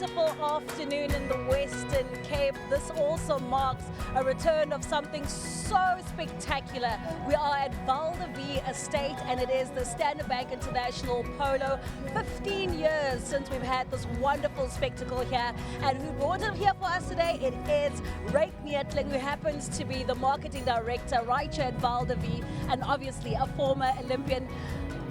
beautiful afternoon in the Western Cape. This also marks a return of something so spectacular. We are at Val de Vie Estate and it is the Standard Bank International Polo. 15 years since we've had this wonderful spectacle here, and who brought it here for us today? It is Ryk Neethling, who happens to be the marketing director right here at Val de Vie, and obviously a former Olympian.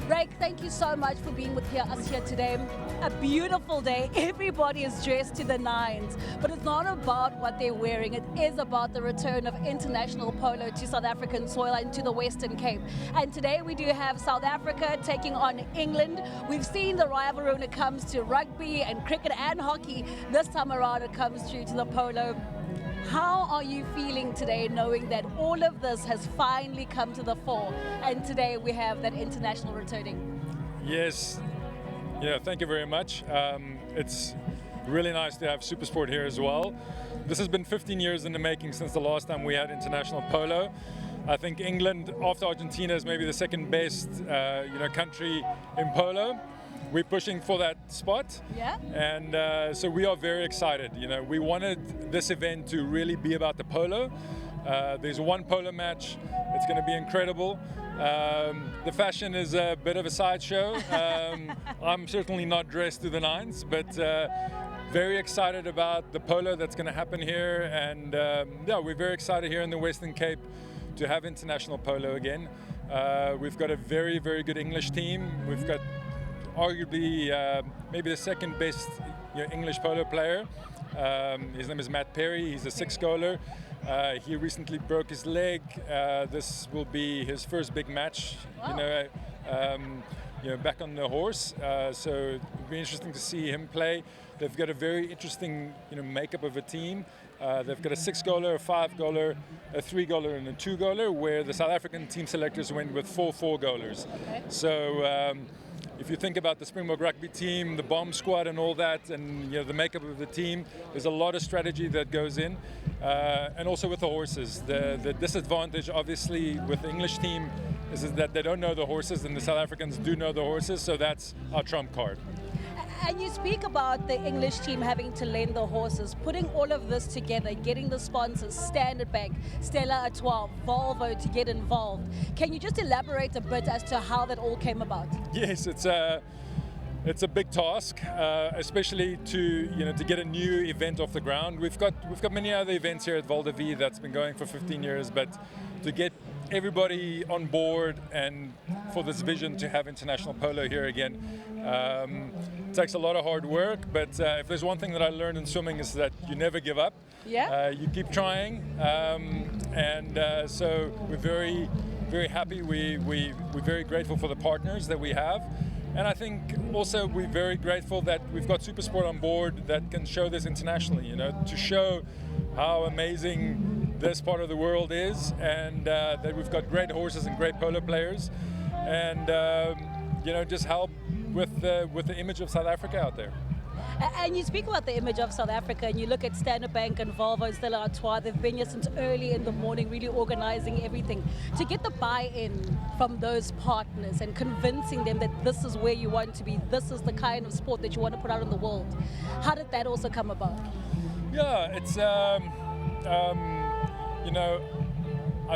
Ryk, thank you so much for being with us here today. A beautiful day. Everybody is dressed to the nines, but it's not about what they're wearing. It is about the return of international polo to South African soil and to the Western Cape. And today we do have South Africa taking on England. We've seen the rivalry when it comes to rugby and cricket and hockey. This time around it comes through to the polo. How are you feeling today, knowing that all of this has finally come to the fore, and today we have that international returning? Yes, thank you very much. It's really nice to have Supersport here as well. This has been 15 years in the making since the last time we had international polo. I think England, after Argentina, is maybe the second best country in polo. We're pushing for that spot, and so we are very excited. We wanted this event to really be about the polo. There's one polo match. It's going to be incredible. The fashion is a bit of a sideshow. I'm certainly not dressed to the nines, but very excited about the polo that's going to happen here. And we're very excited here in the Western Cape to have international polo again. We've got a very, very good English team. We've got arguably maybe the second best English polo player. His name is Matt Perry. He's a six-goaler. He recently broke his leg. This will be his first big match. Wow. Back on the horse. So it'll be interesting to see him play. They've got a very interesting makeup of a team. They've got a six-goaler, a five-goaler, a three-goaler, and a two-goaler, where the South African team selectors went with four goalers. Okay. So if you think about the Springbok rugby team, the bomb squad and all that, and the makeup of the team, there's a lot of strategy that goes in. And also with the horses. The disadvantage, obviously, with the English team is that they don't know the horses, and the South Africans do know the horses, so that's our trump card. And you speak about the English team having to lend the horses, putting all of this together, getting the sponsors, Standard Bank, Stella Artois, Volvo to get involved. Can you just elaborate a bit as to how that all came about? Yes, it's a big task, especially to get a new event off the ground. We've got many other events here at Val de Vie that's been going for 15 years, but to get everybody on board and for this vision to have international polo here again takes a lot of hard work. But if there's one thing that I learned in swimming is that you never give up. You keep trying, and so we're very, very happy. We're very grateful for the partners that we have. And I think also we're very grateful that we've got Supersport on board that can show this internationally, to show how amazing this part of the world is, and that we've got great horses and great polo players, and just help with the image of South Africa out there. And you speak about the image of South Africa, and you look at Standard Bank and Volvo and Stella Artois. They've been here since early in the morning, really organizing everything. To get the buy-in from those partners and convincing them that this is where you want to be, this is the kind of sport that you want to put out in the world. How did that also come about? Yeah, it's, I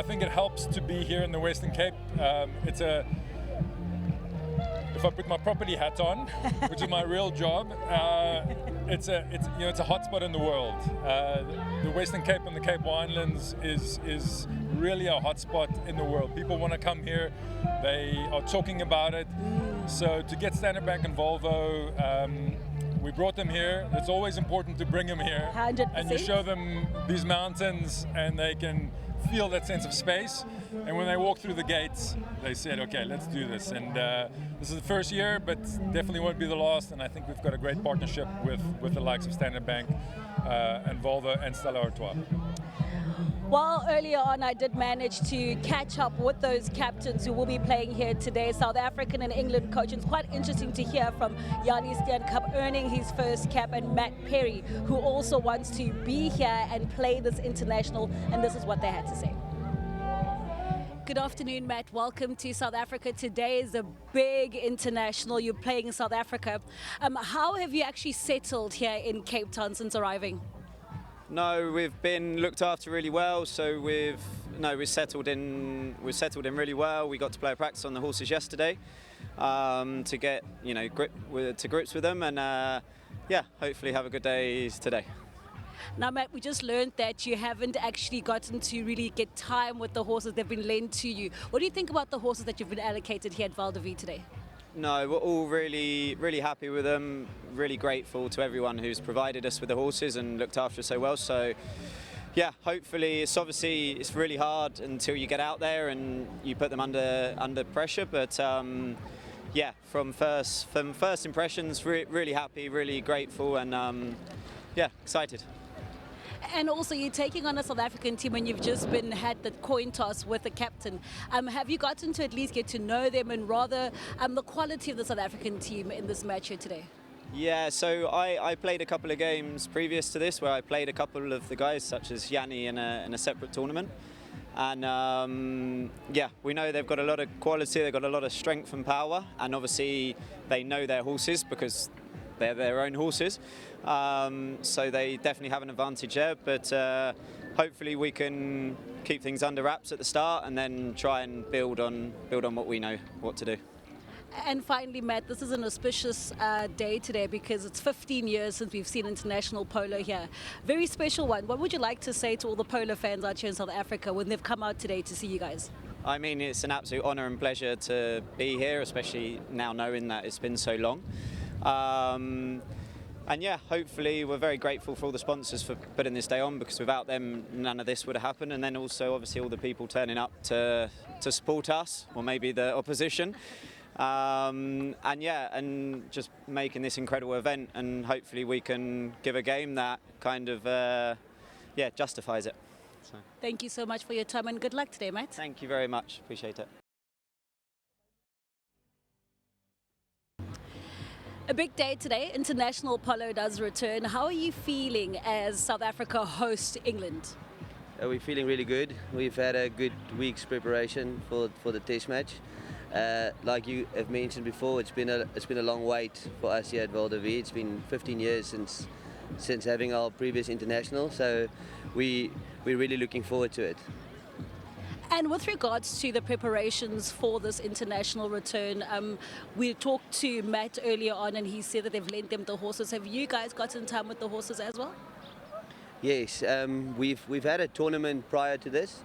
think it helps to be here in the Western Cape. If I put my property hat on, which is my real job, it's a hotspot in the world. The Western Cape and the Cape Winelands is really a hotspot in the world. People want to come here. They are talking about it. So to get Standard Bank and Volvo, we brought them here. It's always important to bring them here. 100%. And you show them these mountains, and they can feel that sense of space. And when they walk through the gates, they said, okay, let's do this. And this is the first year, but definitely won't be the last. And I think we've got a great partnership with the likes of Standard Bank and Volvo and Stella Artois. Well, earlier on, I did manage to catch up with those captains who will be playing here today, South African and England coach. It's quite interesting to hear from Yanni Steenkamp earning his first cap, and Matt Perry, who also wants to be here and play this international, and this is what they had to say. Good afternoon, Matt. Welcome to South Africa. Today is a big international. You're playing in South Africa. How have you actually settled here in Cape Town since arriving? No, we've been looked after really well. So we've settled in. We've settled in really well. We got to play a practice on the horses yesterday to get to grips with them, and hopefully have a good day today. Now, Matt, we just learned that you haven't actually gotten to really get time with the horses. They've been lent to you. What do you think about the horses that you've been allocated here at Val de Vie today? No, we're all really happy with them. Really grateful to everyone who's provided us with the horses and looked after us so well. So, yeah, hopefully it's really hard until you get out there and you put them under pressure. But yeah, from first impressions, really happy, really grateful, and excited. And also, you're taking on a South African team and you've just had the coin toss with the captain. Have you gotten to at least get to know them and rather the quality of the South African team in this match here today? Yeah, so I played a couple of games previous to this where I played a couple of the guys such as Yanni in a separate tournament. And we know they've got a lot of quality, they've got a lot of strength and power, and obviously they know their horses because they're their own horses. So they definitely have an advantage there, but hopefully we can keep things under wraps at the start and then try and build on what we know what to do. And finally, Matt, this is an auspicious day today because it's 15 years since we've seen international polo here. Very special one. What would you like to say to all the polo fans out here in South Africa when they've come out today to see you guys? I mean, it's an absolute honour and pleasure to be here, especially now knowing that it's been so long. And yeah, hopefully we're very grateful for all the sponsors for putting this day on, because without them none of this would have happened. And then also obviously all the people turning up to support us, or maybe the opposition. And just making this incredible event, and hopefully we can give a game that kind of justifies it. So. Thank you so much for your time and good luck today, Matt. Thank you very much, appreciate it. A big day today. International polo does return. How are you feeling as South Africa host England? We're feeling really good. We've had a good week's preparation for the test match. Like you have mentioned before, it's been a long wait for us here at Val de Vie. It's been 15 years since having our previous international, so we're really looking forward to it. And with regards to the preparations for this international return, we talked to Matt earlier on and he said that they've lent them the horses. Have you guys gotten time with the horses as well? Yes, we've had a tournament prior to this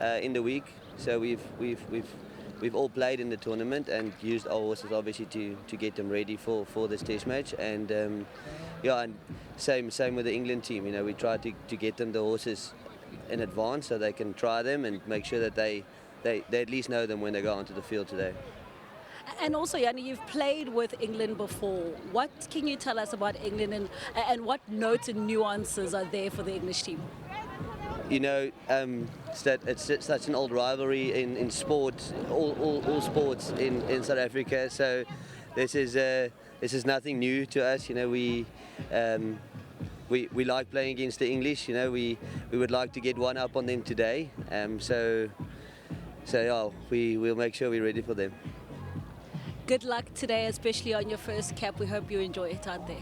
in the week, so we've all played in the tournament and used our horses obviously to get them ready for this test match. And and same with the England team. You know, we try to get them the horses in advance so they can try them and make sure that they at least know them when they go onto the field today. And also, Yanni, you've played with England before. What can you tell us about England and what notes and nuances are there for the English team? You know, it's such an old rivalry in sport, all sports in South Africa. So this is nothing new to us. You know, we like playing against the English. You know, we would like to get one up on them today. So we'll make sure we're ready for them. Good luck today, especially on your first cap. We hope you enjoy it out there.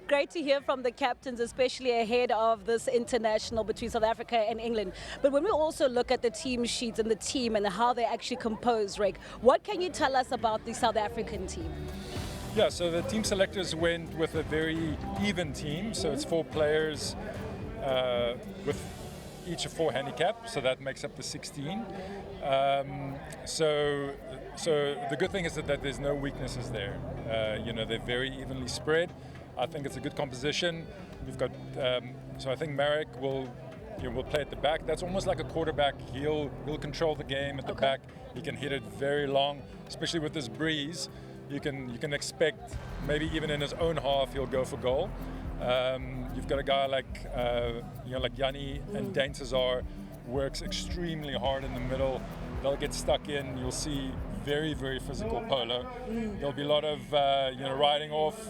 Great to hear from the captains, especially ahead of this international between South Africa and England. But when we also look at the team sheets and the team and how they actually compose, Rick, what can you tell us about the South African team? Yeah, so the team selectors went with a very even team. So it's 4 players with each a 4 handicap, so that makes up the 16. So the good thing is that there's no weaknesses there. They're very evenly spread. I think it's a good composition. We've got so I think Marek will play at the back. That's almost like a quarterback. He'll control the game at the back. He can hit it very long, especially with this breeze. You can expect maybe even in his own half he'll go for goal. You've got a guy like Yanni and Dane Cesar works extremely hard in the middle. They'll get stuck in. You'll see very, very physical polo. There'll be a lot of riding off.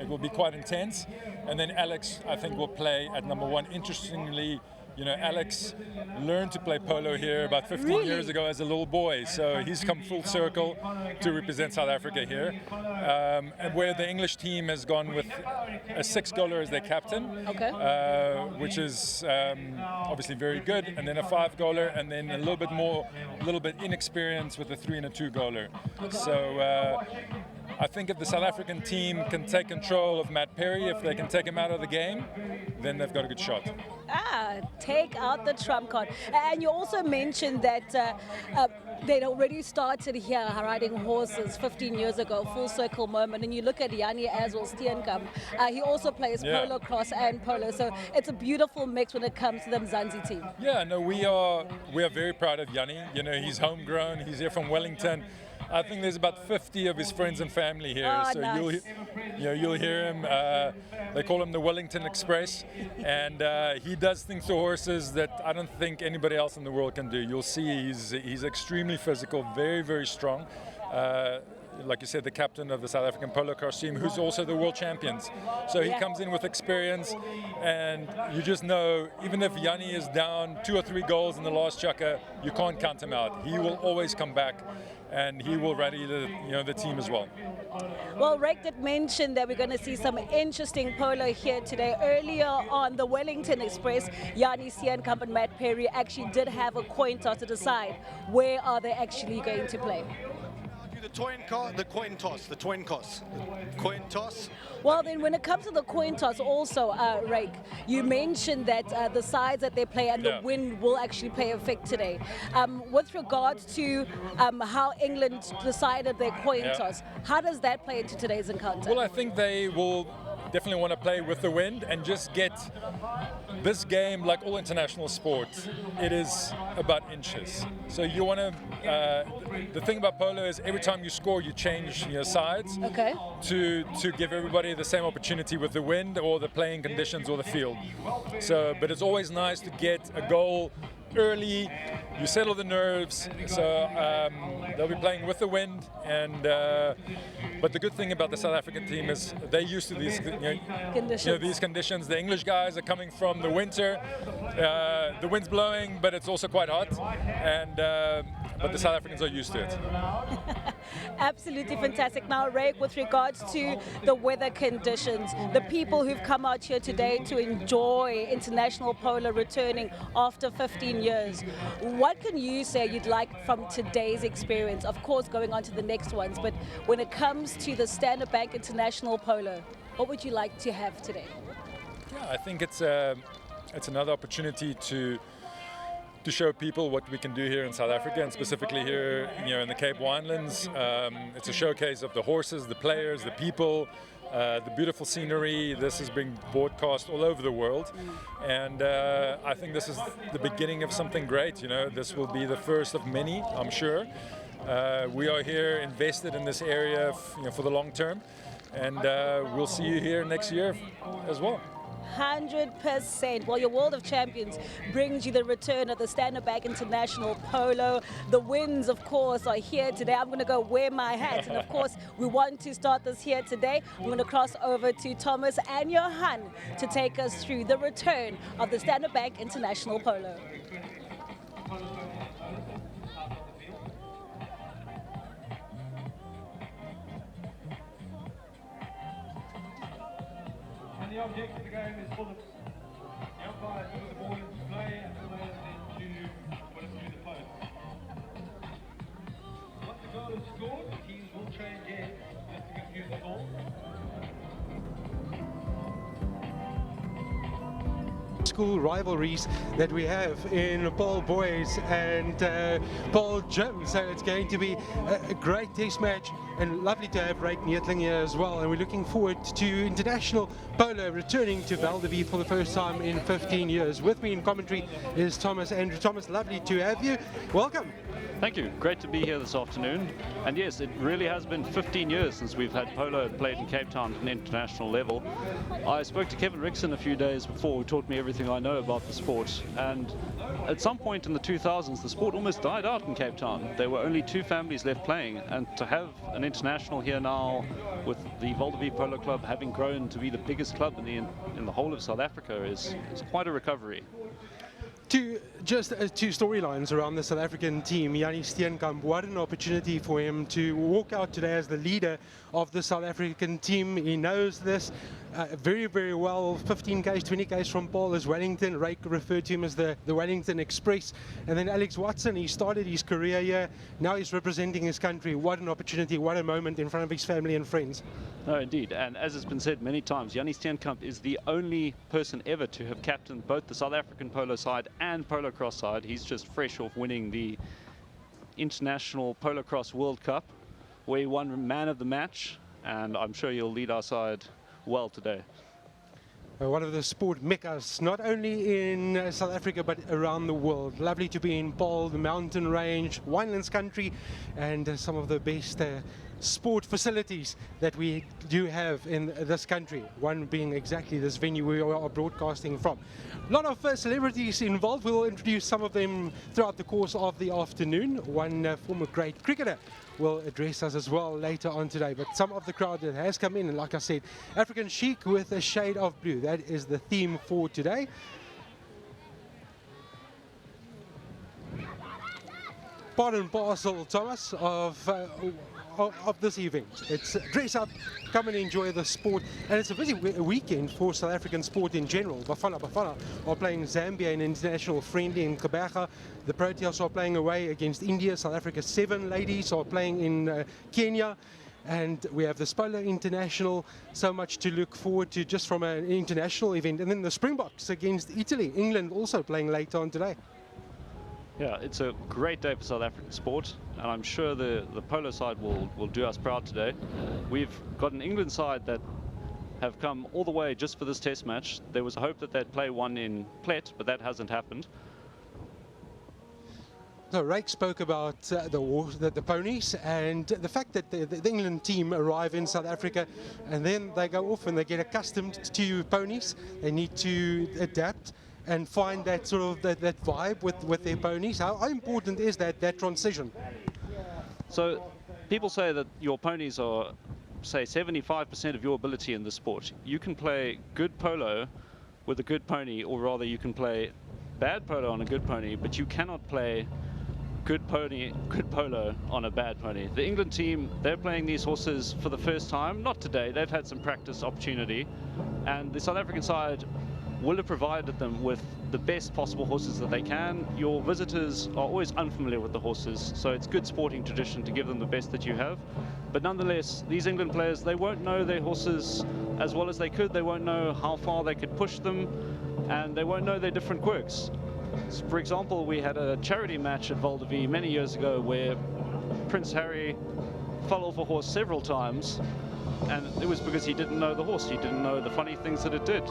It will be quite intense. And then Alex, I think, will play at number 1. Interestingly, you know, Alex learned to play polo here about 15 years ago as a little boy, so he's come full circle to represent South Africa here. And where the English team has gone with a 6-goaler as their captain, which is obviously very good, and then a 5-goaler, and then a little bit inexperienced with a 3 and a 2-goaler. So I think if the South African team can take control of Matt Perry, if they can take him out of the game, then they've got a good shot. Take out the trump card. And you also mentioned that they'd already started here riding horses 15 years ago, full circle moment. And you look at Yanni as well, Steenkamp. He also plays polo cross and polo. So it's a beautiful mix when it comes to the Mzansi team. Yeah, no, we are very proud of Yanni. You know, he's homegrown. He's here from Wellington. I think there's about 50 of his friends and family here, so nice. you'll hear him. They call him the Wellington Express, and he does things to horses that I don't think anybody else in the world can do. You'll see he's extremely physical, very, very strong. Like you said, the captain of the South African polo cross team, who's also the world champions. So he comes in with experience, and you just know, even if Yanni is down 2 or 3 goals in the last chukka, you can't count him out. He will always come back, and he will rally the team as well. Well, Rick did mention that we're going to see some interesting polo here today. Earlier on the Wellington Express, Yanni Steenkamp and Matt Perry actually did have a coin toss to decide where are they actually going to play. The coin toss. Well, then when it comes to the coin toss also, Rake, you mentioned that the sides that they play and the wind will actually play effect today. With regards to how England decided their coin toss, how does that play into today's encounter? Well, I think they will definitely want to play with the wind and just get this game, like all international sports, it is about inches. So you want to, the thing about polo is every time you score, you change your sides to give everybody the same opportunity with the wind or the playing conditions or the field. So, but it's always nice to get a goal early, you settle the nerves, so they'll be playing with the wind, and but the good thing about the South African team is they're used to these these conditions. The English guys are coming from the winter, the wind's blowing, but it's also quite hot, and but the South Africans are used to it. Absolutely fantastic. Now, Ray, with regards to the weather conditions, the people who've come out here today to enjoy international polo returning after 15 years, what can you say you'd like from today's experience? Of course, going on to the next ones, but when it comes to the Standard Bank International Polo, what would you like to have today? Yeah, I think it's another opportunity to show people what we can do here in South Africa, and specifically here, in the Cape Winelands. It's a showcase of the horses, the players, the people, the beautiful scenery. This is being broadcast all over the world, and I think this is the beginning of something great. This will be the first of many, I'm sure. We are here invested in this area, for the long term, and we'll see you here next year as well. 100%. Well, your World of Champions brings you the return of the Standard Bank International Polo. The wins, of course, are here today. I'm going to go wear my hat. And, of course, we want to start this here today. I'm going to cross over to Thomas and Johan to take us through the return of the Standard Bank International Polo. The object of the game is for the umpire to put the ball into play and the players then to put it through the post. Once the goal is scored, the teams will change ends just to confuse the ball. School rivalries that we have in Paul Boys and Paul Jim, so it's going to be a great test match, and lovely to have Ryk Neethling here as well, and we're looking forward to international polo returning to Val de Vie for the first time in 15 years. With me in commentary is Thomas. Andrew Thomas, lovely to have you. Welcome. Thank you. Great to be here this afternoon. And yes, it really has been 15 years since we've had polo played in Cape Town at an international level. I spoke to Kevin Rickson a few days before, who taught me everything I know about the sport. And at some point in the 2000s, the sport almost died out in Cape Town. There were only 2 families left playing, and to have an an international here now, with the Val de Vie Polo Club having grown to be the biggest club in the whole of South Africa, is quite a recovery. Two storylines around the South African team. Jannie Steenkamp, what an opportunity for him to walk out today as the leader of the South African team. He knows this very, very well. 15 k's, 20 k's from Paul is Wellington. Ryk referred to him as the Wellington Express. And then Alex Watson, he started his career here. Now he's representing his country. What an opportunity, what a moment in front of his family and friends. No, indeed. And as has been said many times, Jannie Steenkamp is the only person ever to have captained both the South African polo side and polo cross side. He's just fresh off winning the International Polo Cross World Cup, where he won man of the match, and I'm sure he'll lead our side well today. One of the sport meccas, not only in South Africa but around the world. Lovely to be in Paul, the mountain range, winelands country, and some of the best sport facilities that we do have in this country. One being exactly this venue we are broadcasting from. A lot of celebrities involved. We'll introduce some of them throughout the course of the afternoon. One former great cricketer will address us as well later on today. But some of the crowd that has come in, and like I said, African chic with a shade of blue. That is the theme for today. Part and parcel, Thomas, of this event. It's dress up, come and enjoy the sport, and it's a busy weekend for South African sport in general. Bafana are playing Zambia in an international friendly in Kabaga. The Proteas are playing away against India. South Africa 7 ladies are playing in Kenya. And we have the Polo International, so much to look forward to just from an international event. And then the Springboks against Italy. England also playing later on today. Yeah, it's a great day for South African sport, and I'm sure the polo side will do us proud today. We've got an England side that have come all the way just for this test match. There was a hope that they'd play one in Plet, but that hasn't happened. So Ryk spoke about the ponies and the fact that the England team arrive in South Africa and then they go off and they get accustomed to ponies. They need to adapt and find that sort of that vibe with their ponies. How important is that transition? So people say that your ponies are, say, 75% of your ability in the sport. You can play good polo with a good pony, or rather you can play bad polo on a good pony, but you cannot play good polo on a bad pony. The England team, they're playing these horses for the first time, not today, they've had some practice opportunity, and the South African side will have provided them with the best possible horses that they can. Your visitors are always unfamiliar with the horses, so it's good sporting tradition to give them the best that you have. But nonetheless, these England players, they won't know their horses as well as they could. They won't know how far they could push them, and they won't know their different quirks. So for example, we had a charity match at Val de Vie many years ago where Prince Harry fell off a horse several times, and it was because he didn't know the horse. He didn't know the funny things that it did.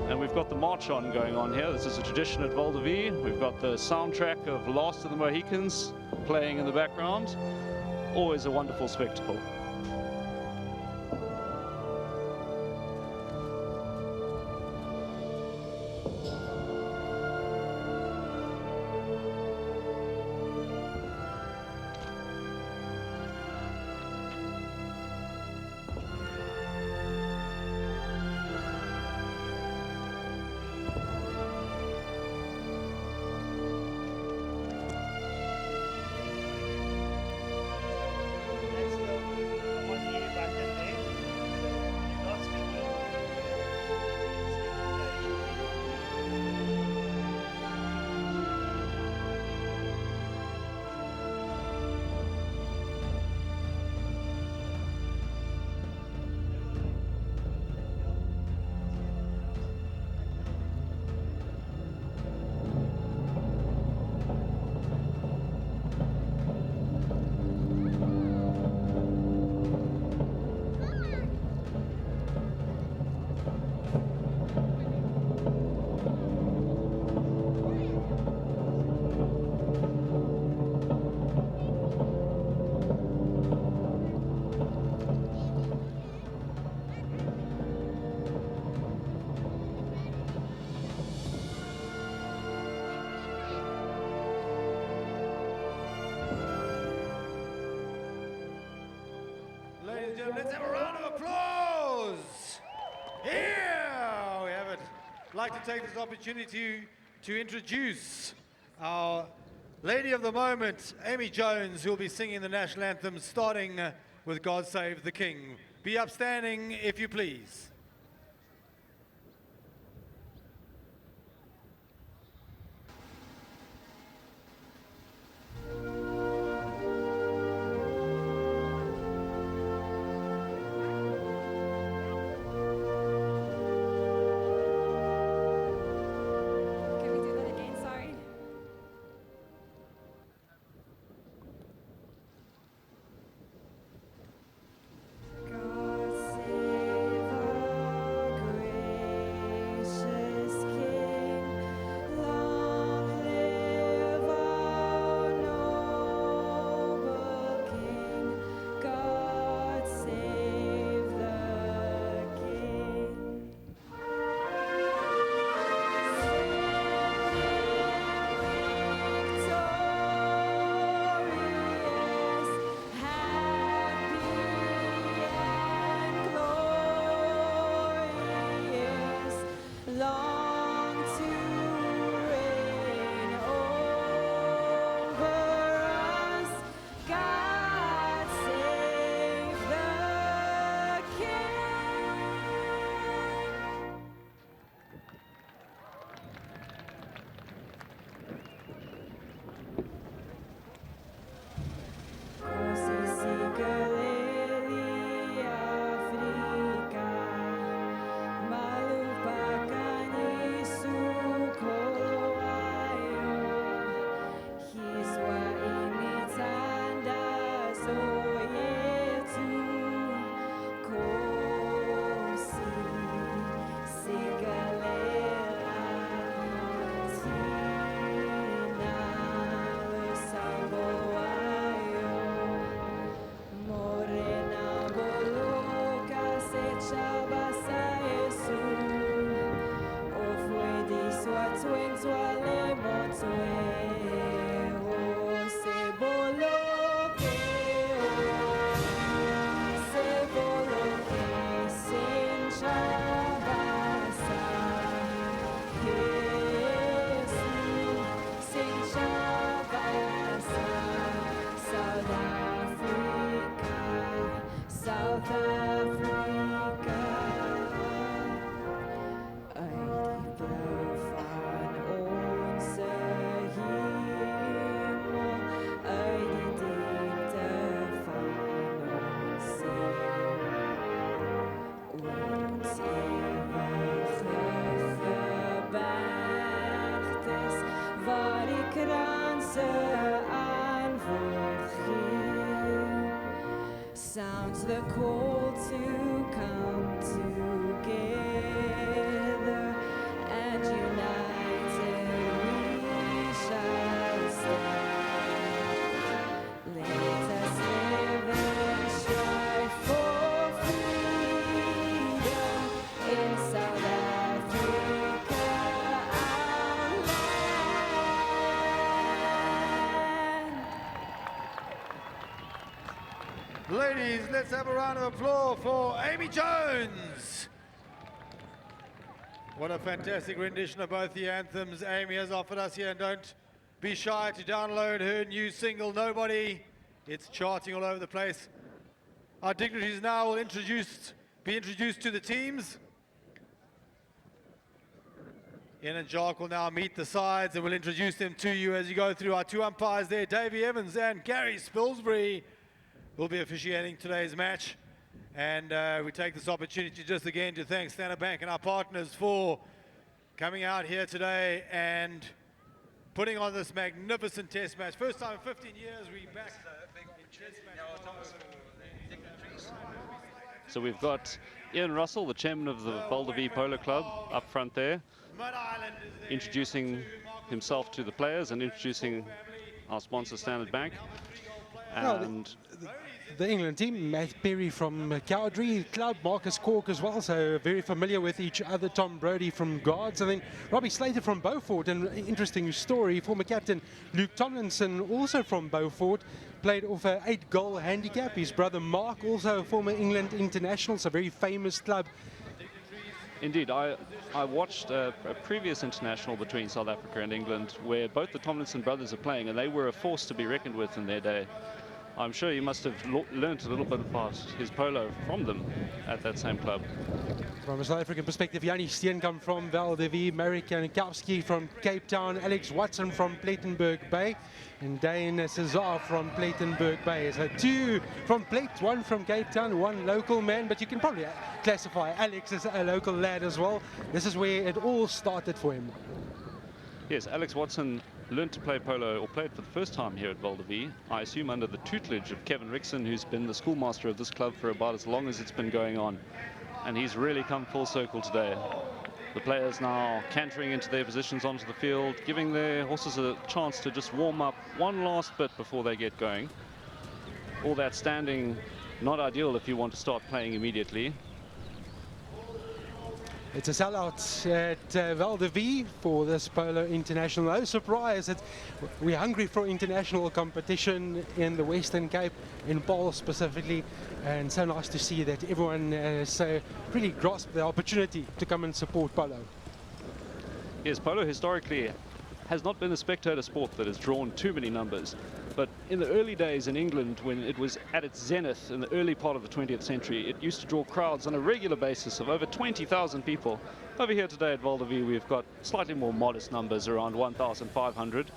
And we've got the march on going on here. This is a tradition at Val de Vie. We've got the soundtrack of Last of the Mohicans playing in the background. Always a wonderful spectacle. Let's have a round of applause. Here we have it. I'd like to take this opportunity to introduce our lady of the moment, Amy Jones, who will be singing the national anthem, starting with God Save the King. Be upstanding, if you please. Sounds the call to come together and united we shall stand. Let us live and strive for freedom in South Africa, our land. Ladies, let's have a round of applause for Amy Jones. What a fantastic rendition of both the anthems Amy has offered us here, and don't be shy to download her new single, Nobody. It's charting all over the place. Our dignitaries now will be introduced to the teams. Ian and Jock will now meet the sides and we'll introduce them to you as you go through our two umpires there, Davey Evans and Gary Spilsbury, will be officiating today's match. And we take this opportunity just again to thank Standard Bank and our partners for coming out here today and putting on this magnificent test match. First time in 15 years we're back in test match. So we've got Ian Russell, the chairman of the Boulder V Polo Club, up front there, introducing himself to the players and introducing our sponsor Standard Bank. And the England team, Matt Perry from Cowdrey Club, Marcus Cork as well, so very familiar with each other, Tom Brodie from Guards, and then Robbie Slater from Beaufort, and interesting story, former captain Luke Tomlinson, also from Beaufort, played off an 8-goal handicap. His brother Mark, also a former England international, so a very famous club. Indeed, I watched a previous international between South Africa and England where both the Tomlinson brothers are playing, and they were a force to be reckoned with in their day. I'm sure he must have learnt a little bit about his polo from them at that same club. From a South African perspective, Jannie Steenkamp from Val de Vie, Marek Jankowski from Cape Town, Alex Watson from Plettenberg Bay, and Dane Cesar from Plettenberg Bay. So 2 from Plet, 1 from Cape Town, 1 local man, but you can probably classify Alex as a local lad as well. This is where it all started for him. Yes, Alex Watson learned to play polo, or played for the first time here at Val de Vie, I assume under the tutelage of Kevin Rickson, who's been the schoolmaster of this club for about as long as it's been going on. And he's really come full circle today. The players now cantering into their positions onto the field, giving their horses a chance to just warm up one last bit before they get going. All that standing, not ideal if you want to start playing immediately. It's a sellout at Val de Vie for this Polo International. No surprise that we're hungry for international competition in the Western Cape, in Paarl specifically, and so nice to see that everyone so really grasped the opportunity to come and support Polo. Yes, polo historically has not been a spectator sport that has drawn too many numbers. But in the early days in England, when it was at its zenith in the early part of the 20th century, it used to draw crowds on a regular basis of over 20,000 people. Over here today at Val de Vie, we've got slightly more modest numbers, around 1,500.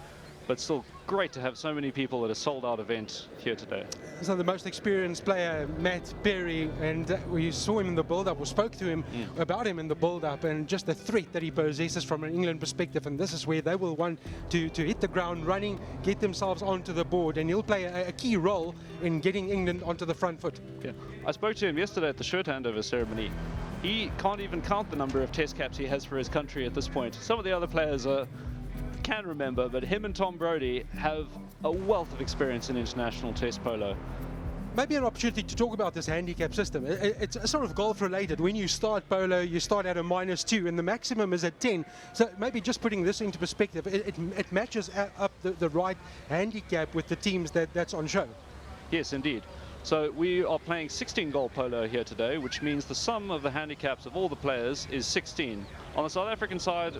But still great to have so many people at a sold-out event here today. So the most experienced player, Matt Perry, and we saw him in the build-up, or spoke to him about him in the build-up, and just the threat that he possesses from an England perspective, and this is where they will want to hit the ground running, get themselves onto the board, and he'll play a key role in getting England onto the front foot. Yeah, I spoke to him yesterday at the shirt handover ceremony. He can't even count the number of test caps he has for his country at this point. Some of the other players can remember, but him and Tom Brodie have a wealth of experience in international test polo. Maybe an opportunity to talk about this handicap system. It's sort of golf related. When you start polo, you start at a -2 and the maximum is at 10. So maybe just putting this into perspective, it matches up the right handicap with the teams that's on show. Yes, indeed. So we are playing 16-goal polo here today, which means the sum of the handicaps of all the players is 16. On the South African side,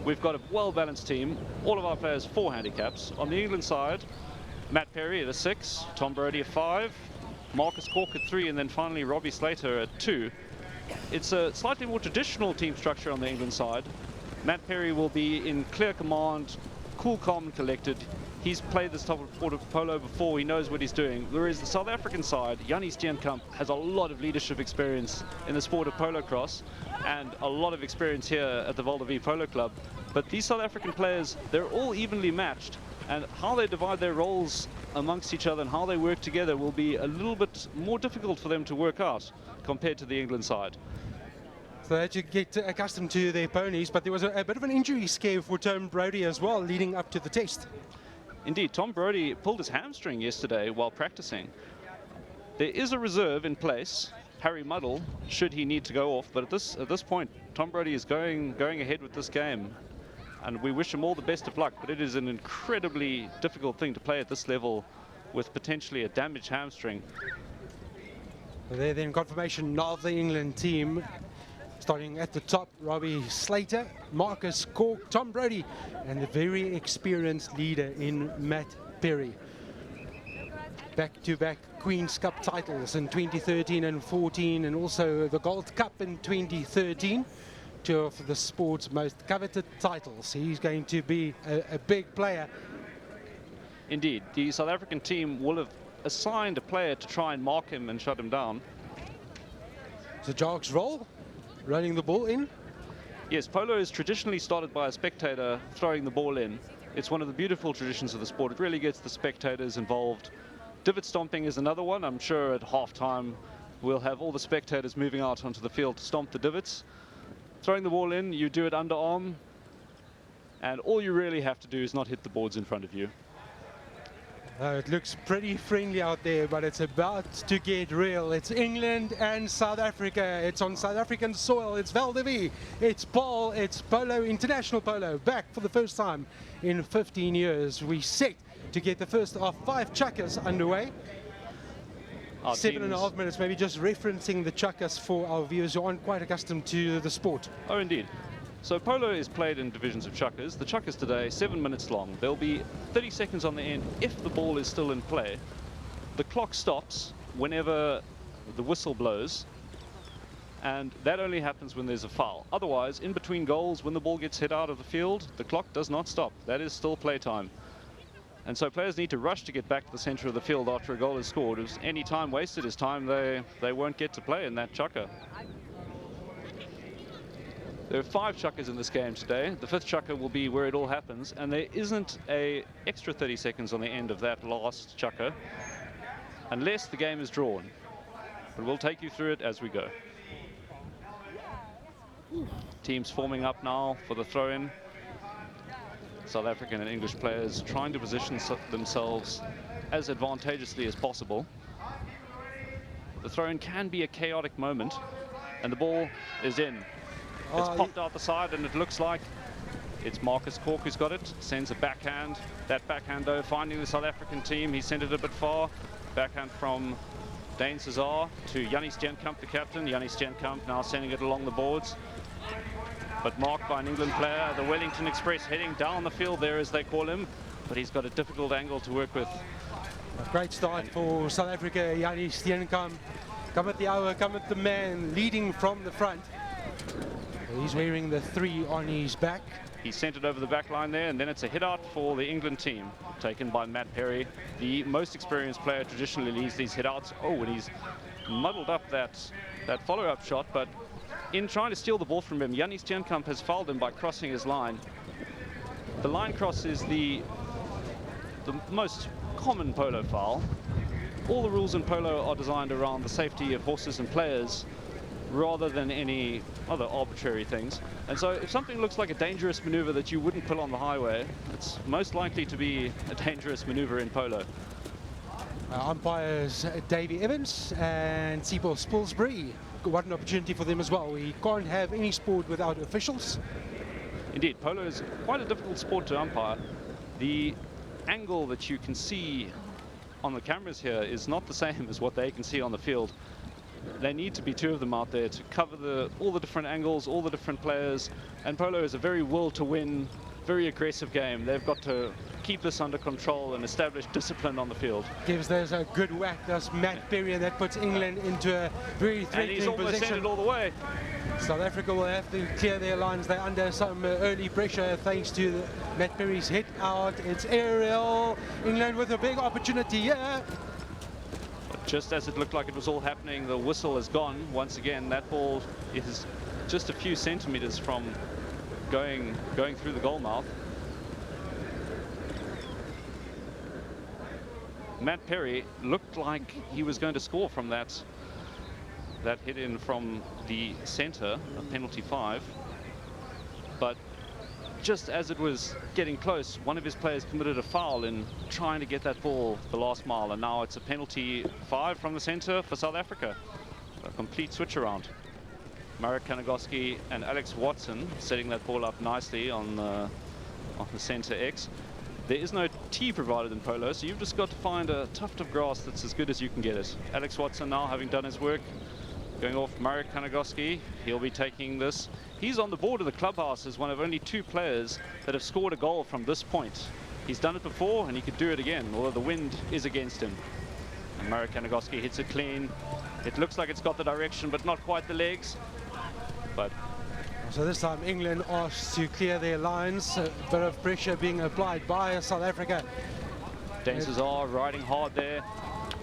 we've got a well-balanced team. All of our players 4 handicaps. On the England side, Matt Perry at a 6, Tom Brodie at 5, Marcus Cork at 3, and then finally Robbie Slater at 2. It's a slightly more traditional team structure on the England side. Matt Perry will be in clear command, cool, calm and collected. He's played this type of polo before, he knows what he's doing. Whereas the South African side, Jannie Steenkamp has a lot of leadership experience in the sport of polo cross and a lot of experience here at the Val de Vie Polo Club. But these South African players, they're all evenly matched, and how they divide their roles amongst each other and how they work together will be a little bit more difficult for them to work out compared to the England side. So they had to get accustomed to their ponies, but there was a bit of an injury scare for Tom Brodie as well leading up to the test. Indeed, Tom Brodie pulled his hamstring yesterday while practicing. There is a reserve in place, Harry Muddle, should he need to go off, but at this point, Tom Brodie is going ahead with this game, and we wish him all the best of luck, but it is an incredibly difficult thing to play at this level with potentially a damaged hamstring. There then confirmation of the England team. Starting at the top, Robbie Slater, Marcus Cork, Tom Brodie, and the very experienced leader in Matt Perry. Back-to-back Queen's Cup titles in 2013 and 14, and also the Gold Cup in 2013. 2 of the sport's most coveted titles. He's going to be a big player. Indeed, the South African team will have assigned a player to try and mark him and shut him down. So Jark's roll. Running the ball in? Yes, polo is traditionally started by a spectator throwing the ball in. It's one of the beautiful traditions of the sport. It really gets the spectators involved. Divot stomping is another one. I'm sure at halftime we'll have all the spectators moving out onto the field to stomp the divots. Throwing the ball in, you do it underarm, and all you really have to do is not hit the boards in front of you. It looks pretty friendly out there, but it's about to get real. It's England and South Africa. It's on South African soil. It's Val de Vie. It's Paul. It's Polo, international polo, back for the first time in 15 years. We set to get the first of 5 chukkers underway. Our 7.5 minutes, maybe just referencing the chukkers for our viewers who aren't quite accustomed to the sport. Oh, indeed. So polo is played in divisions of chukkers. The chukkers today, 7 minutes long. There'll be 30 seconds on the end if the ball is still in play. The clock stops whenever the whistle blows, and that only happens when there's a foul. Otherwise, in between goals, when the ball gets hit out of the field, the clock does not stop. That is still play time. And so players need to rush to get back to the center of the field after a goal is scored. If any time wasted is time they won't get to play in that chukker. There are 5 chukkers in this game today. The 5th chukker will be where it all happens, and there isn't an extra 30 seconds on the end of that last chukker unless the game is drawn. But we'll take you through it as we go. Teams forming up now for the throw-in. South African and English players trying to position themselves as advantageously as possible. The throw-in can be a chaotic moment, and the ball is in. It's popped out the side, and it looks like it's Marcus Cork who's got it. Sends a backhand. That backhand, though, finding the South African team. He sent it a bit far. Backhand from Dane Cesar to Jannie Steenkamp, the captain. Jannie Steenkamp now sending it along the boards. But marked by an England player. The Wellington Express heading down the field there, as they call him. But he's got a difficult angle to work with. A great start for South Africa. Jannie Steenkamp. Come at the hour, come at the man, leading from the front. He's wearing the 3 on his back. He sent it over the back line there, and then it's a hit out for the England team, taken by Matt Perry. The most experienced player traditionally leads these hit outs. Oh, and he's muddled up that follow-up shot, but in trying to steal the ball from him, Jannie Steenkamp has fouled him by crossing his line. The line cross is the most common polo foul. All the rules in polo are designed around the safety of horses and players, rather than any other arbitrary things. And so if something looks like a dangerous maneuver that you wouldn't pull on the highway, it's most likely to be a dangerous maneuver in polo. Umpires Davey Evans and Sipho Spilsbury. What an opportunity for them as well. We can't have any sport without officials. Indeed, polo is quite a difficult sport to umpire. The angle that you can see on the cameras here is not the same as what they can see on the field. There need to be 2 of them out there to cover all the different angles, all the different players. And polo is a very will-to-win, very aggressive game. They've got to keep this under control and establish discipline on the field. Gives those a good whack, does Matt Perry, and that puts England into a very threatening position. And he's almost sent it all the way. South Africa will have to clear their lines. They're under some early pressure thanks to Matt Perry's hit out. It's aerial. England with a big opportunity here. Just as it looked like it was all happening, the whistle is gone. Once again, that ball is just a few centimeters from going through the goal mouth. Matt Perry looked like he was going to score from that hit in from the center, a penalty 5. But just as it was getting close, one of his players committed a foul in trying to get that ball the last mile, and now it's a penalty 5 from the center for South Africa. A complete switch around. Marek Kanagoski and Alex Watson setting that ball up nicely on the center X. There is no tee provided in polo, so you've just got to find a tuft of grass that's as good as you can get it. Alex Watson now, having done his work, going off Marek Kanagoski. He'll be taking this. He's on the board of the clubhouse as one of only 2 players that have scored a goal from this point. He's done it before, and he could do it again, although the wind is against him. And Marek Kanagoski hits it clean. It looks like it's got the direction, but not quite the legs. But so this time England asked to clear their lines. A bit of pressure being applied by South Africa. Dane Cesar riding hard there,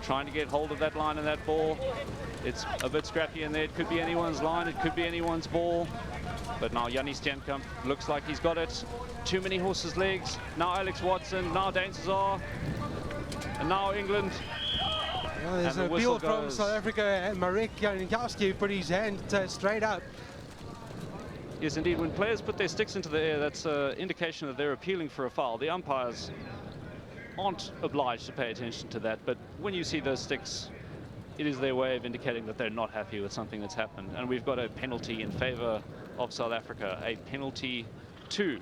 trying to get hold of that line and that ball. It's a bit scrappy in there. It could be anyone's line, it could be anyone's ball. But now Jannie Steenkamp looks like he's got it. Too many horses' legs. Now Alex Watson, now Dane Cesar, and now England. Well, there's an appeal from South Africa, and Marek Kanagoski put his hand straight up. Yes, indeed. When players put their sticks into the air, that's an indication that they're appealing for a foul. The umpires aren't obliged to pay attention to that, but when you see those sticks, it is their way of indicating that they're not happy with something that's happened. And we've got a penalty in favor of South Africa, a penalty 2.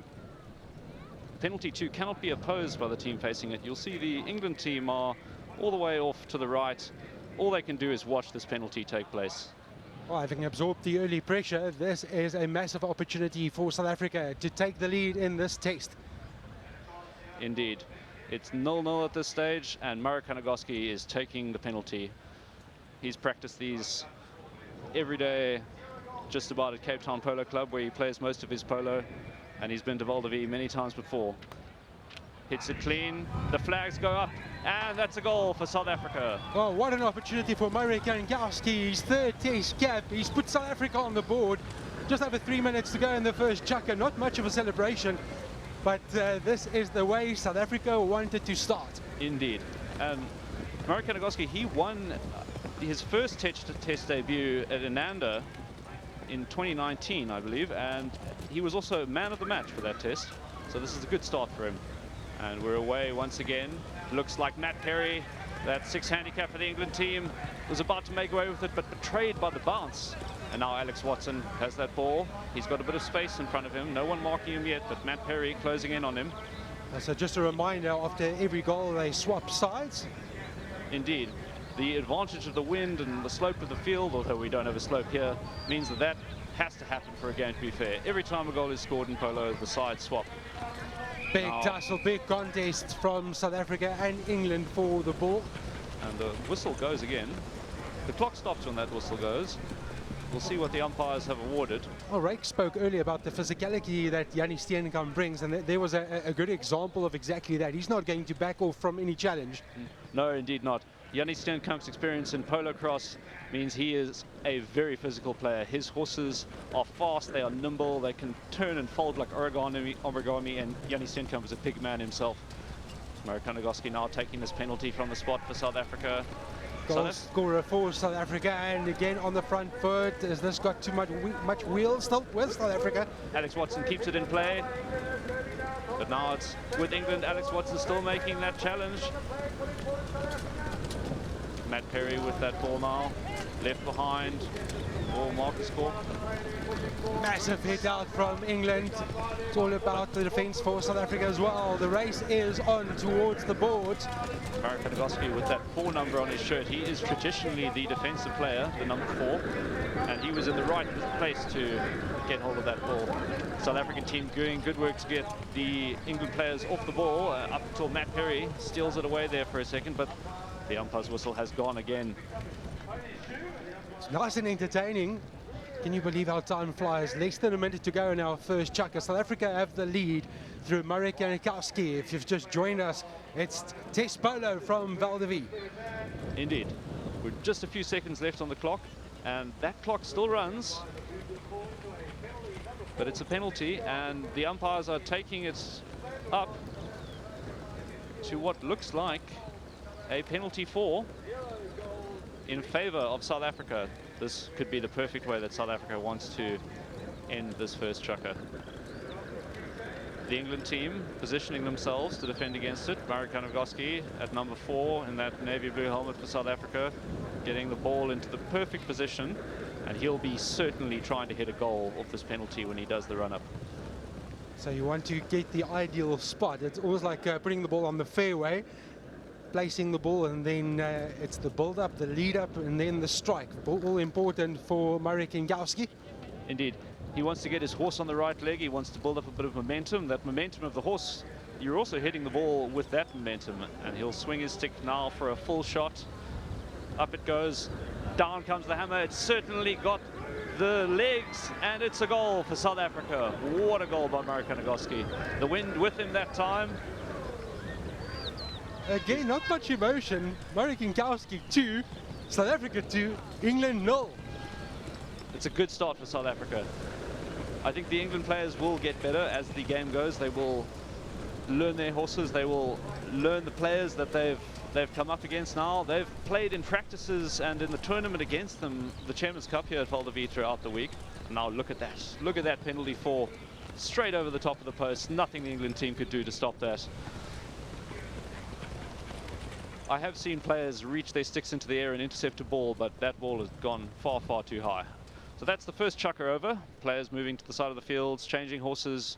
Penalty 2 cannot be opposed by the team facing it. You'll see the England team are all the way off to the right. All they can do is watch this penalty take place. Well, having absorbed the early pressure, this is a massive opportunity for South Africa to take the lead in this test. Indeed. It's 0-0 at this stage, and Marek Kanagoski is taking the penalty. He's practiced these every day, just about at Cape Town Polo Club, where he plays most of his polo, and he's been to Val de Vie many times before. Hits it clean, the flags go up, and that's a goal for South Africa. Oh, what an opportunity for Marek Kanagoski, his third test cap. He's put South Africa on the board. Just over 3 minutes to go in the first chukker. Not much of a celebration, but this is the way South Africa wanted to start. Indeed. And Marek Kanagoski, he won his first test debut at Ananda in 2019, I believe, and he was also man of the match for that test. So this is a good start for him. And we're away once again. Looks like Matt Perry, that 6 handicap for the England team, was about to make away with it, but betrayed by the bounce. And now Alex Watson has that ball. He's got a bit of space in front of him. No one marking him yet, but Matt Perry closing in on him. So just a reminder, after every goal, they swap sides. Indeed. The advantage of the wind and the slope of the field, although we don't have a slope here, means that that has to happen for a game to be fair. Every time a goal is scored in polo, the sides swap. Big tussle, big contest from South Africa and England for the ball. And the whistle goes again. The clock stops when that whistle goes. We'll see what the umpires have awarded. Well, Rake spoke earlier about the physicality that Jannie Steenkamp brings, and there was a good example of exactly that. He's not going to back off from any challenge. No, indeed not. Jannie Steenkamp's experience in polo cross means he is a very physical player. His horses are fast, they are nimble, they can turn and fold like origami, and Jannie Steenkamp is a big man himself. Marek Kanagoski now taking this penalty from the spot for South Africa. Goal scorer for South Africa, and again on the front foot. Has this got too much wheel still with South Africa? Alex Watson keeps it in play, but now it's with England. Alex Watson still making that challenge. Matt Perry with that ball now, left behind for Marcus Cork. Massive hit out from England. It's all about the defence for South Africa as well. The race is on towards the board. Marek Kanagoski with that 4 number on his shirt. He is traditionally the defensive player, the number 4, and he was in the right place to get hold of that ball. South African team doing good work to get the England players off the ball up until Matt Perry steals it away there for a second, but the umpire's whistle has gone again. It's nice and entertaining. Can you believe how time flies? Less than a minute to go in our first chukker. South Africa have the lead through Marek Kanagoski. If you've just joined us, it's Test Polo from Val de Vie. Indeed. With just a few seconds left on the clock, and that clock still runs. But it's a penalty, and the umpires are taking it up to what looks like a penalty 4 in favor of South Africa. This could be the perfect way that South Africa wants to end this first chukker. The England team positioning themselves to defend against it. Marek Kanagoski at number 4 in that navy blue helmet for South Africa, getting the ball into the perfect position, and he'll be certainly trying to hit a goal off this penalty when he does the run-up. So you want to get the ideal spot. It's almost like putting the ball on the fairway, placing the ball, and then it's the build-up, the lead-up, and then the strike. All important for Marek Kanagoski. Indeed. He wants to get his horse on the right leg. He wants to build up a bit of momentum. That momentum of the horse, you're also hitting the ball with that momentum. And he'll swing his stick now for a full shot. Up it goes. Down comes the hammer. It's certainly got the legs, and it's a goal for South Africa. What a goal by Marek Kanagoski. The wind with him that time. Again, not much emotion. Marek Kanagoski 2, South Africa 2, England 0. It's a good start for South Africa. I think the England players will get better as the game goes. They will learn their horses. They will learn the players that they've come up against now. They've played in practices and in the tournament against them, the Chairman's Cup here at Val de Vie throughout the week. Now look at that. Look at that penalty 4. Straight over the top of the post. Nothing the England team could do to stop that. I have seen players reach their sticks into the air and intercept a ball, but that ball has gone far, far too high. So that's the first chucker over. Players moving to the side of the fields, changing horses.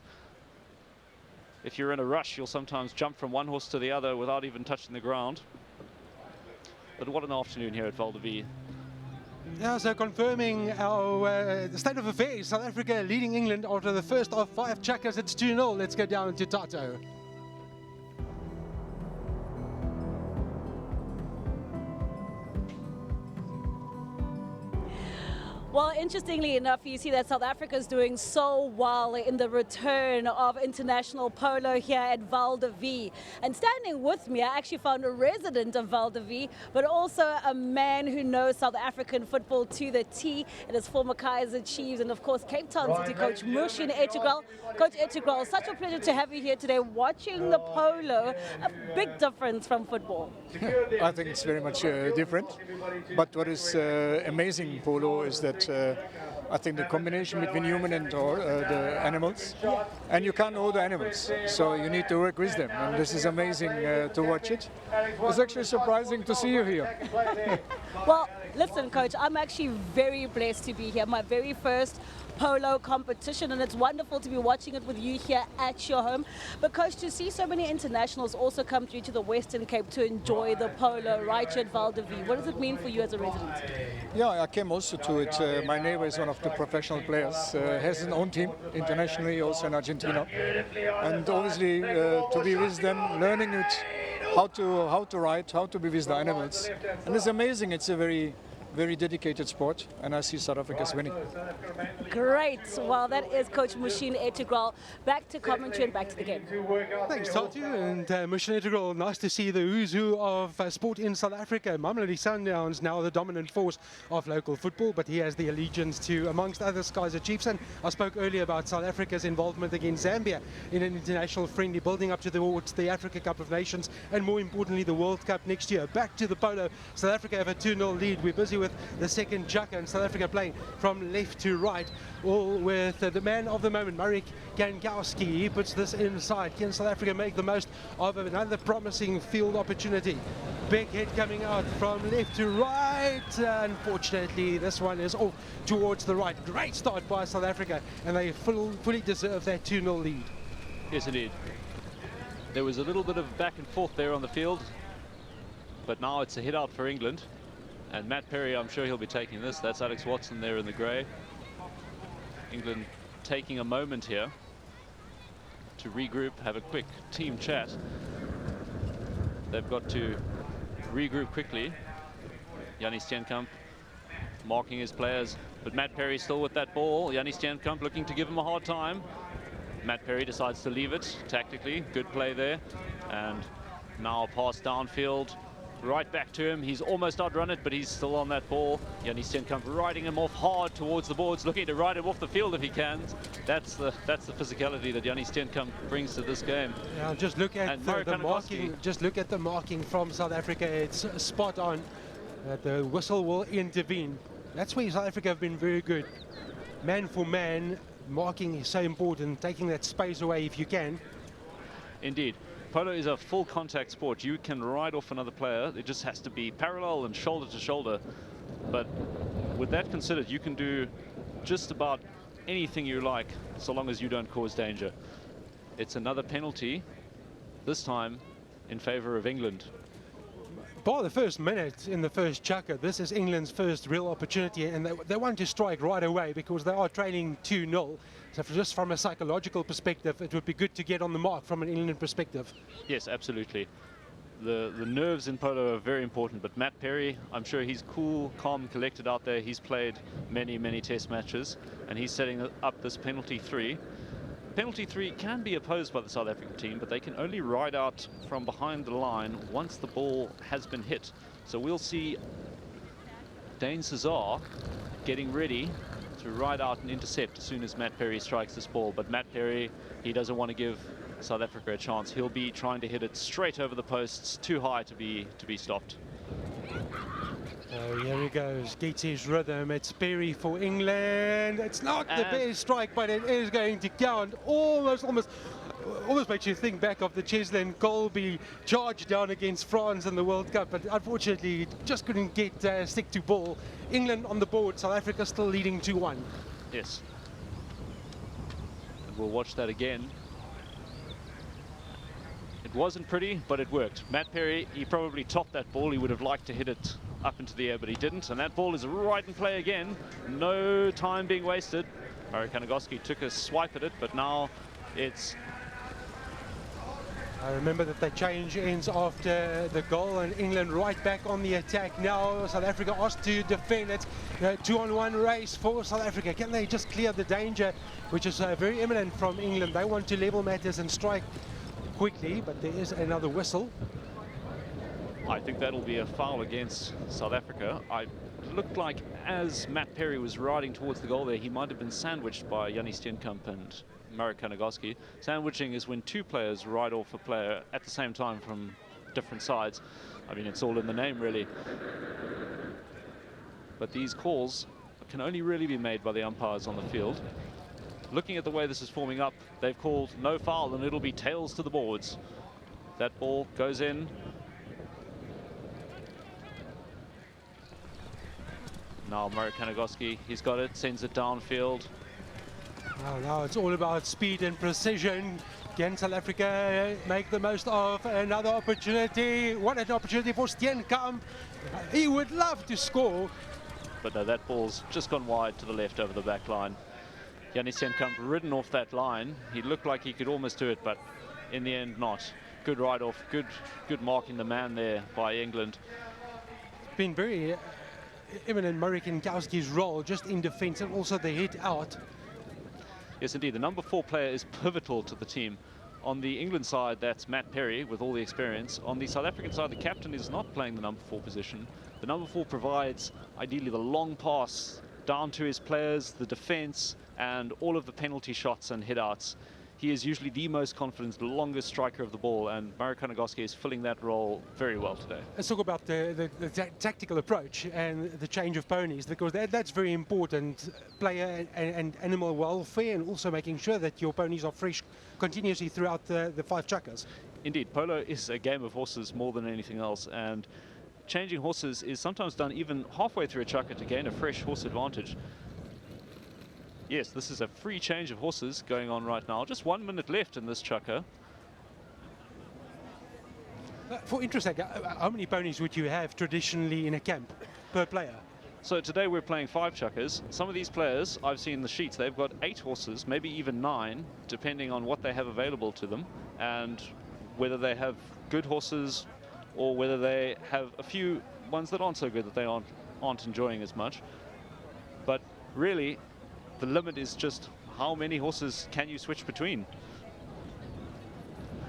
If you're in a rush, you'll sometimes jump from one horse to the other without even touching the ground. But what an afternoon here at Val de Vie. Yeah, so confirming our state of affairs, South Africa leading England after the first of 5 chuckers. It's 2-0. Let's go down to Tato. Well, interestingly enough, you see that South Africa is doing so well in the return of international polo here at Val de Vie. And standing with me, I actually found a resident of Val de Vie, but also a man who knows South African football to the T. It is former Kaizer Chiefs and, of course, Cape Town City coach Mushin Etigral. Coach Etigral, such a pleasure to have you here today watching the polo. A big difference from football. I think it's very much different. But what is amazing polo is that I think the combination between human and the animals, and you can't know the animals, so you need to work with them. And this is amazing to watch it. It's actually surprising to see you here. Well, listen, Coach, I'm actually very blessed to be here. My very first polo competition, and it's wonderful to be watching it with you here at your home. But Coach, to see so many internationals also come through to the Western Cape to enjoy the polo right here at Val de Vie, what does it mean for you as a resident? Yeah, I came also to it. My neighbor is one of the professional players, has his own team internationally, also in Argentina. And obviously to be with them, learning it, how to ride, how to be with the animals. And it's amazing, it's a very dedicated sport, and I see South Africa's winning. Great. Well, that is Coach Mushin Etigral. Back to commentary and back to the game. Thanks, Tatu, and Mushin Etigral. Nice to see the who's who of sport in South Africa. Mamelodi Sundowns now the dominant force of local football, but he has the allegiance to, amongst others, Kaizer Chiefs. And I spoke earlier about South Africa's involvement against Zambia in an international friendly, building up towards the Africa Cup of Nations, and more importantly, the World Cup next year. Back to the polo. South Africa have a 2-0 lead. We're busy with the second chucker, and South Africa playing from left to right, all with the man of the moment, Marek Gankowski. He puts this inside. Can South Africa make the most of another promising field opportunity? Big hit coming out from left to right. Unfortunately, this one is off towards the right. Great start by South Africa, and they fully deserve that 2-0 lead. Yes, indeed. There was a little bit of back and forth there on the field, but now it's a hit out for England. And Matt Perry, I'm sure he'll be taking this. That's Alex Watson there in the grey. England taking a moment here to regroup, have a quick team chat. They've got to regroup quickly. Jannie Steenkamp marking his players, but Matt Perry still with that ball. Jannie Steenkamp looking to give him a hard time. Matt Perry decides to leave it tactically. Good play there. And now a pass downfield. Right back to him. He's almost outrun it, but he's still on that ball. Jannie Steenkamp riding him off hard towards the boards, looking to ride him off the field if he can. That's the physicality that Jannie Steenkamp brings to this game. Yeah, just look at the marking. Just look at the marking from South Africa. It's spot on. The whistle will intervene. That's where South Africa have been very good. Man for man, marking is so important. Taking that space away if you can. Indeed. Polo is a full contact sport. You can ride off another player. It just has to be parallel and shoulder to shoulder. But with that considered, you can do just about anything you like so long as you don't cause danger. It's another penalty, this time in favor of England. By the first minute in the first chucker, this is England's first real opportunity, and they want to strike right away because they are trailing 2-0. So just from a psychological perspective, it would be good to get on the mark from an England perspective. Yes, absolutely. The nerves in polo are very important, but Matt Perry, I'm sure he's cool, calm, collected out there. He's played many test matches, and he's setting up this penalty 3. Penalty 3 can be opposed by the South African team, but they can only ride out from behind the line once the ball has been hit. So we'll see Dane Cesar getting ready to ride out and intercept as soon as Matt Perry strikes this ball. But Matt Perry, he doesn't want to give South Africa a chance. He'll be trying to hit it straight over the posts, too high to be stopped. So here he goes, gets his rhythm. It's Perry for England. It's not the best strike, but it is going to count. Almost almost makes you think back of the Chesley and Colby charge down against France in the World Cup, but unfortunately just couldn't get stick to ball. England on the board, South Africa still leading 2-1. Yes. And we'll watch that again. It wasn't pretty, but it worked. Matt Perry, he probably topped that ball. He would have liked to hit it up into the air, but he didn't. And that ball is right in play again. No time being wasted. Murray Kanagoski took a swipe at it, but now it's... I remember that they change ends after the goal, and England right back on the attack now. South Africa asked to defend. It's a 2-on-1 race for South Africa. Can they just clear the danger, which is very imminent from England? They want to level matters and strike quickly, but there is another whistle. I think that'll be a foul against South Africa. It looked like as Matt Perry was riding towards the goal there, he might have been sandwiched by Jannie Steenkamp and Murray Kanagoski. Sandwiching is when two players ride off a player at the same time from different sides. I mean, it's all in the name, really. But these calls can only really be made by the umpires on the field. Looking at the way this is forming up, they've called no foul, and it'll be tails to the boards. That ball goes in. Now Murray Kanagoski, he's got it, sends it downfield. Now it's all about speed and precision. Can South Africa make the most of another opportunity? What an opportunity for Steenkamp. He would love to score. But no, that ball's just gone wide to the left over the back line. Jannie Steenkamp ridden off that line. He looked like he could almost do it, but in the end not. Good ride off, good marking the man there by England. Been very imminent Murray Kanagoski's role just in defence, and also the hit out. Yes, indeed. The number 4 player is pivotal to the team. On the England side, that's Matt Perry with all the experience. On the South African side, the captain is not playing the number 4 position. The number 4 provides, ideally, the long pass down to his players, the defence, and all of the penalty shots and hit-outs. He is usually the most confident, the longest striker of the ball, and Murray Kanagoski is filling that role very well today. Let's talk about the tactical approach and the change of ponies, because that's very important. Player and animal welfare, and also making sure that your ponies are fresh continuously throughout the 5 chukkers. Indeed, polo is a game of horses more than anything else, and changing horses is sometimes done even halfway through a chukka to gain a fresh horse advantage. Yes, this is a free change of horses going on right now. Just 1 minute left in this chukka. For interest sake, how many ponies would you have traditionally in a camp per player? So today we're playing 5 chukkers. Some of these players, I've seen the sheets, they've got 8 horses, maybe even 9, depending on what they have available to them, and whether they have good horses or whether they have a few ones that aren't so good that they aren't enjoying as much. But really, the limit is just how many horses can you switch between,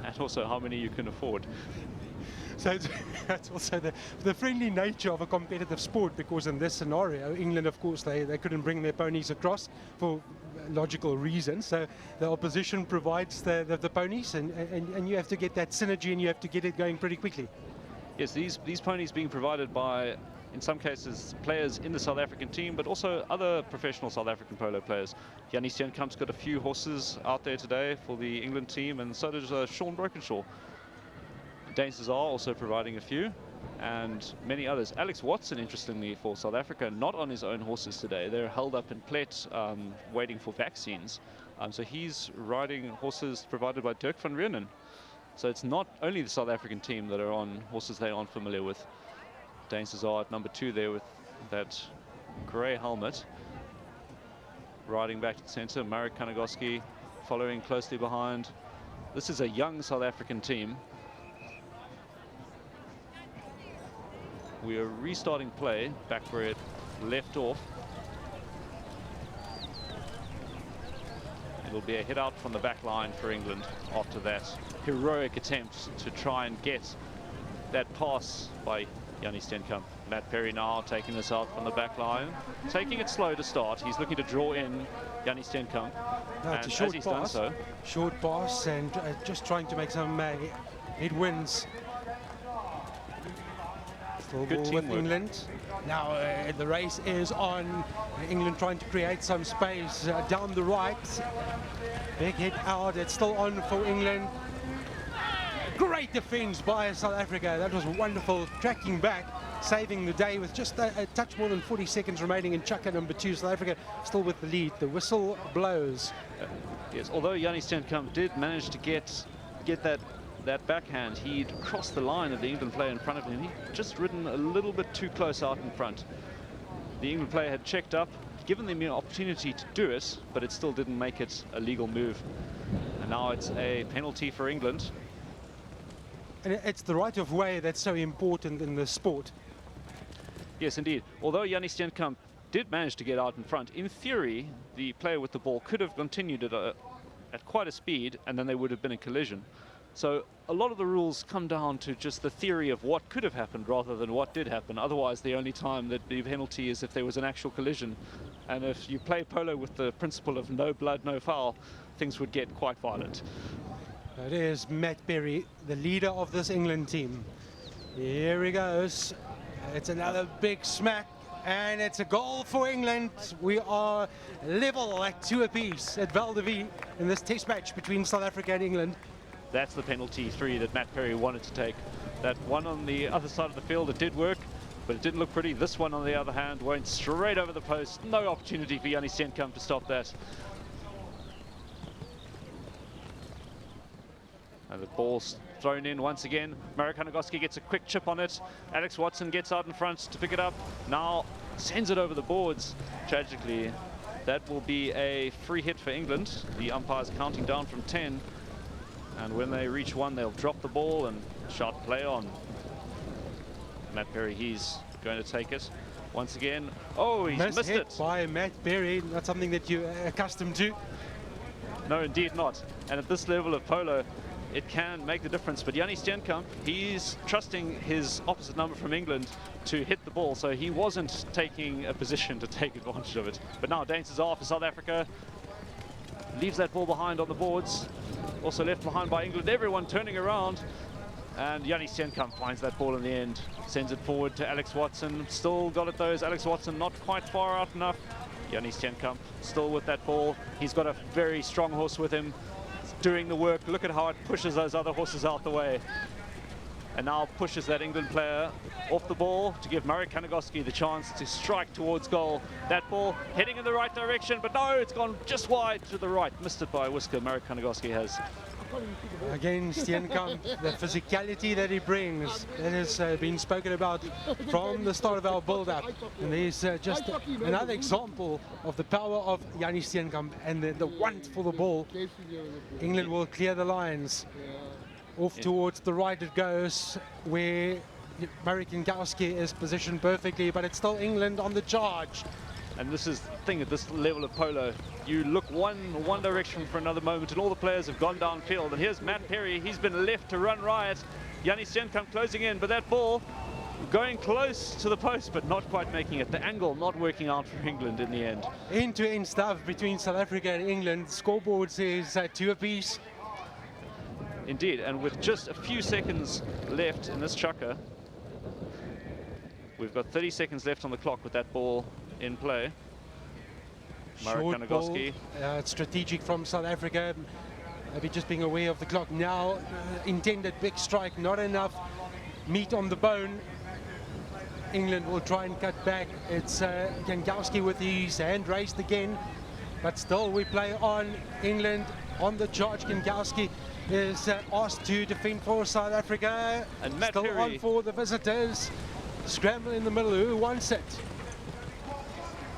and also how many you can afford. So that's also the friendly nature of a competitive sport, because in this scenario, England, of course, they couldn't bring their ponies across for logical reasons. So the opposition provides the ponies, and you have to get that synergy, and you have to get it going pretty quickly. Yes, these ponies being provided by, in some cases, players in the South African team, but also other professional South African polo players. Jannie Steenkamp's got a few horses out there today for the England team, and so does Sean Brokenshaw. Dane Cesar also providing a few, and many others. Alex Watson, interestingly, for South Africa, not on his own horses today. They're held up in Plet, waiting for vaccines. So he's riding horses provided by Dirk van Reunen. So it's not only the South African team that are on horses they aren't familiar with. Dane Cesar at number 2 there with that grey helmet. Riding back to the centre, Murray Kanagoski following closely behind. This is a young South African team. We are restarting play back where it left off. It'll be a hit out from the back line for England after that heroic attempt to try and get that pass by Jannie Steenkamp. Matt Perry now taking this out from the back line, taking it slow to start. He's looking to draw in Jannie Steenkamp. No, it's a short pass. Short pass, and just trying to make some headwinds. Still Good ball with England. Now the race is on. England trying to create some space down the right. Big hit out. It's still on for England. Great defense by South Africa. That was wonderful. Tracking back, saving the day with just a touch more than 40 seconds remaining in Chukka number 2. South Africa still with the lead. The whistle blows. Yes, although Yanni Steenkamp did manage to get that backhand, he'd crossed the line of the England player in front of him. He'd just ridden a little bit too close out in front. The England player had checked up, given them the opportunity to do it, but it still didn't make it a legal move. And now it's a penalty for England. And it's the right of way that's so important in the sport. Yes, indeed. Although Yanni Steenkamp did manage to get out in front, in theory, the player with the ball could have continued at quite a speed, and then there would have been a collision. So a lot of the rules come down to just the theory of what could have happened rather than what did happen. Otherwise, the only time that the penalty is if there was an actual collision. And if you play polo with the principle of no blood, no foul, things would get quite violent. It is Matt Berry, the leader of this England team. Here he goes. It's another big smack, and it's a goal for England. We are level at 2 apiece at Val de Vie in this test match between South Africa and England. That's the penalty 3 that Matt Perry wanted to take. That one on the other side of the field, it did work, but it didn't look pretty. This one, on the other hand, went straight over the post. No opportunity for Yanni Steenkamp to stop that. And the ball's thrown in once again. Marek Hanagoski gets a quick chip on it. Alex Watson gets out in front to pick it up. Now sends it over the boards. Tragically, that will be a free hit for England. The umpire's counting down from 10. And when they reach 1, they'll drop the ball and shot play on. Matt Perry, he's going to take it. Once again, oh, he's missed it. By Matt Berry, not something that you're accustomed to. No, indeed not. And at this level of polo, it can make the difference. But Yanni Steenkamp, he's trusting his opposite number from England to hit the ball, so he wasn't taking a position to take advantage of it. But now dances off for South Africa, leaves that ball behind on the boards, also left behind by England. Everyone turning around, and Yanni Steenkamp finds that ball in the end, sends it forward to Alex Watson. Still got it though, is Alex Watson not quite far out enough. Yanni Steenkamp still with that ball. He's got a very strong horse with him. Doing the work. Look at how it pushes those other horses out the way. And now pushes that England player off the ball to give Marek Hanagoski the chance to strike towards goal. That ball heading in the right direction, but no, it's gone just wide to the right. Missed it by a whisker, Marek Hanagoski has. Again, Steenkamp, the physicality that he brings, that has been spoken about from the start of our build-up. And there's just another example of the power of Yanni Steenkamp and the want for the ball. England will clear the lines. Off towards the right it goes, where Marek Hanagoski is positioned perfectly, but it's still England on the charge. And this is the thing at this level of polo. You look one direction for another moment and all the players have gone downfield. And here's Matt Perry. He's been left to run riot. Yanni Steenkamp closing in, but that ball going close to the post, but not quite making it. The angle not working out for England in the end. End-to-end stuff between South Africa and England. Scoreboard says 2 apiece. Indeed, and with just a few seconds left in this Chukka, we've got 30 seconds left on the clock with that ball in play. Marek Hanagoski. It's strategic from South Africa. Maybe just being aware of the clock now. Intended big strike, not enough meat on the bone. England will try and cut back. It's Hanagoski with his hand raised again, but still we play on. England on the charge. Hanagoski is asked to defend for South Africa. And Matt still Perry on for the visitors. Scramble in the middle. Who wants it?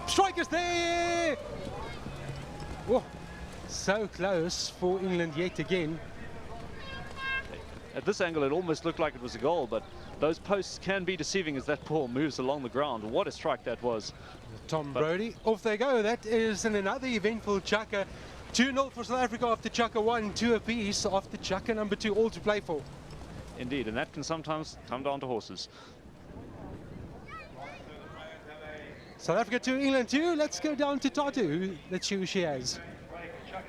Strikers there! Oh, so close for England yet again. At this angle, it almost looked like it was a goal, but those posts can be deceiving as that ball moves along the ground. What a strike that was. Tom Brody, off they go. That is in another eventful Chukka. 2-0 for South Africa after Chukka 1, 2 apiece after Chukka number 2, all to play for. Indeed, and that can sometimes come down to horses. South Africa 2, England 2. Let's go down to Tatu. Let's see who she has.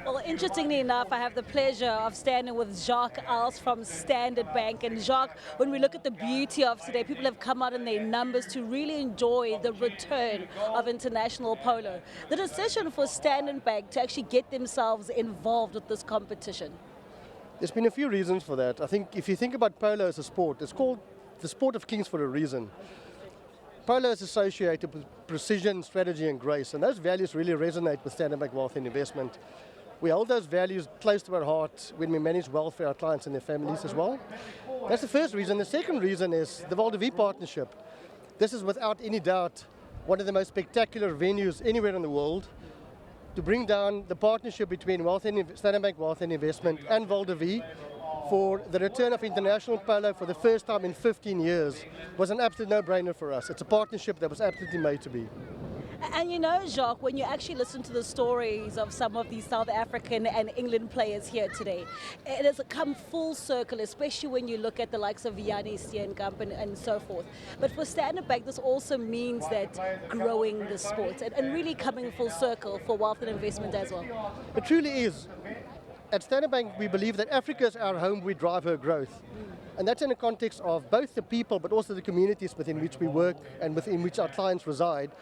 Well, interestingly enough, I have the pleasure of standing with Jacques Als from Standard Bank. And Jacques, when we look at the beauty of today, people have come out in their numbers to really enjoy the return of international polo. The decision for Standard Bank to actually get themselves involved with this competition. There's been a few reasons for that. I think if you think about polo as a sport, it's called the sport of kings for a reason. Polo is associated with precision, strategy and grace, and those values really resonate with Standard Bank Wealth and Investment. We hold those values close to our heart when we manage wealth for our clients and their families as well. That's the first reason. The second reason is the Val de Vie partnership. This is without any doubt one of the most spectacular venues anywhere in the world to bring down the partnership between Standard Bank Wealth and Investment and Val de Vie for the return of international polo for the first time in 15 years was an absolute no-brainer for us. It's a partnership that was absolutely made to be. And you know, Jacques, when you actually listen to the stories of some of these South African and England players here today, it has come full circle, especially when you look at the likes of Yanni Steenkamp and so forth. But for Standard Bank, this also means that growing the sport and really coming full circle for wealth and investment as well. It truly is. At Standard Bank, we believe that Africa is our home, we drive her growth. And that's in the context of both the people, but also the communities within which we work and within which our clients reside.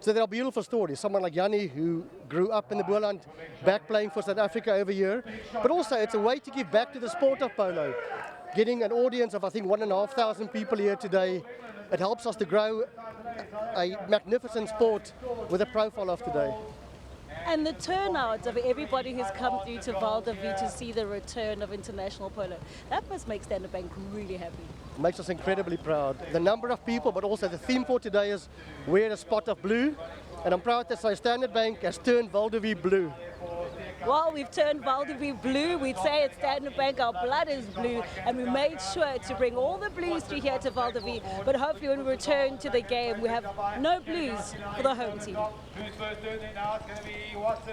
So there are beautiful stories. Someone like Yanni, who grew up in the Boerland, back playing for South Africa over here. But also, it's a way to give back to the sport of polo. Getting an audience of, I think, 1,500 people here today, it helps us to grow a magnificent sport with a profile of today. And the turnout of everybody who's come through to Val de Vie to see the return of international polo, that must make Standard Bank really happy. It makes us incredibly proud. The number of people, but also the theme for today is wear a spot of blue. And I'm proud to say Standard Bank has turned Val de Vie blue. Well, we've turned Val de Vie blue. We'd say at Standard Bank our blood is blue, and we made sure to bring all the blues through here to Val de Vie. But hopefully when we return to the game, we have no blues for the home team.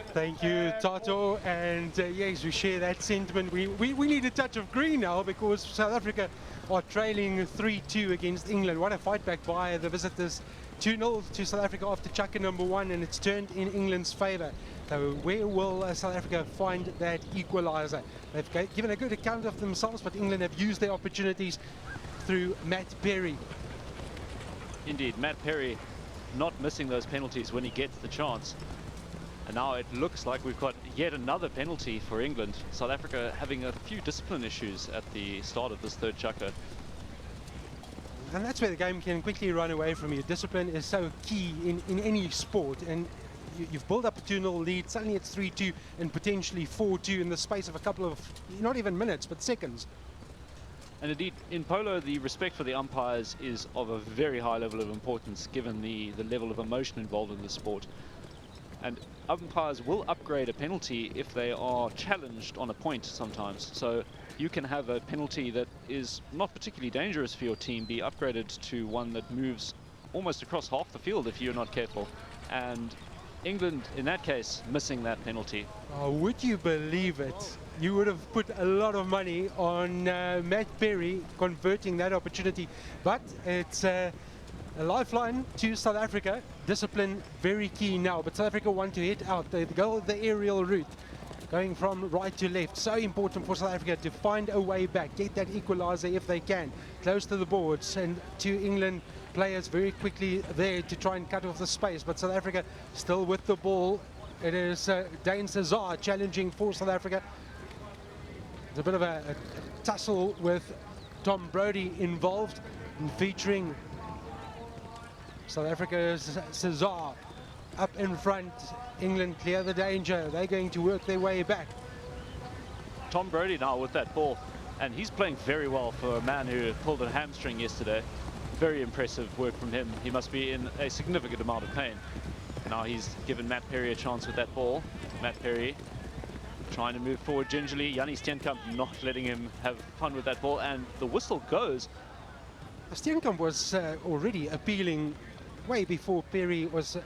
Thank you, Tato. And yes, we share that sentiment. We need a touch of green now because South Africa are trailing 3-2 against England. What a fight back by the visitors. 2-0 to South Africa after chucker number 1, and it's turned in England's favour. So where will South Africa find that equaliser? They've given a good account of themselves, but England have used their opportunities through Matt Perry. Indeed, Matt Perry not missing those penalties when he gets the chance. And now it looks like we've got yet another penalty for England. South Africa having a few discipline issues at the start of this third chucker. And that's where the game can quickly run away from you. Discipline is so key in any sport. And you've built up a 2-0 lead, suddenly it's 3-2 and potentially 4-2 in the space of a couple of, not even minutes, but seconds. And indeed, in polo, the respect for the umpires is of a very high level of importance, given the level of emotion involved in the sport. And umpires will upgrade a penalty if they are challenged on a point sometimes. So you can have a penalty that is not particularly dangerous for your team be upgraded to one that moves almost across half the field if you're not careful. And England, in that case, missing that penalty. Oh, would you believe it? You would have put a lot of money on Matt Perry converting that opportunity. But it's a lifeline to South Africa. Discipline very key now, but South Africa want to hit out. They go the aerial route, going from right to left. So important for South Africa to find a way back, get that equaliser if they can, close to the boards, and to England players very quickly there to try and cut off the space. But South Africa still with the ball. It is Dane Cesar challenging for South Africa. There's a bit of a tussle with Tom Brody involved, and featuring South Africa's Cesar up in front. England clear the danger. They're going to work their way back. Tom Brody now with that ball, and he's playing very well for a man who pulled a hamstring yesterday. Very impressive work from him. He must be in a significant amount of pain. Now he's given Matt Perry a chance with that ball. Matt Perry trying to move forward gingerly. Yanni Steenkamp not letting him have fun with that ball, and the whistle goes. Steenkamp was already appealing way before Perry was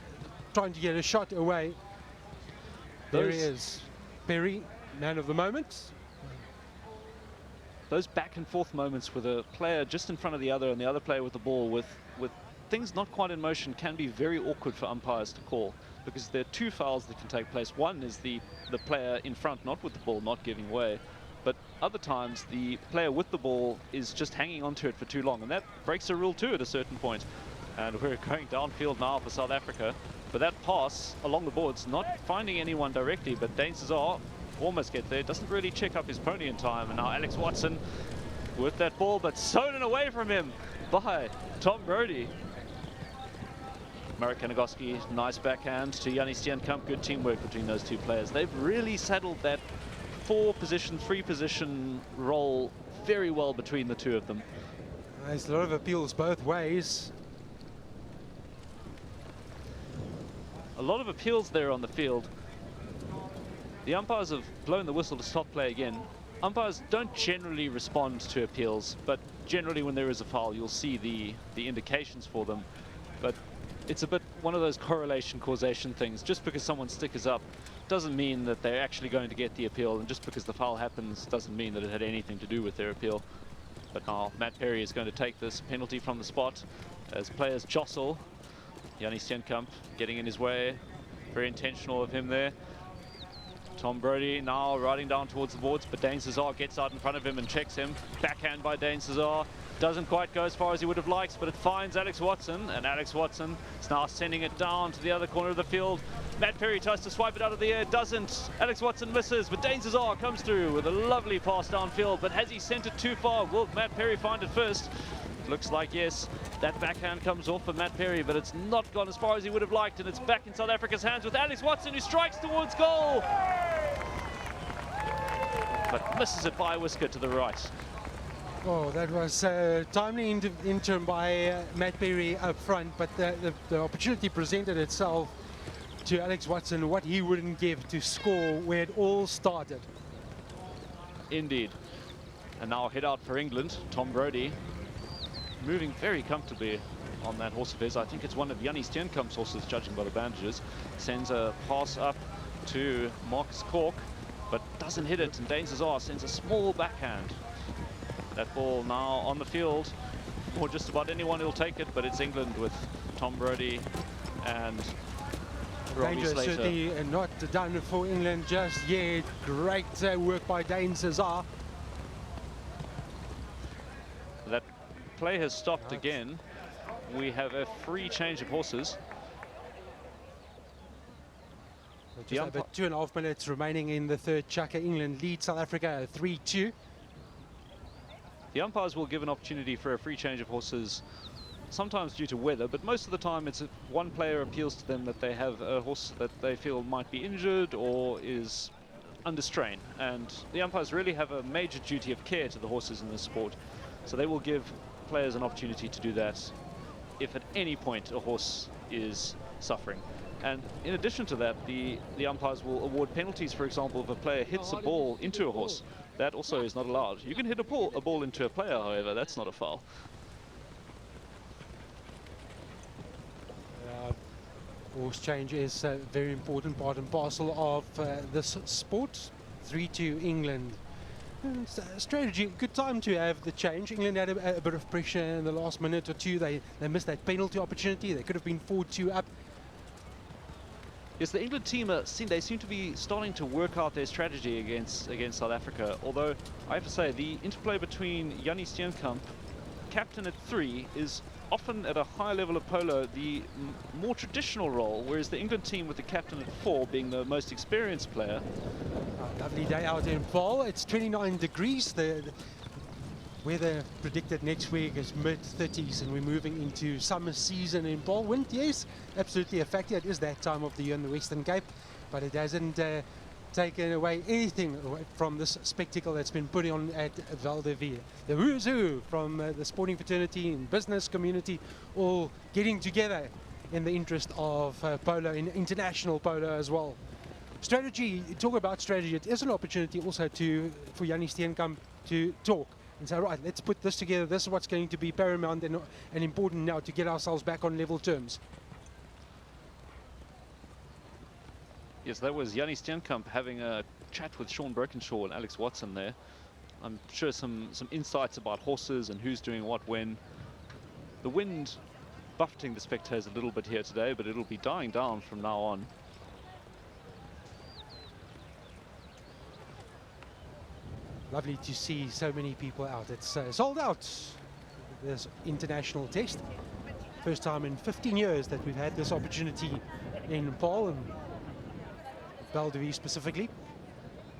trying to get a shot away. There he is. Perry, man of the moment. Those back and forth moments with a player just in front of the other and the other player with the ball with things not quite in motion can be very awkward for umpires to call, because there are two fouls that can take place. One is the player in front, not with the ball, not giving way. But other times, the player with the ball is just hanging onto it for too long, and that breaks a rule too at a certain point. And we're going downfield now for South Africa. But that pass along the boards, not finding anyone directly, but Dane Cesar almost gets there, doesn't really check up his pony in time. And now Alex Watson with that ball, but stolen away from him by Tom Brody. Marek Kanagoski, nice backhand to Yanni Steenkamp. Good teamwork between those two players. They've really settled that 4-position, 3-position role very well between the two of them. There's a lot of appeals both ways. A lot of appeals there on the field. The umpires have blown the whistle to stop play again. Umpires don't generally respond to appeals, but generally when there is a foul, you'll see the indications for them. But it's a bit one of those correlation causation things. Just because someone's stick is up doesn't mean that they're actually going to get the appeal, and just because the foul happens doesn't mean that it had anything to do with their appeal. But now Matt Perry is going to take this penalty from the spot as players jostle. Yanni Steenkamp getting in his way. Very intentional of him there. Tom Brody now riding down towards the boards, but Dane Cesar gets out in front of him and checks him. Backhand by Dane Cesar. Doesn't quite go as far as he would have liked, but it finds Alex Watson, and Alex Watson is now sending it down to the other corner of the field. Matt Perry tries to swipe it out of the air, doesn't. Alex Watson misses, but Dane Cesar comes through with a lovely pass downfield, but has he sent it too far? Will Matt Perry find it first? Looks like yes. That backhand comes off for Matt Perry, but it's not gone as far as he would have liked, and it's back in South Africa's hands with Alex Watson, who strikes towards goal, but misses it by a whisker to the right. Oh, that was timely interim by Matt Perry up front, but the opportunity presented itself to Alex Watson, what he wouldn't give to score where it all started. Indeed. And now head out for England, Tom Brody, moving very comfortably on that horse of his. I think it's one of Yanni Steenkamp's horses, judging by the bandages. Sends a pass up to Marcus Cork, but doesn't hit it, and Dane Cesar sends a small backhand. That ball now on the field, or just about anyone will take it, but it's England with Tom Brody and Robbie Danger Slater. certainly not done for England just yet. Great work by Dane Cesar. That play has stopped again. We have a free change of horses. Just over 2.5 minutes remaining in the third chukka. England lead South Africa 3-2. The umpires will give an opportunity for a free change of horses, sometimes due to weather, but most of the time it's if one player appeals to them that they have a horse that they feel might be injured or is under strain. And the umpires really have a major duty of care to the horses in this sport. So they will give players an opportunity to do that if at any point a horse is suffering. And in addition to that, the umpires will award penalties, for example, if a player hits a ball into a horse. That also is not allowed. You can hit a ball into a player, however, that's not a foul. Horse change is a very important part and parcel of this sport. 3-2 England. And strategy, good time to have the change. England had a bit of pressure in the last minute or two. They missed that penalty opportunity. They could have been 4-2 up. Yes, the England team they seem to be starting to work out their strategy against South Africa. Although I have to say the interplay between Yanni Steenkamp, captain at 3, is often at a high level of polo the more traditional role, whereas the England team with the captain at 4 being the most experienced player. Lovely day out in Paul. It's 29 degrees. The weather predicted next week is mid-30s, and we're moving into summer season in Paul. Wind, yes, absolutely a factor. It is that time of the year in the Western Cape, but it hasn't taken away anything from this spectacle that's been put on at Val de Vie. The who's who from the sporting fraternity and business community all getting together in the interest of polo, in international polo as well. Strategy, talk about strategy. It is an opportunity also for Yanni Steenkamp to talk and say, right, let's put this together. This is what's going to be paramount and important now to get ourselves back on level terms. Yes, that was Yanni Steenkamp having a chat with Sean Birkinshaw and Alex Watson there. I'm sure some insights about horses and who's doing what when. The wind buffeting the spectators a little bit here today, but it'll be dying down from now on. Lovely to see so many people out. It's sold out, this international test. First time in 15 years that we've had this opportunity in Paul and Val de Vie specifically.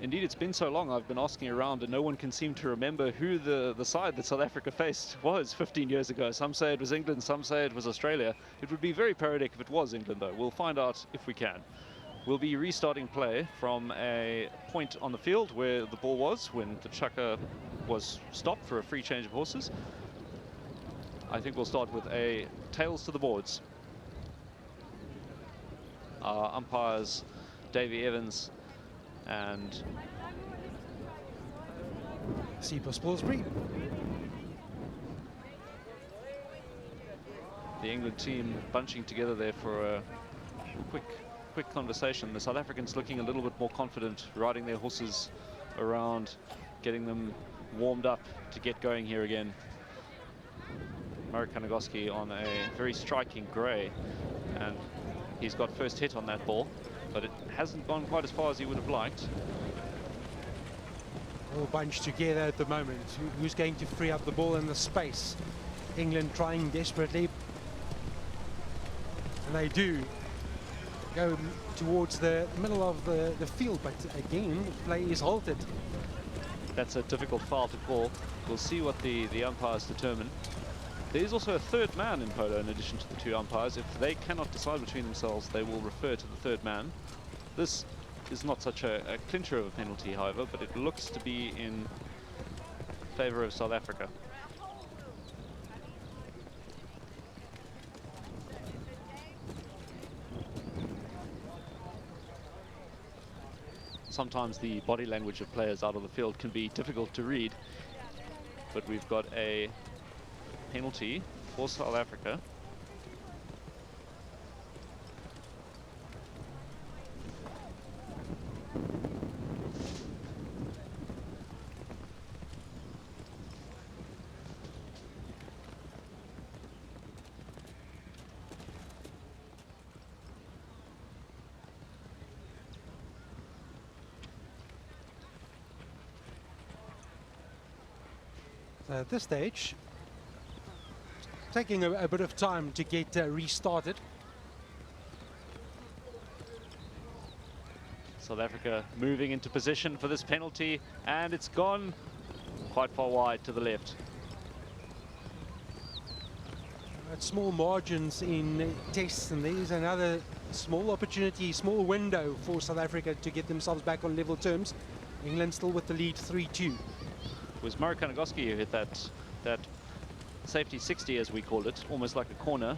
Indeed, it's been so long. I've been asking around and no one can seem to remember who the side that South Africa faced was 15 years ago. Some say it was England, some say it was Australia. It would be very poetic if it was England, though. We'll find out if we can. We'll be restarting play from a point on the field where the ball was when the chucker was stopped for a free change of horses. I think we'll start with a tails to the boards. Our umpires, Davey Evans and Sipho Spilsbury. The England team bunching together there for a quick conversation. The South Africans looking a little bit more confident, riding their horses around, getting them warmed up to get going here again. Murray Kanagoski on a very striking grey, and he's got first hit on that ball, but it hasn't gone quite as far as he would have liked. All bunched together at the moment. Who's going to free up the ball in the space? England trying desperately, and they do go towards the middle of the field, but again, play is halted. That's a difficult foul to call. We'll see what the umpires determine. There's also a third man in polo in addition to the two umpires. If they cannot decide between themselves, they will refer to the third man. This is not such a clincher of a penalty, however, but it looks to be in favour of South Africa. Sometimes the body language of players out of the field can be difficult to read, but we've got a penalty for South Africa. At this stage, taking a bit of time to get restarted. South Africa moving into position for this penalty, and it's gone quite far wide to the left. At small margins in tests, and there's another small opportunity, small window for South Africa to get themselves back on level terms. England still with the lead 3-2. It was Murray Kanagoski who hit that safety 60, as we called it, almost like a corner.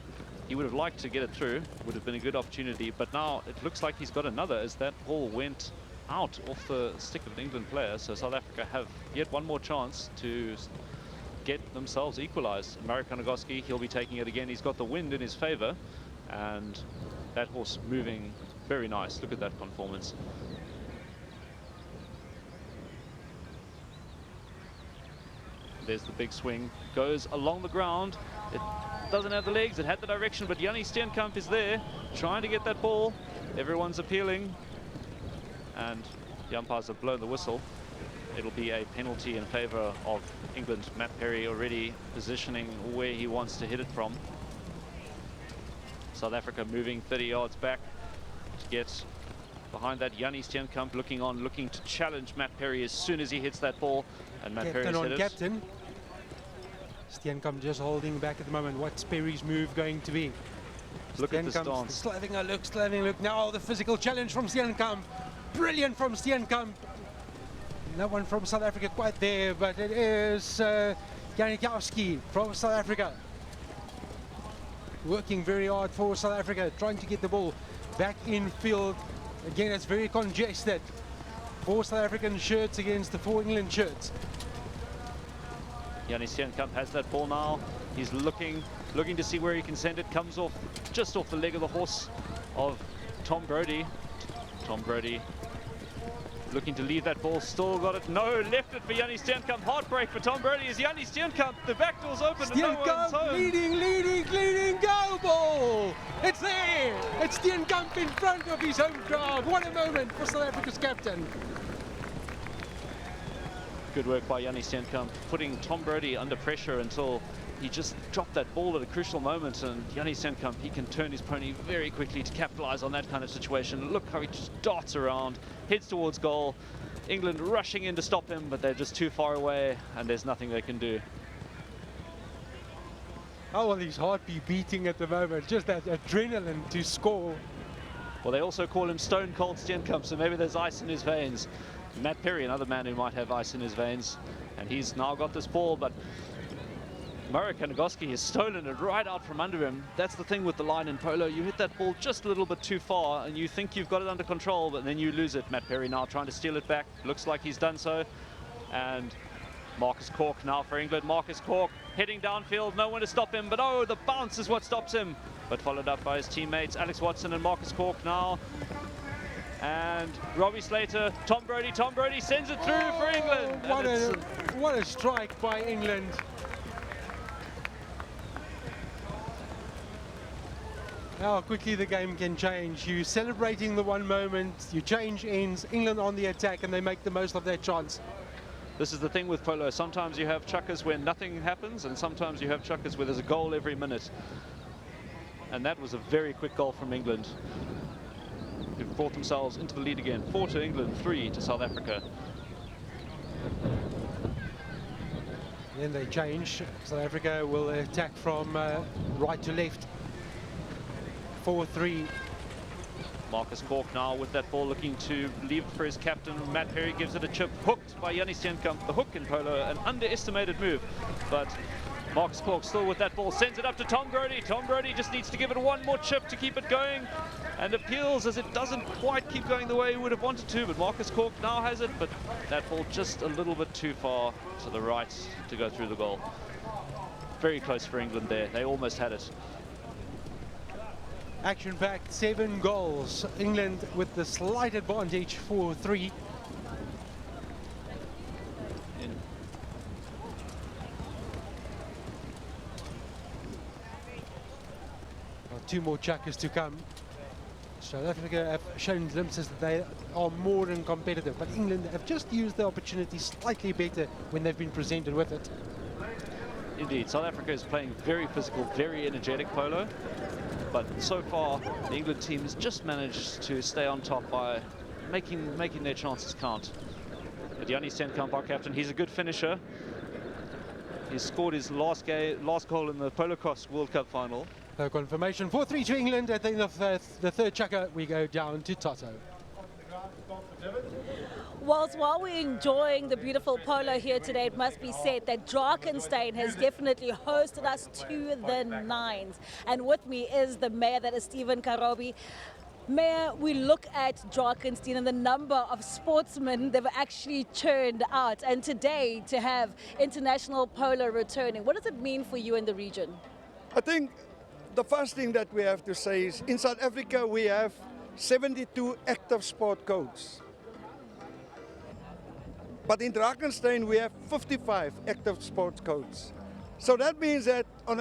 He would have liked to get it through, would have been a good opportunity, but now it looks like he's got another as that ball went out off the stick of an England player. So South Africa have yet one more chance to get themselves equalised. Murray Kanagoski, he'll be taking it again. He's got the wind in his favour, and that horse moving very nice. Look at that conformance. There's the big swing, goes along the ground. It doesn't have the legs, it had the direction, but Jannie Steenkamp is there, trying to get that ball. Everyone's appealing, and the umpires have blown the whistle. It'll be a penalty in favour of England. Matt Perry already positioning where he wants to hit it from. South Africa moving 30 yards back to get behind that. Jannie Steenkamp looking on, looking to challenge Matt Perry as soon as he hits that ball. And Matt Perry's hit it. Captain. Steenkamp just holding back at the moment. What's Perry's move going to be? Look at the stance. Still having a look, still having a look. Now the physical challenge from Steenkamp. Brilliant from Steenkamp. No one from South Africa quite there, but it is Janikowski from South Africa. Working very hard for South Africa, trying to get the ball back in field. Again, it's very congested. 4 South African shirts against the 4 England shirts. Jannie Steenkamp has that ball now. He's looking to see where he can send it. Comes off just off the leg of the horse of Tom Brody. Tom Brody looking to leave that ball, still got it. No, left it for Jannie Steenkamp. Heartbreak for Tom Brody as Jannie Steenkamp. The back door's open and no one's Steenkamp home. leading, go ball! It's there! It's Steenkamp in front of his home crowd. What a moment for South Africa's captain. Good work by Jannie Steenkamp, putting Tom Brody under pressure until he just dropped that ball at a crucial moment. And Jannie Steenkamp, he can turn his pony very quickly to capitalize on that kind of situation. Look how he just darts around, heads towards goal. England rushing in to stop him, but they're just too far away and there's nothing they can do. How will his heart be beating at the moment? Just that adrenaline to score. Well, they also call him Stone Cold Steenkamp, so maybe there's ice in his veins. Matt Perry, another man who might have ice in his veins, and he's now got this ball, but Marek Kanagoski has stolen it right out from under him. That's the thing with the line in polo. You hit that ball just a little bit too far and you think you've got it under control, but then you lose it. Matt Perry now trying to steal it back. Looks like he's done so. And Marcus Cork now for England. Marcus Cork heading downfield, no one to stop him, but oh, the bounce is what stops him. But followed up by his teammates, Alex Watson and Marcus Cork now. And Robbie Slater, Tom Brody sends it through for England. What a strike by England. How quickly the game can change. You're celebrating the one moment, you change ends, England on the attack, and they make the most of their chance. This is the thing with polo. Sometimes you have chukkers where nothing happens, and sometimes you have chukkers where there's a goal every minute. And that was a very quick goal from England, who've brought themselves into the lead again. 4 to England, 3 to South Africa. Then they change. South Africa will attack from right to left. 4-3. Marcus Cork now with that ball, looking to leave for his captain. Matt Perry gives it a chip, hooked by Jannie Steenkamp. The hook in polo, an underestimated move. But Marcus Cork still with that ball, sends it up to Tom Brody. Tom Brody just needs to give it one more chip to keep it going, and appeals as it doesn't quite keep going the way he would have wanted to. But Marcus Cork now has it, but that ball just a little bit too far to the right to go through the goal. Very close for England there. They almost had it. Action-packed, 7 goals. England with the slight advantage, 4-3. Two more chukkers to come. South Africa have shown glimpses that they are more than competitive, but England have just used the opportunity slightly better when they've been presented with it. Indeed, South Africa is playing very physical, very energetic polo. But so far, the England team has just managed to stay on top by making their chances count. But Jannie Steenkamp, our captain, he's a good finisher. He's scored his last goal in the Polo Cross World Cup final. So confirmation, 4-3 to England. At the end of the third chukker, we go down to Toto. While we're enjoying the beautiful polo here today, it must be said that Drakenstein has definitely hosted us to the nines. And with me is the mayor, that is Stephen Karobi. Mayor, we look at Drakenstein and the number of sportsmen they've actually churned out. And today, to have international polo returning, what does it mean for you in the region? I think the first thing that we have to say is in South Africa, we have 72 active sport codes. But in Drakenstein, we have 55 active sports codes. So that means that on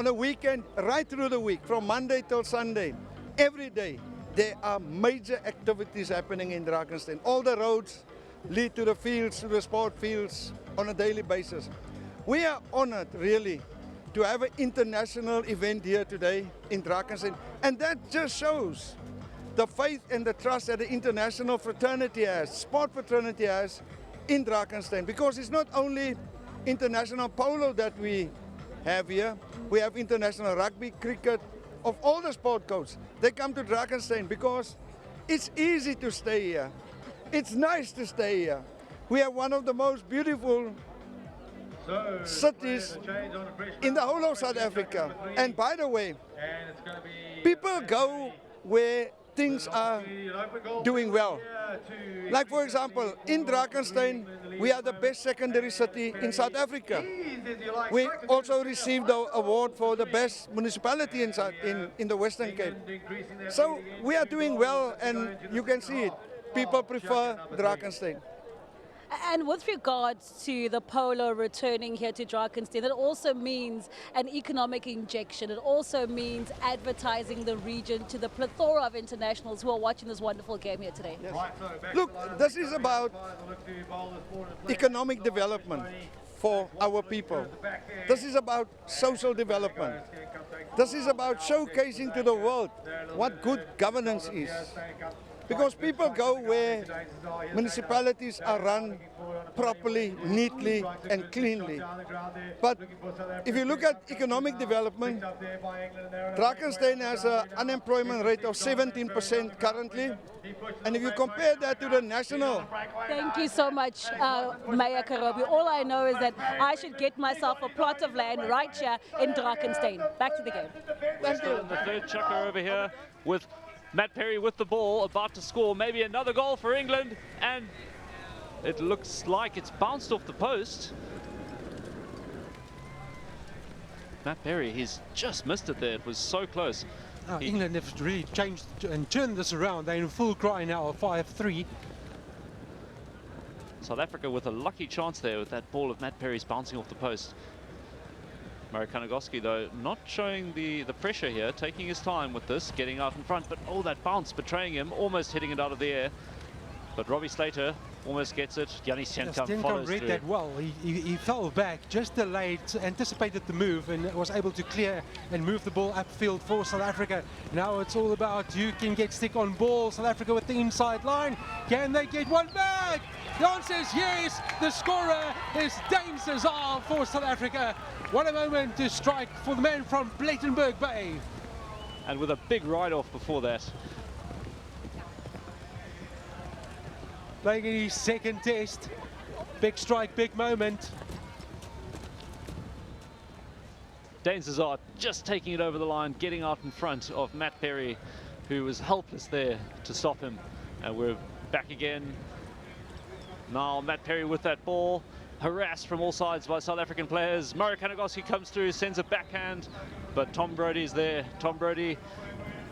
a weekend, right through the week, from Monday till Sunday, every day, there are major activities happening in Drakenstein. All the roads lead to the fields, to the sport fields on a daily basis. We are honored, really, to have an international event here today in Drakenstein. And that just shows the faith and the trust that the international fraternity has, sport fraternity has, in Drakenstein, because it's not only international polo that we have here, we have international rugby, cricket, of all the sport codes. They come to Drakenstein because it's easy to stay here. It's nice to stay here. We have one of the most beautiful cities in the whole of South Africa. And by the way, people go where things are doing well. Like for example, in Drakenstein, we are the best secondary city in South Africa. We also received the award for the best municipality in the Western Cape. So we are doing well, and you can see it. people prefer Drakenstein. And with regards to the Polo returning here to Drakenstein, it also means an economic injection. It also means advertising the region to the plethora of internationals who are watching this wonderful game here today. Yes. Look, this is about economic development for our people. This is about social development. This is about showcasing to the world what good governance is. Because people go where municipalities are run properly, neatly and cleanly. But if you look at economic development, Drakenstein has an unemployment rate of 17% currently. And if you compare that to the national... Thank you so much, Mayor Karobi. All I know is that I should get myself a plot of land right here in Drakenstein. Back to the game. Thank you. The third chucker over here with Matt Perry with the ball, about to score maybe another goal for England, and it looks like it's bounced off the post. Matt Perry, he's just missed it there. It was so close. England have really changed and turned this around. They're in full cry now, 5-3. South Africa with a lucky chance there with that ball of Matt Perry's bouncing off the post. Murray Kanagoski, though, not showing the pressure here, taking his time with this, getting out in front, but oh, that bounce betraying him, almost hitting it out of the air. But Robbie Slater almost gets it. Yanni Steenkamp follows read through. that well. He fell back, just delayed, anticipated the move, and was able to clear and move the ball upfield for South Africa. Now it's all about who can get stick on ball. South Africa with the inside line. Can they get one back? The answer is yes. The scorer is Dane Cesar for South Africa. What a moment to strike for the man from Blytenburg Bay. And with a big ride-off before that. Playing in his second test. Big strike, big moment. Dane Cesar just taking it over the line, getting out in front of Matt Perry, who was helpless there to stop him. And we're back again. Now Matt Perry with that ball. Harassed from all sides by South African players. Murray Kanagoski comes through, sends a backhand, but Tom Brody's there. Tom Brody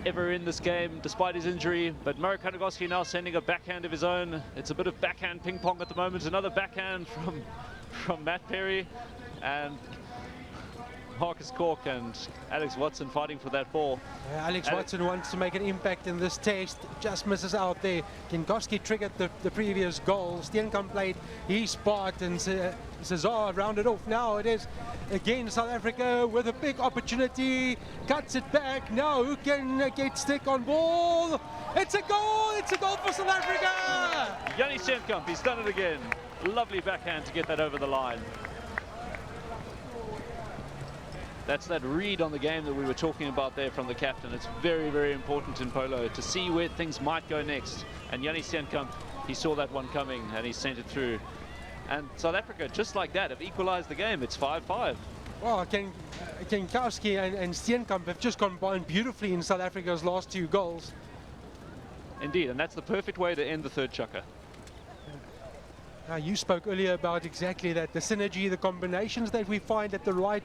ever in this game despite his injury, but Murray Kanagoski now sending a backhand of his own. It's a bit of backhand ping pong at the moment. Another backhand from Matt Perry, and Marcus Cork and Alex Watson fighting for that ball. Alex Watson wants to make an impact in this test, just misses out there. Kinkoski triggered the previous goal. Steenkamp played his part, and Cesar rounded off. Now it is again South Africa with a big opportunity, cuts it back. Now who can get stick on ball? It's a goal! It's a goal for South Africa! Yanni Steenkamp, he's done it again. Lovely backhand to get that over the line. That's that read on the game that we were talking about there from the captain. It's very, very important in polo to see where things might go next. And Yanni Steenkamp, he saw that one coming and he sent it through. And South Africa, just like that, have equalized the game. It's 5-5. Well, Kinkoski and Steenkamp have just combined beautifully in South Africa's last two goals. Indeed, and that's the perfect way to end the third chukker. You spoke earlier about exactly that, the synergy, the combinations that we find at the right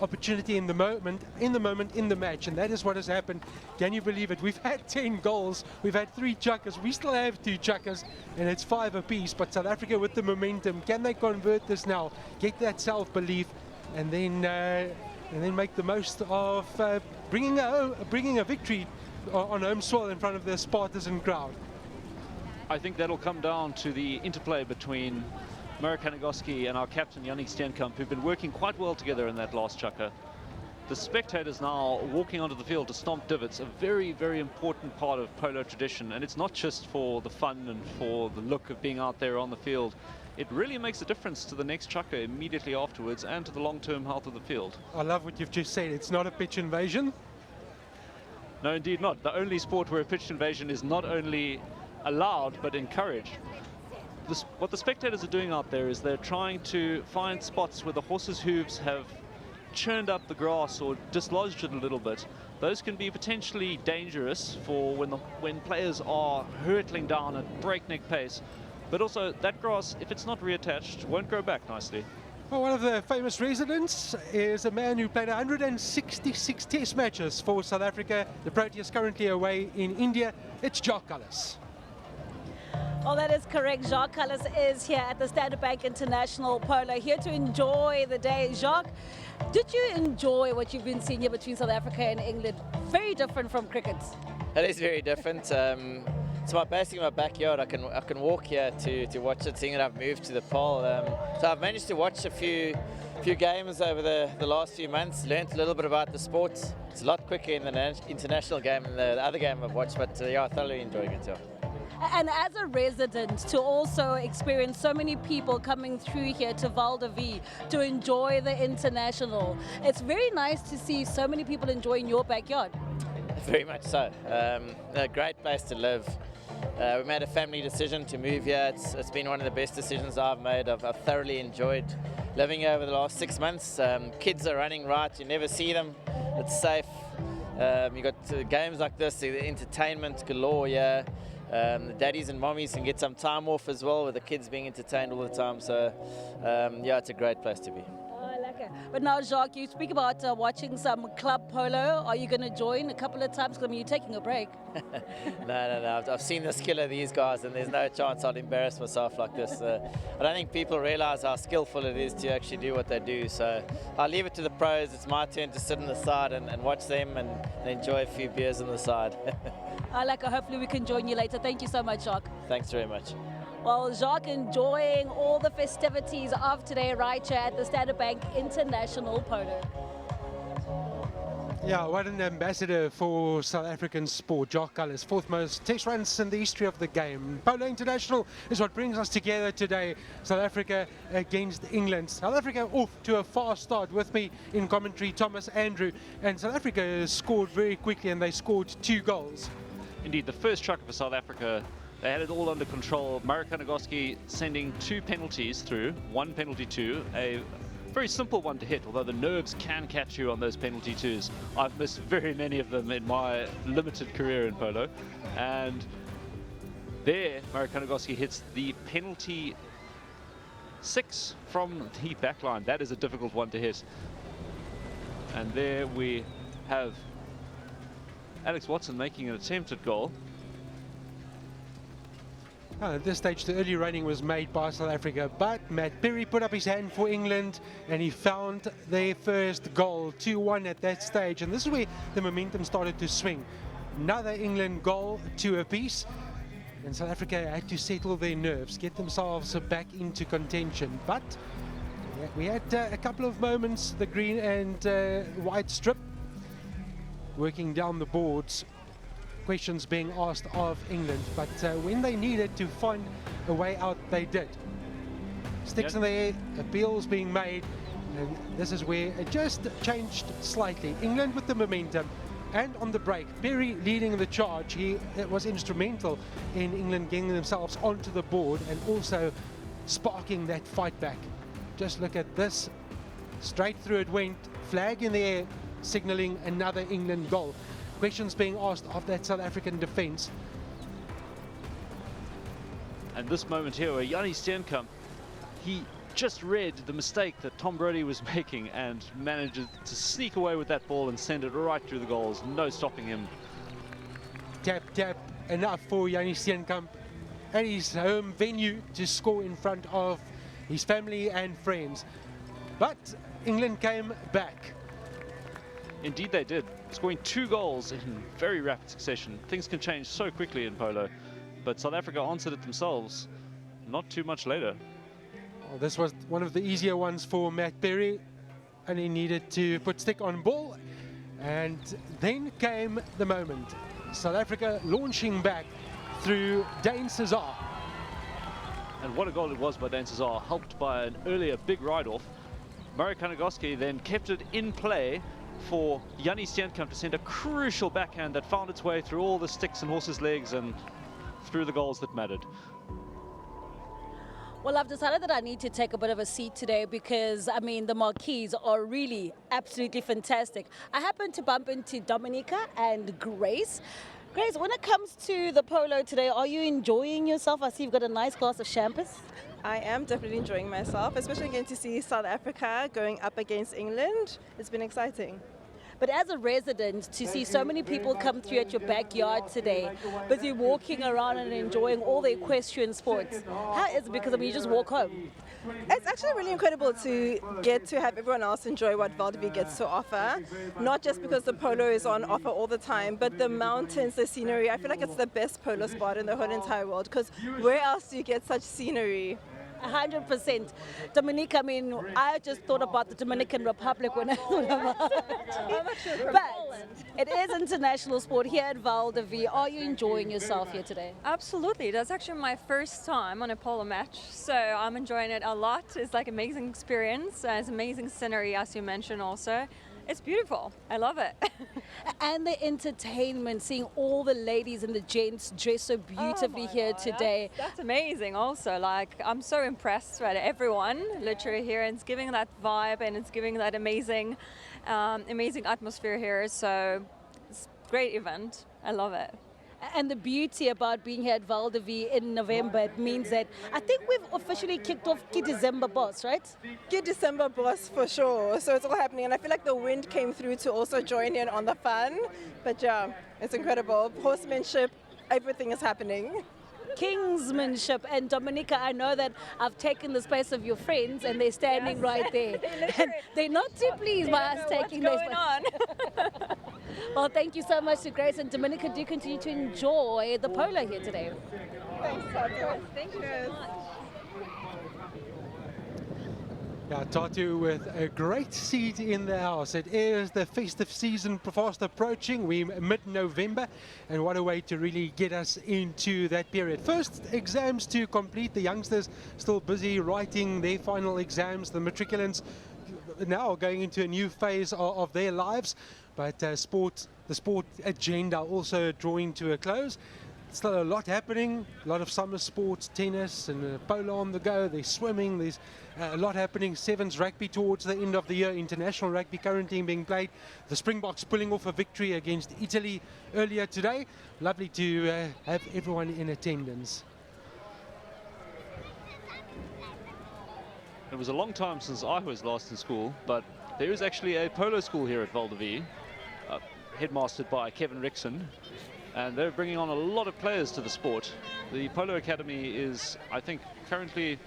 opportunity in the moment, in the match, and that is what has happened. Can you believe it? We've had 10 goals, we've had 3 chukkers, we still have 2 chukkers, and it's 5 apiece. But South Africa with the momentum, can they convert this now? Get that self-belief, and then make the most of bringing a victory on home soil in front of the Spartan crowd. I think that'll come down to the interplay between Murray Kanagoski and our captain Yanni Steenkamp, who've been working quite well together in that last chukker. The spectators now walking onto the field to stomp divots, a very, very important part of polo tradition, and it's not just for the fun and for the look of being out there on the field. It really makes a difference to the next chukker immediately afterwards and to the long-term health of the field. I love what you've just said. It's not a pitch invasion. No, indeed not. The only sport where a pitch invasion is not only allowed but encouraged. What the spectators are doing out there is they're trying to find spots where the horse's hooves have churned up the grass or dislodged it a little bit. Those can be potentially dangerous for when players are hurtling down at breakneck pace. But also that grass, if it's not reattached, won't grow back nicely. Well, one of the famous residents is a man who played 166 test matches for South Africa. The Proteas currently away in India. It's Jacques Callis. Oh, that is correct. Jacques Callis is here at the Standard Bank International Polo, here to enjoy the day. Jacques, did you enjoy what you've been seeing here between South Africa and England? Very different from cricket. It is very different. It's basically my backyard. I can walk here to watch it, seeing that I've moved to the pole. So I've managed to watch a few games over the last few months, learned a little bit about the sport. It's a lot quicker in the international game than the other game I've watched, but yeah, I thoroughly enjoying it. Yeah. And as a resident, to also experience so many people coming through here to Val de Vie to enjoy the international, it's very nice to see so many people enjoying your backyard. Very much so. A great place to live. We made a family decision to move here. It's been one of the best decisions I've made. I've thoroughly enjoyed living here over the last 6 months. Kids are running right. You never see them. It's safe. You got games like this, the entertainment galore here. The daddies and mommies can get some time off as well, with the kids being entertained all the time. So, yeah, it's a great place to be. I like it. But now, Jacques, you speak about watching some club polo. Are you going to join a couple of times? Because you're taking a break. No. I've seen the skill of these guys, and there's no chance I'll embarrass myself like this. I don't think people realize how skillful it is to actually do what they do. So I'll leave it to the pros. It's my turn to sit on the side and watch them and enjoy a few beers on the side. I like it. Hopefully we can join you later. Thank you so much, Jacques. Thanks very much. Well, Jacques enjoying all the festivities of today right here at the Standard Bank International Polo. Yeah, what an ambassador for South African sport. Jacques Callis, fourth most test runs in the history of the game. Polo International is what brings us together today. South Africa against England. South Africa off to a fast start. With me in commentary, Thomas Andrew. And South Africa scored very quickly, and they scored 2 goals. Indeed, the first truck for South Africa, they had it all under control. Marek Kanagoski sending 2 penalties through, 1 penalty 2, a very simple one to hit, although the nerves can catch you on those penalty 2s. I've missed very many of them in my limited career in polo. And there, Marek Kanagoski hits the penalty 6 from the back line. That is a difficult one to hit. And there we have Alex Watson making an attempted goal. At this stage, the early running was made by South Africa, but Matt Perry put up his hand for England, and he found their first goal, 2-1 at that stage. And this is where the momentum started to swing. Another England goal, 2 apiece, and South Africa had to settle their nerves, get themselves back into contention. But we had a couple of moments, the green and white strip working down the boards, questions being asked of England, but when they needed to find a way out, they did. Sticks in the air, appeals being made, and this is where it just changed slightly. England with the momentum, and on the break, Perry leading the charge. He was instrumental in England getting themselves onto the board and also sparking that fight back. Just look at this, straight through it went, flag in the air, signalling another England goal. Questions being asked of that South African defence. And this moment here where Jannie Steenkamp, he just read the mistake that Tom Brody was making and manages to sneak away with that ball and send it right through the goals. No stopping him. Tap, tap, enough for Jannie Steenkamp at his home venue to score in front of his family and friends. But England came back. Indeed they did, scoring 2 goals in very rapid succession. Things can change so quickly in polo, but South Africa answered it themselves not too much later. Well, this was one of the easier ones for Matt Perry, and he needed to put stick on ball, and then came the moment. South Africa launching back through Dane Cesar. And what a goal it was by Dane Cesar, helped by an earlier big ride-off. Marek Kanagoski then kept it in play for Jannie Steenkamp to send a crucial backhand that found its way through all the sticks and horses' legs and through the goals that mattered. Well, I've decided that I need to take a bit of a seat today because, I mean, the marquees are really absolutely fantastic. I happened to bump into Dominica and Grace. Grace, when it comes to the polo today, are you enjoying yourself? I see you've got a nice glass of champers. I am definitely enjoying myself, especially getting to see South Africa going up against England. It's been exciting. But as a resident, to see so many people come through at your backyard today, busy walking around and enjoying all the equestrian sports, how is it? Because I mean, you just walk home. It's actually really incredible to get to have everyone else enjoy what Val de Vie gets to offer, not just because the polo is on offer all the time, but the mountains, the scenery. I feel like it's the best polo spot in the whole entire world, because where else do you get such scenery? 100%. Dominica, I mean, I just thought about the Dominican Republic when I thought about it. But it is international sport here at Val de Vie. Are you enjoying yourself here today? Absolutely. That's actually my first time on a polo match, so I'm enjoying it a lot. It's like amazing experience. It's amazing scenery, as you mentioned also. It's beautiful. I love it. And the entertainment, seeing all the ladies and the gents dressed so beautifully here today. That's amazing also. Like, I'm so impressed by everyone literally here, and it's giving that vibe and it's giving that amazing atmosphere here. So it's a great event. I love it. And the beauty about being here at Val de Vie in November, it means that I think we've officially kicked off Ki December Boss, right? Ki December Boss for sure. So it's all happening, and I feel like the wind came through to also join in on the fun. But yeah, it's incredible. Horsemanship, everything is happening. Kingsmanship. And Dominica, I know that I've taken the space of your friends and they're standing right there. And they're not too pleased by us taking this. What's going on? Well, thank you so much to Grace and Dominica. Do continue to enjoy the polo here today. Thanks, Tatu. Thank you. Yeah, Tatu with a great seat in the house. It is the festive season fast approaching. We're mid-November, and what a way to really get us into that period. First exams to complete. The youngsters still busy writing their final exams. The matriculants now going into a new phase of their lives. But the sport agenda also drawing to a close. Still a lot happening, a lot of summer sports, tennis and polo on the go. There's swimming, there's a lot happening. Sevens rugby towards the end of the year, international rugby currently being played. The Springboks pulling off a victory against Italy earlier today. Lovely to have everyone in attendance. It was a long time since I was last in school, but there is actually a polo school here at Val de Vie, headmastered by Kevin Rickson, and they're bringing on a lot of players to the sport. The Polo Academy is, I think, currently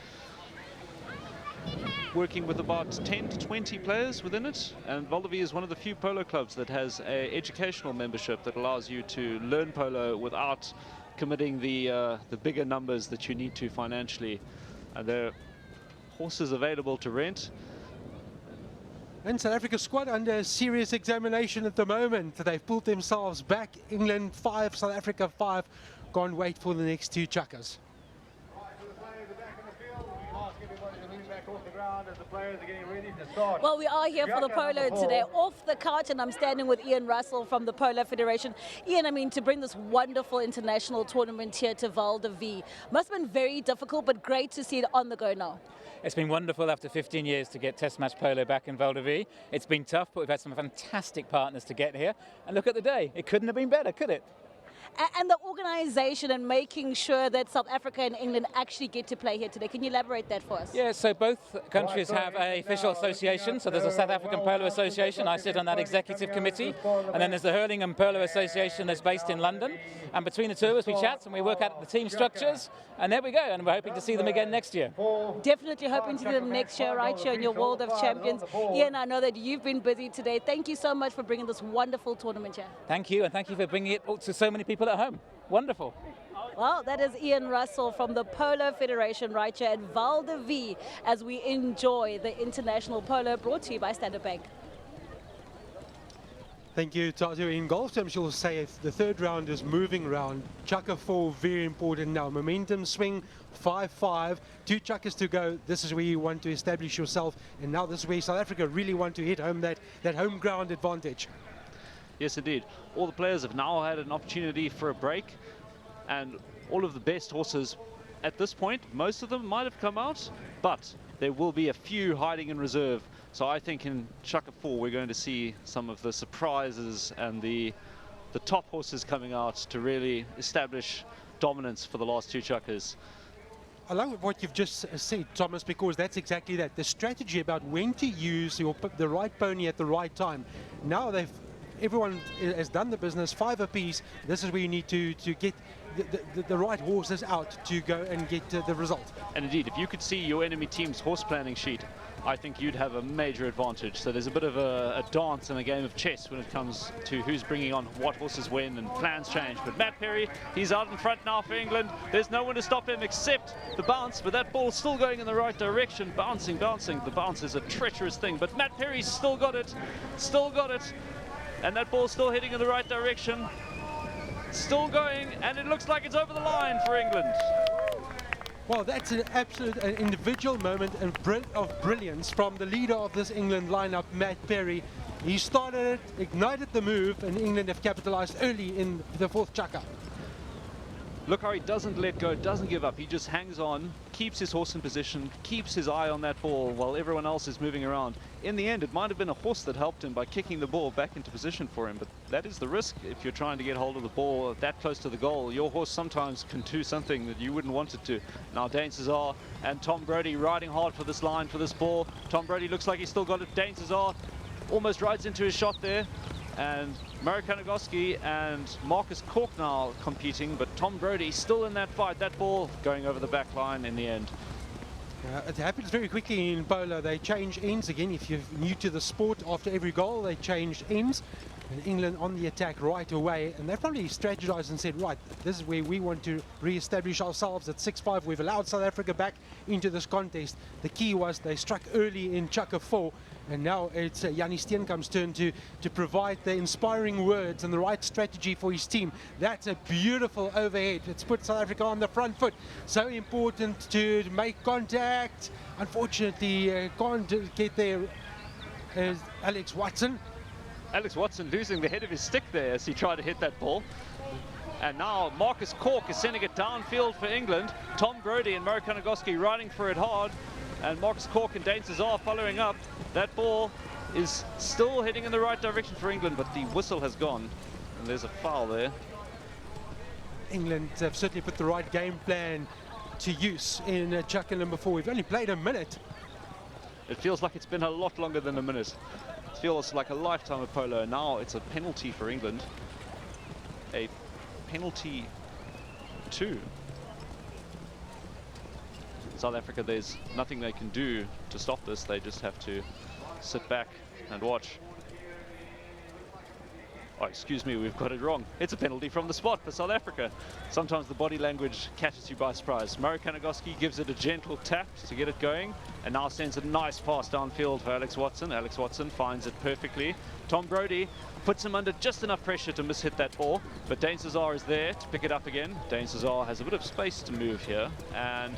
working with about 10 to 20 players within it, and Val de Vie is one of the few polo clubs that has an educational membership that allows you to learn polo without committing the bigger numbers that you need to financially. And there are horses available to rent. And South Africa's squad under serious examination at the moment. They've pulled themselves back. England 5, South Africa 5. Can't wait for the next two chukkers. Well, we are here for the polo today, off the couch, and I'm standing with Ian Russell from the Polo Federation. Ian, I mean, to bring this wonderful international tournament here to Val de Vie must have been very difficult, but great to see it on the go now. It's been wonderful after 15 years to get Test Match Polo back in Val de Vie. It's been tough, but we've had some fantastic partners to get here. And look at the day. It couldn't have been better, could it? And the organisation and making sure that South Africa and England actually get to play here today. Can you elaborate that for us? Yeah, so both countries have an official association. So there's a South African Polo Association. I sit on that executive committee. And then there's the Hurling and Polo Association that's based in London. And between the two of us, we chat and we work out the team structures. And there we go. And we're hoping to see them again next year. Definitely hoping to see them next year, right here in your World of Champions. Ian, I know that you've been busy today. Thank you so much for bringing this wonderful tournament here. Thank you, and thank you for bringing it to so many people at home. Wonderful. Well, that is Ian Russell from the Polo Federation right here at Val de Vie as we enjoy the international polo brought to you by Standard Bank. Thank you, Tatu. In golf terms, you'll say if the third round is moving round. Chukka 4, very important now. Momentum swing, 5-5, 2 chukkers to go. This is where you want to establish yourself. And now this is where South Africa really want to hit home that home ground advantage. Yes, indeed. All the players have now had an opportunity for a break, and all of the best horses at this point, most of them might have come out, but there will be a few hiding in reserve. So I think in Chukka 4 we're going to see some of the surprises and the top horses coming out to really establish dominance for the last two chukkers. I love what you've just said, Thomas, because that's exactly that. The strategy about when to use the right pony at the right time. Now everyone has done the business, 5 apiece. This is where you need to get the right horses out to go and get the result. And indeed, if you could see your enemy team's horse planning sheet, I think you'd have a major advantage. So there's a bit of a dance and a game of chess when it comes to who's bringing on what horses when, and plans change. But Matt Perry, he's out in front now for England. There's no one to stop him except the bounce, but that ball's still going in the right direction. Bouncing. The bounce is a treacherous thing, but Matt Perry's still got it. And that ball's still heading in the right direction. Still going, and it looks like it's over the line for England. Well, that's an absolute individual moment of brilliance from the leader of this England lineup, Matt Perry. He started it, ignited the move, and England have capitalized early in the 4th chukka. Look how he doesn't let go, doesn't give up. He just hangs on, keeps his horse in position, keeps his eye on that ball while everyone else is moving around. In the end, it might have been a horse that helped him by kicking the ball back into position for him, but that is the risk if you're trying to get hold of the ball that close to the goal. Your horse sometimes can do something that you wouldn't want it to. Now Dane Cesar and Tom Brody riding hard for this line, for this ball. Tom Brody looks like he's still got it. Dane Cesar almost rides into his shot there. And Murray Kanagoski and Marcus Cork now competing, but Tom Brody still in that fight. That ball going over the back line in the end. It happens very quickly in polo. They change ends again. If you're new to the sport, after every goal they change ends. And England on the attack right away, and they probably strategized and said, right, this is where we want to re-establish ourselves at 6-5. We've allowed South Africa back into this contest. The key was they struck early in chukka 4, and now it's Jannie Steenkamp's turn to provide the inspiring words and the right strategy for his team. That's a beautiful overhead. It's put South Africa on the front foot. So important to make contact. Unfortunately, can't get there. Alex Watson. Alex Watson losing the head of his stick there as he tried to hit that ball. And now Marcus Cork is sending it downfield for England. Tom Brody and Murray Kanagoski riding for it hard. And Marcus Cork and Dane Cesar following up. That ball is still heading in the right direction for England, but the whistle has gone. And there's a foul there. England have certainly put the right game plan to use in chukka number 4. We've only played a minute. It feels like it's been a lot longer than a minute. It feels like a lifetime of polo. Now it's a penalty for England. A penalty 2. South Africa, there's nothing they can do to stop this. They just have to sit back and watch. Oh, excuse me, we've got it wrong. It's a penalty from the spot for South Africa. Sometimes the body language catches you by surprise. Murray Kanagoski gives it a gentle tap to get it going, and now sends a nice pass downfield for Alex Watson. Alex Watson finds it perfectly. Tom Brody puts him under just enough pressure to miss-hit that ball, but Dane Cesar is there to pick it up again. Dane Cesar has a bit of space to move here, and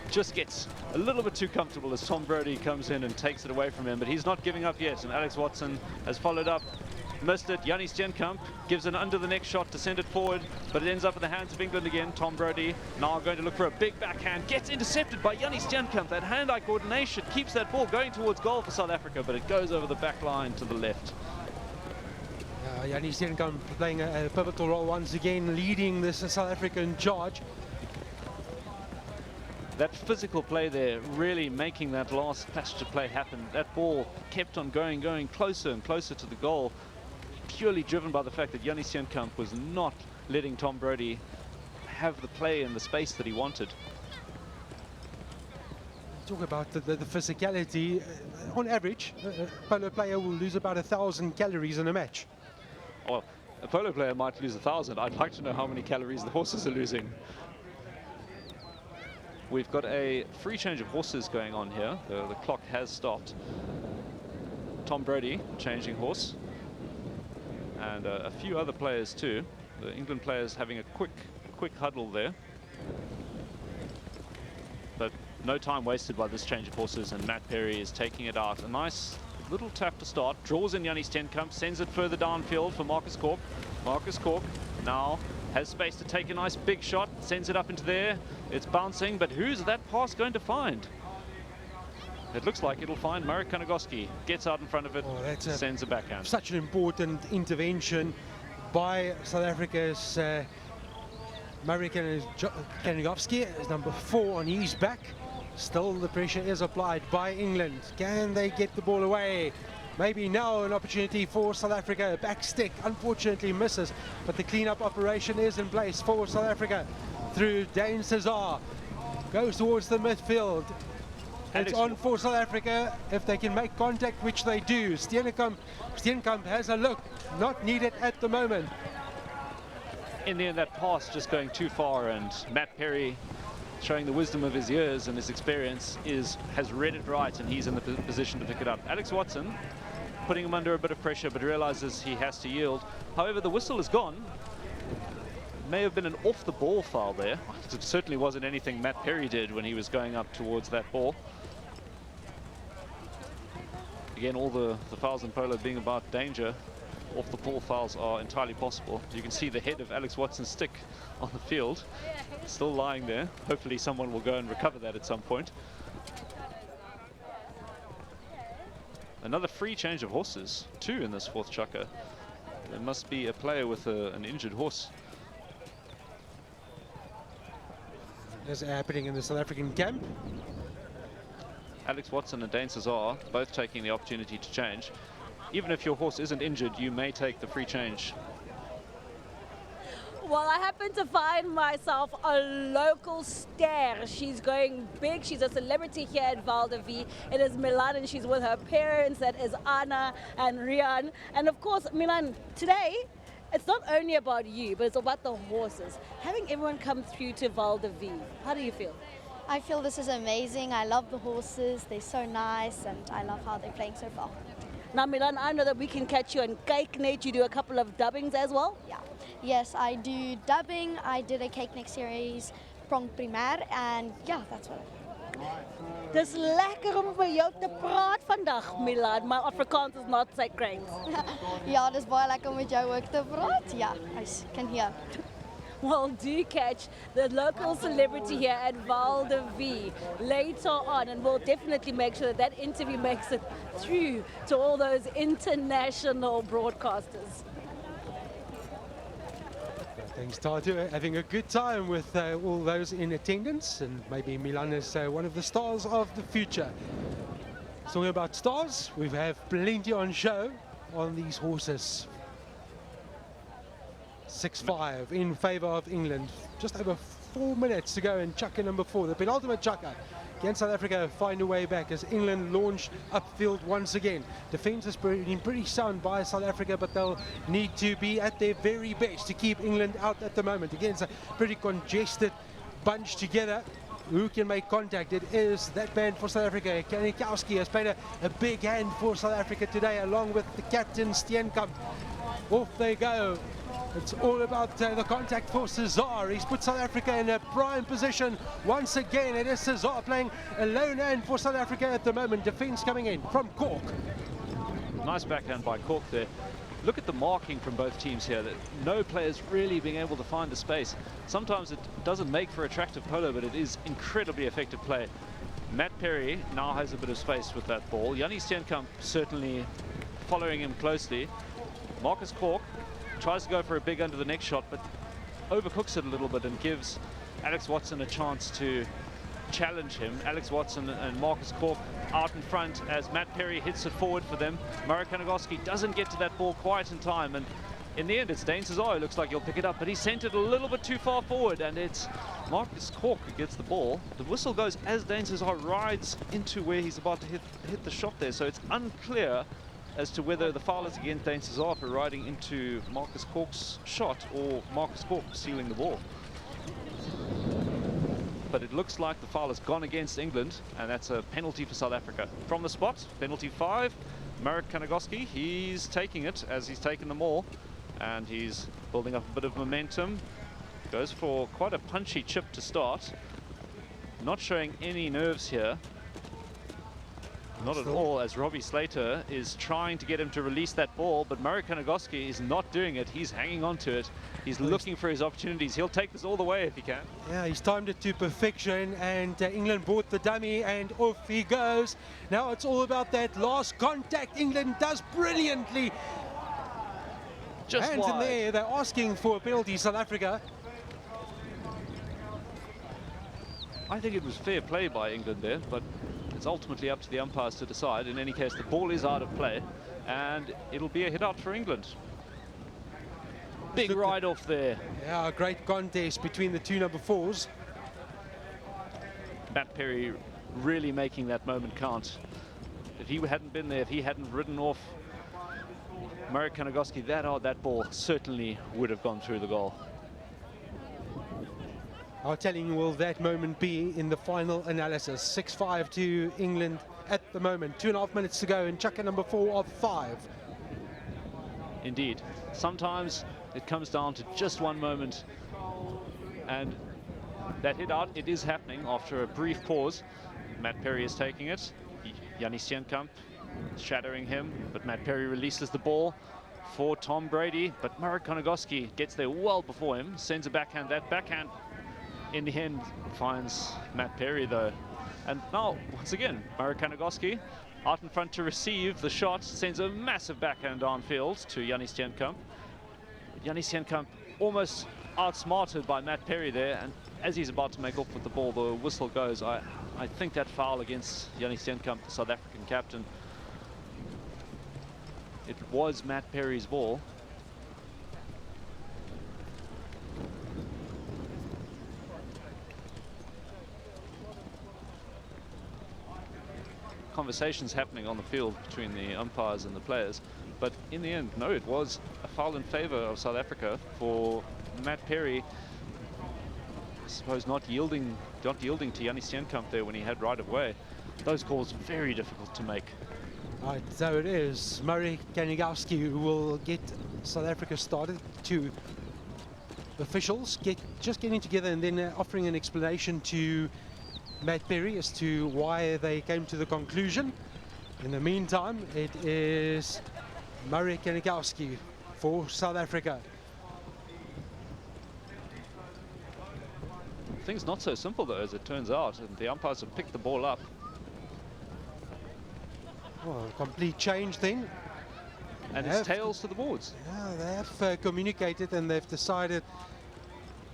just gets a little bit too comfortable as Tom Brody comes in and takes it away from him, but he's not giving up yet, and Alex Watson has followed up. Missed it. Jannie Steenkamp gives an under the neck shot to send it forward, but it ends up in the hands of England again. Tom Brody now going to look for a big backhand. Gets intercepted by Jannie Steenkamp. That hand-eye coordination keeps that ball going towards goal for South Africa, but it goes over the back line to the left. Jannie Steenkamp playing a pivotal role once again, leading this South African charge. That physical play there really making that last passage of play happen. That ball kept on going closer and closer to the goal, purely driven by the fact that Jannie Steenkamp was not letting Tom Brody have the play and the space that he wanted. Talk about the physicality. On average, a polo player will lose about 1,000 calories in a match. Well, a polo player might lose 1,000. I'd like to know how many calories the horses are losing. We've got a free change of horses going on here. The clock has stopped. Tom Brody changing horse. And a few other players too. The England players having a quick huddle there. But no time wasted by this change of horses, and Matt Perry is taking it out. A nice little tap to start. Draws in Jannie Steenkamp, sends it further downfield for Marcus Cork. Marcus Cork now has space to take a nice big shot, sends it up into there. It's bouncing, but who's that pass going to find? It looks like it'll find Murray Kanagoski. Gets out in front of it, sends a backhand. Such an important intervention by South Africa's Murray Kanigowski is number 4 on his back. Still the pressure is applied by England. Can they get the ball away? Maybe now an opportunity for South Africa. Back stick unfortunately misses, but the clean-up operation is in place for South Africa. Through Dane Cesar, goes towards the midfield. It's on for South Africa if they can make contact, which they do. Steenkamp has a look, not needed at the moment. In the end, that pass just going too far, and Matt Perry, showing the wisdom of his years and his experience, has read it right, and he's in the position to pick it up. Alex Watson putting him under a bit of pressure, but realizes he has to yield. However, the whistle is gone. May have been an off-the-ball foul there. It certainly wasn't anything Matt Perry did when he was going up towards that ball. Again, all the fouls in polo being about danger. Off-the-ball fouls are entirely possible. You can see the head of Alex Watson's stick on the field, still lying there. Hopefully someone will go and recover that at some point. Another free change of horses, 2 in this 4th chukker. There must be a player with an injured horse. This is happening in the South African camp. Alex Watson and Dane Cesar both taking the opportunity to change. Even if your horse isn't injured, you may take the free change. Well, I happen to find myself a local star. She's going big. She's a celebrity here at Val de Vie. It is Milan, and she's with her parents. That is Anna and Rian. And of course, Milan, today, it's not only about you, but it's about the horses. Having everyone come through to Val de Vie, how do you feel? I feel this is amazing. I love the horses. They're so nice, and I love how they're playing so far. Now, Milan, I know that we can catch you on Cake Net. You do a couple of dubbings as well? Yeah. Yes, I do dubbing. I did a Cake Net series, Prong Primair, and yeah, that's what I do. Dis lekker om met jou te praat vandag, Milan, maar Afrikaans is not so great. Ja, dis baie lekker om met jou ook te praat. Ja, I can hear. Well, do catch the local celebrity here at Val de Vie later on, and we'll definitely make sure that that interview makes it through to all those international broadcasters. Thanks, Tatu. Having a good time with all those in attendance, and maybe Milan is one of the stars of the future. Talking about stars, we have plenty on show on these horses. 6-5 in favour of England. Just over 4 minutes to go in chukker number 4. The penultimate chukker. Can South Africa find a way back as England launch upfield once again? Defence has been pretty sound by South Africa, but they'll need to be at their very best to keep England out at the moment. Again, it's a pretty congested bunch together. Who can make contact? It is that man for South Africa. Kanigowski has played a big hand for South Africa today, along with the captain Steenkamp. Off they go. It's all about the contact for Cesar. He's put South Africa in a prime position. Once again, it is Cesar playing a lone hand for South Africa at the moment. Defence coming in from Cork. Nice backhand by Cork there. Look at the marking from both teams here. That no players really being able to find the space. Sometimes it doesn't make for attractive polo, but it is incredibly effective play. Matt Perry now has a bit of space with that ball. Jannie Steenkamp certainly following him closely. Marcus Cork tries to go for a big under the neck shot, but overcooks it a little bit and gives Alex Watson a chance to challenge him. Alex Watson and Marcus Cork out in front as Matt Perry hits it forward for them. Murray Kanigowski doesn't get to that ball quite in time, and in the end it's Dane Cesar who looks like he'll pick it up, but he sent it a little bit too far forward, and it's Marcus Cork who gets the ball. The whistle goes as Dane Cesar rides into where he's about to hit the shot there, so it's unclear as to whether the foul is against Dane Cesar for riding into Marcus Cork's shot or Marcus Cork sealing the ball. But it looks like the foul has gone against England, and that's a penalty for South Africa. From the spot, penalty 5, Murray Kanigowski, he's taking it as he's taken them all, and he's building up a bit of momentum. Goes for quite a punchy chip to start. Not showing any nerves here. Not at all, as Robbie Slater is trying to get him to release that ball, but Murray Kanigowski is not doing it. He's hanging on to it. He's looking for his opportunities. He'll take this all the way if he can. Yeah, he's timed it to perfection, and England bought the dummy, and off he goes. Now it's all about that last contact. England does brilliantly. Just hands wide. in there, they're asking for a penalty, South Africa. I think it was fair play by England there, but it's ultimately up to the umpires to decide. In any case, the ball is out of play, and it'll be a hit out for England. Big ride-off there. Yeah, a great contest between the two number 4s. Matt Perry really making that moment count. If he hadn't been there, if he hadn't ridden off Murray Kanagoski that hard, that ball certainly would have gone through the goal. How telling will that moment be in the final analysis? 6-5 to England at the moment. 2.5 minutes to go in chukka number 4 of 5. Indeed. Sometimes it comes down to just one moment, and that hit out, it is happening after a brief pause. Matt Perry is taking it. Yanni Steenkamp shattering him, but Matt Perry releases the ball for Tom Brady, but Murray Kanagoski gets there well before him, sends a backhand. That backhand in the end finds Matt Perry though. And now, once again, Murray Kanagoski out in front to receive the shot, sends a massive backhand downfield to Yanni Steenkamp. Yanni Steenkamp almost outsmarted by Matt Perry there, and as he's about to make off with the ball, the whistle goes. I think that foul against Yanni Steenkamp, the South African captain. It was Matt Perry's ball. Conversations happening on the field between the umpires and the players, but in the end, no, it was a foul in favor of South Africa for Matt Perry. I suppose not yielding to Yanni Steenkamp there when he had right of way. Those calls very difficult to make. Right, so it is Murray Kanagoski who will get South Africa started. Two officials just getting together and then offering an explanation to Matt Perry as to why they came to the conclusion. In the meantime, it is Murray Kanagoski for South Africa. Things not so simple though, as it turns out, and the umpires have picked the ball up. Oh, complete change then. And it's tails to the boards. Yeah, they have communicated and they've decided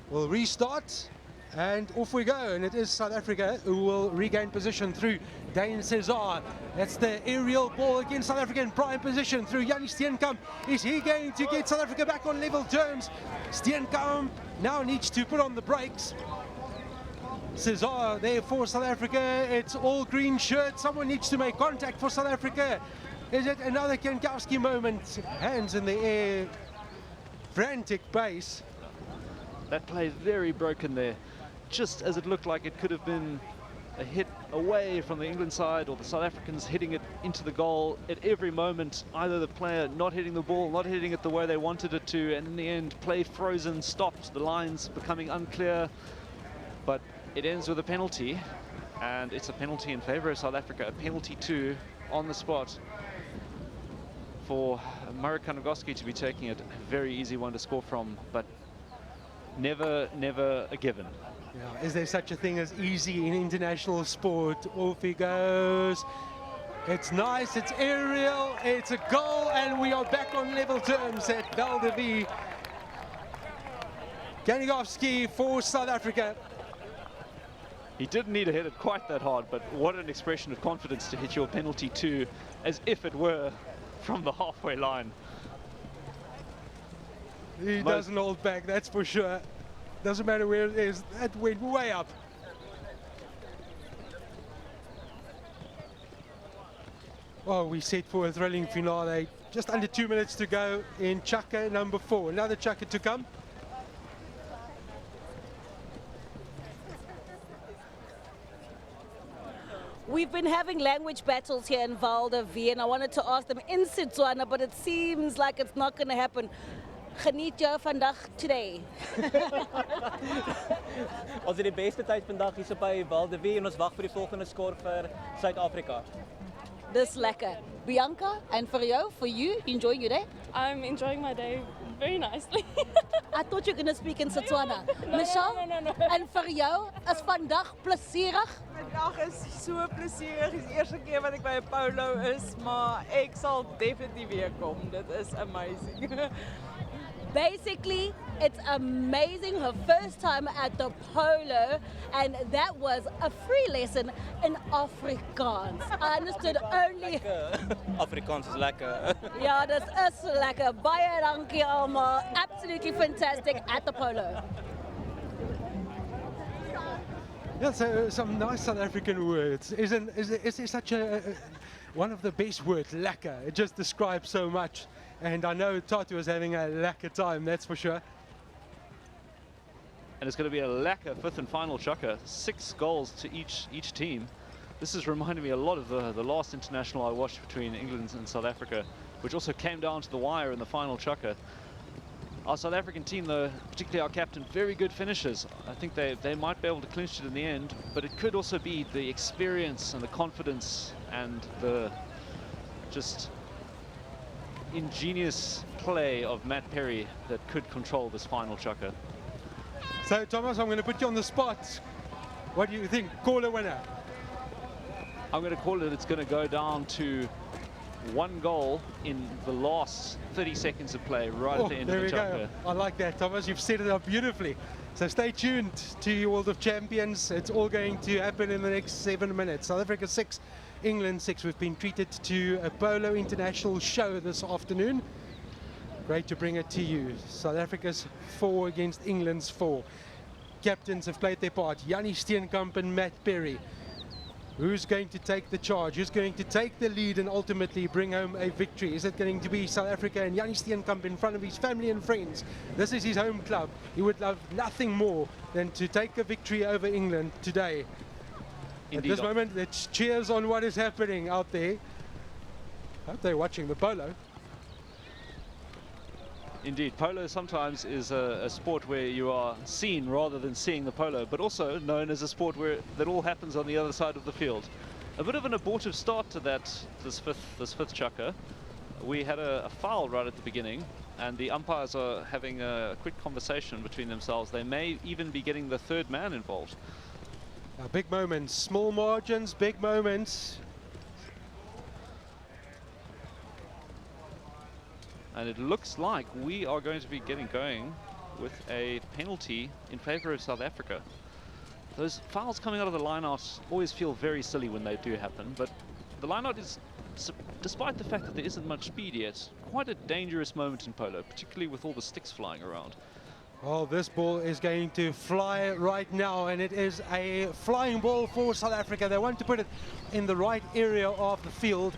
we'll restart. And off we go, and it is South Africa who will regain position through Dane Cesar. That's the aerial ball against South Africa in prime position through Yanni Steenkamp. Is he going to get South Africa back on level terms? Steenkamp now needs to put on the brakes. Cesar there for South Africa. It's all green shirt. Someone needs to make contact for South Africa. Is it another Kanagoski moment? Hands in the air. Frantic pace. That play very broken there. Just as it looked like it could have been a hit away from the England side, or the South Africans hitting it into the goal at every moment. Either the player not hitting the ball, not hitting it the way they wanted it to, and in the end, play frozen, stopped, the lines becoming unclear. But it ends with a penalty, and it's a penalty in favor of South Africa, a penalty 2 on the spot for Murray Kanagoski to be taking it. A very easy one to score from, but never a given. Yeah, is there such a thing as easy in international sport? Off he goes. It's nice, it's aerial, it's a goal, and we are back on level terms at Val de Vie. Kanagoski for South Africa. He didn't need to hit it quite that hard, but what an expression of confidence to hit your penalty 2 as if it were from the halfway line. He doesn't hold back, that's for sure. Doesn't matter where it is, that went way up. Oh, we set for a thrilling finale. Just under 2 minutes to go in chukka number 4. Another chukka to come. We've been having language battles here in Val de Vie, and I wanted to ask them in Setswana, but it seems like it's not going to happen. Geniet jou vandag today? Ons het die beste tyd vandag hier by Val de Vie en ons wag vir die volgende skor vir Suid-Afrika. Dis lekker. Bianca, and for you, enjoying your day? I'm enjoying my day very nicely. I thought you were going to speak in Setswana. No, Michelle, no. en vir jou, is vandag plesierig? Vandag is so plesierig. Dis die eerste keer wat ek by 'n Polo is, maar ek sal definitief weer kom. Dit is amazing. Basically, It's amazing, her first time at the Polo, and that was a free lesson in Afrikaans. I understood only... Afrikaans is lekker. Ja, dat is lekker. Baie dankie allemaal. Absolutely fantastic at the Polo. Yeah, so some nice South African words. Is such one of the best words, lekker. It just describes so much. And I know Tatu was having a lekker time, that's for sure. And it's going to be a lekker fifth and final chukker. 6 goals to each team. This is reminding me a lot of the last international I watched between England and South Africa, which also came down to the wire in the final chukker. Our South African team, though, particularly our captain, very good finishers. I think they might be able to clinch it in the end, but it could also be the experience and the confidence and the just ingenious play of Matt Perry that could control this final chukker. So, Thomas, I'm going to put you on the spot. What do you think? Call a winner. I'm going to call it, it's going to go down to 1 goal in the last 30 seconds of play, right at the end of the chukker. There we go. I like that, Thomas. You've set it up beautifully. So stay tuned to World of Champions. It's all going to happen in the next 7 minutes. South Africa 6, England 6. We've been treated to a Polo International show this afternoon. Great to bring it to you. South Africa's 4 against England's 4. Captains have played their part. Jannie Steenkamp and Matt Perry. Who's going to take the charge? Who's going to take the lead and ultimately bring home a victory? Is it going to be South Africa and Jannie Steenkamp in front of his family and friends? This is his home club. He would love nothing more than to take a victory over England today. Indeed. At this moment, let's cheers on what is happening out there. I hope they're watching the polo. Indeed, polo sometimes is a sport where you are seen rather than seeing the polo, but also known as a sport where that all happens on the other side of the field. A bit of an abortive start to this fifth chukker. We had a foul right at the beginning, and the umpires are having a quick conversation between themselves. They may even be getting the 3rd man involved. Big moments, small margins, big moments. And it looks like we are going to be getting going with a penalty in favor of South Africa. Those fouls coming out of the line-out always feel very silly when they do happen, but the line-out is, despite the fact that there isn't much speed yet, quite a dangerous moment in polo, particularly with all the sticks flying around. Oh, this ball is going to fly right now, and it is a flying ball for South Africa. They want to put it in the right area of the field,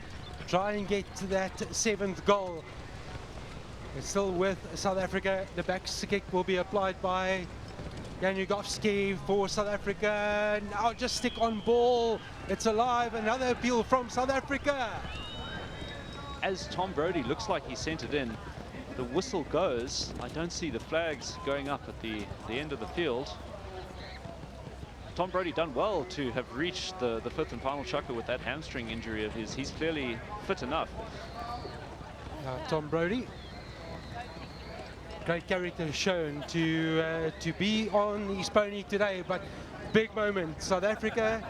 try and get to that 7th goal. It's still with South Africa. The back kick will be applied by Janugovski for South Africa. Now just stick on ball. It's alive. Another appeal from South Africa. As Tom Brodie looks like he sent it in, the whistle goes. I don't see the flags going up at the end of the field. Tom Brodie done well to have reached the 5th and final chukker with that hamstring injury of his. He's clearly fit enough. Tom Brodie. Great character shown to be on his pony today, but big moment. South Africa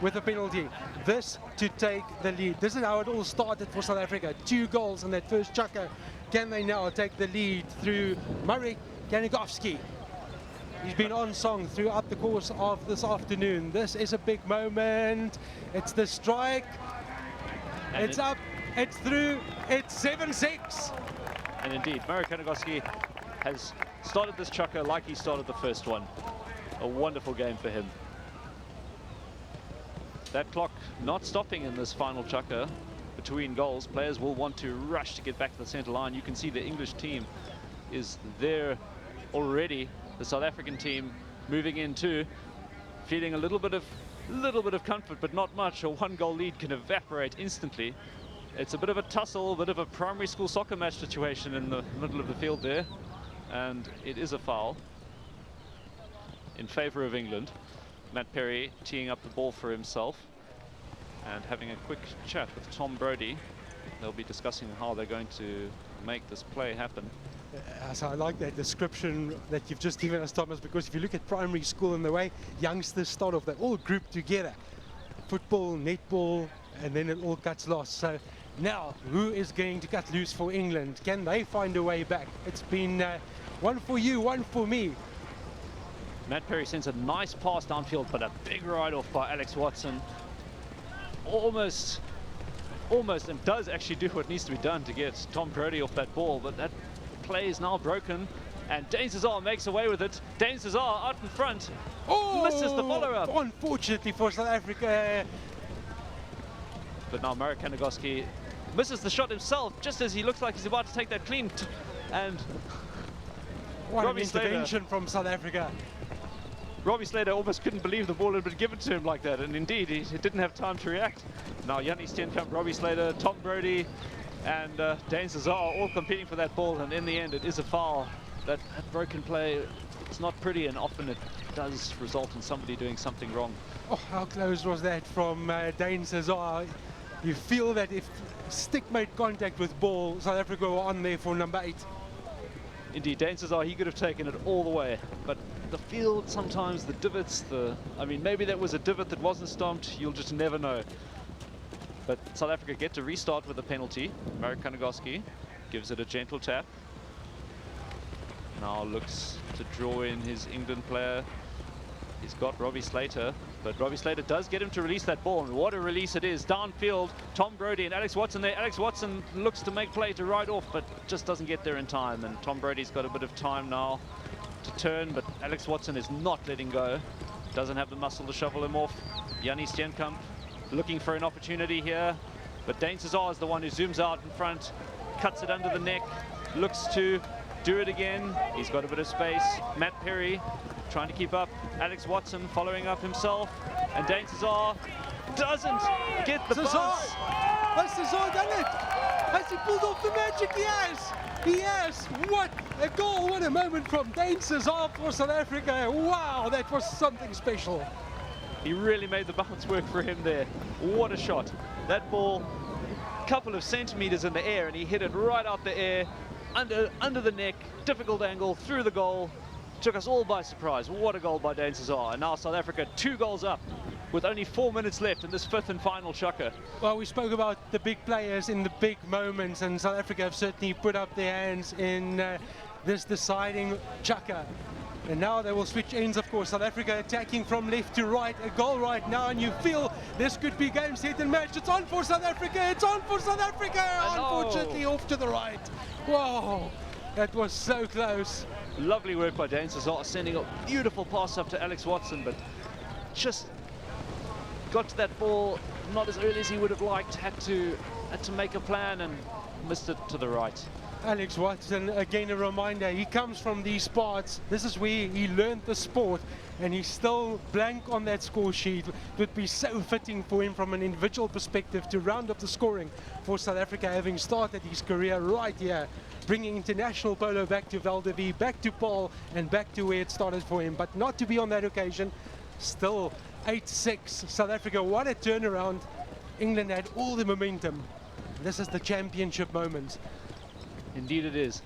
with a penalty. This to take the lead. This is how it all started for South Africa. 2 goals in that first chukker. Can they now take the lead through Marek Janugovski? He's been on song throughout the course of this afternoon. This is a big moment. It's the strike. And it's up. It's through. It's 7-6. And indeed, Marek Janugovski has started this chukker like he started the first one. A wonderful game for him. That clock not stopping in this final chukker between goals. Players will want to rush to get back to the center line. You can see the English team is there already. The South African team moving in too, feeling a little bit of comfort, but not much. A 1-goal lead can evaporate instantly. It's a bit of a tussle, a bit of a primary school soccer match situation in the middle of the field there. And it is a foul in favor of England. Matt Perry teeing up the ball for himself and having a quick chat with Tom Brodie. They'll be discussing how they're going to make this play happen. So I like that description that you've just given us, Thomas, because if you look at primary school and the way youngsters start off, they're all grouped together. Football, netball, and then it all cuts lost. So now, who is going to cut loose for England? Can they find a way back? It's been One for you, one for me. Matt Perry sends a nice pass downfield, but a big ride-off by Alex Watson. Almost, and does actually do what needs to be done to get Tom Brody off that ball, but that play is now broken, and Dane Cesar makes away with it. Dane Cesar out in front, misses the follow-up. Unfortunately for South Africa. But now Marek Kanagoski misses the shot himself, just as he looks like he's about to take that clean, and What Robbie an intervention from South Africa. Robbie Slater almost couldn't believe the ball had been given to him like that, and indeed, he didn't have time to react. Now, Yanni Steenkamp, Robbie Slater, Tom Brody, and Dane Cesar are all competing for that ball, and in the end, it is a foul. That broken play, it's not pretty, and often it does result in somebody doing something wrong. Oh, how close was that from Dane Cesar? You feel that if stick made contact with ball, South Africa were on there for number 8. Indeed, Dane Cesar, he could have taken it all the way, but the field sometimes, the divots, I mean, maybe that was a divot that wasn't stomped, you'll just never know. But South Africa get to restart with a penalty. Marek Kanagoski gives it a gentle tap. Now looks to draw in his England player. He's got Robbie Slater, but Robbie Slater does get him to release that ball, and what a release it is. Downfield, Tom Brody and Alex Watson there. Alex Watson looks to make play to ride off, but just doesn't get there in time, and Tom Brody's got a bit of time now to turn, but Alex Watson is not letting go. Doesn't have the muscle to shovel him off. Yanni Steenkamp looking for an opportunity here, but Dane Cesar is the one who zooms out in front, cuts it under the neck, looks to do it again. He's got a bit of space. Matt Perry trying to keep up. Alex Watson following up himself, and Dane Cesar doesn't get the pass. Has Cesar done it? Has he pulled off the magic? He has. He has. What a goal, what a moment from Dane Cesar for South Africa. Wow, that was something special. He really made the bounce work for him there. What a shot. That ball, a couple of centimeters in the air, and he hit it right out the air, under the neck, difficult angle, through the goal. Took us all by surprise. What a goal by Dane Cesar. And now South Africa 2 goals up with only 4 minutes left in this 5th and final chukker. Well, we spoke about the big players in the big moments, and South Africa have certainly put up their hands in this deciding chukker. And now they will switch ends, of course. South Africa attacking from left to right, a goal right now, and you feel this could be game, set and match. It's on for South Africa, it's on for South Africa! Unfortunately, off to the right. Whoa, that was so close. Lovely work by Dane Cesar, sending a beautiful pass up to Alex Watson, but just got to that ball not as early as he would have liked, had to make a plan and missed it to the right. Alex Watson, again a reminder, he comes from these parts. This is where he learned the sport, and he's still blank on that score sheet. It would be so fitting for him from an individual perspective to round up the scoring for South Africa, having started his career right here, bringing international polo back to Val de Vie, back to Paul, and back to where it started for him. But not to be on that occasion. Still 8-6. South Africa, what a turnaround. England had all the momentum. This is the championship moment. Indeed it is.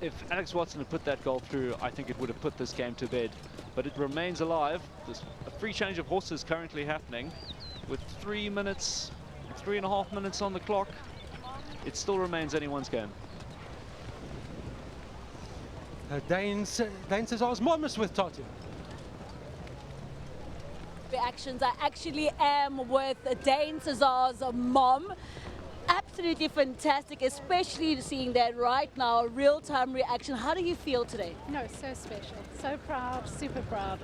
If Alex Watson had put that goal through, I think it would have put this game to bed. But it remains alive. There's a free change of horses currently happening with 3.5 minutes on the clock. It still remains anyone's game. Dane Cesar's mom is with Tatu. Reactions. I actually am with Dane Cesar's mom. Absolutely fantastic, especially seeing that right now, real-time reaction. How do you feel today? No, so special, so proud, super proud.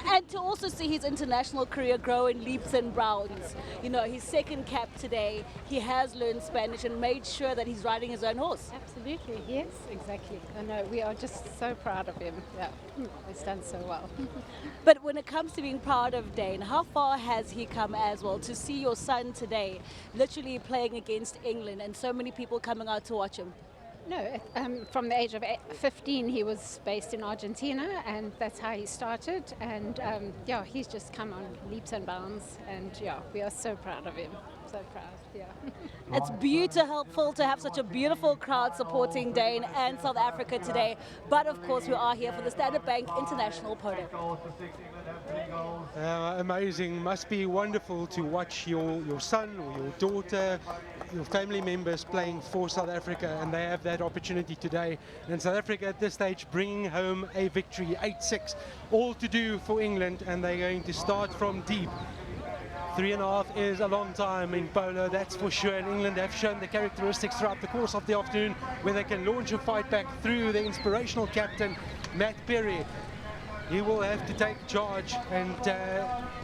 And to also see his international career grow in leaps and bounds. You know, his second cap today, he has learned Spanish and made sure that he's riding his own horse. Absolutely, yes, exactly. I know, we are just so proud of him. Yeah, he's done so well. But when it comes to being proud of Dane, how far has he come as well? To see your son today literally playing against England and so many people coming out to watch him. No, from the age of 15 he was based in Argentina, and that's how he started, and yeah, he's just come on leaps and bounds, and yeah, we are so proud of him, so proud, yeah. It's beautiful to have such a beautiful crowd supporting Dane and South Africa today, but of course we are here for the Standard Bank International Polo. Amazing. Must be wonderful to watch your son or your daughter, your family members playing for South Africa, and they have that opportunity today. And South Africa at this stage bringing home a victory, 8-6, all to do for England, and they're going to start from deep. 3.5 is a long time in polo, that's for sure, and England have shown the characteristics throughout the course of the afternoon where they can launch a fight back through the inspirational captain, Matt Perry. He will have to take charge and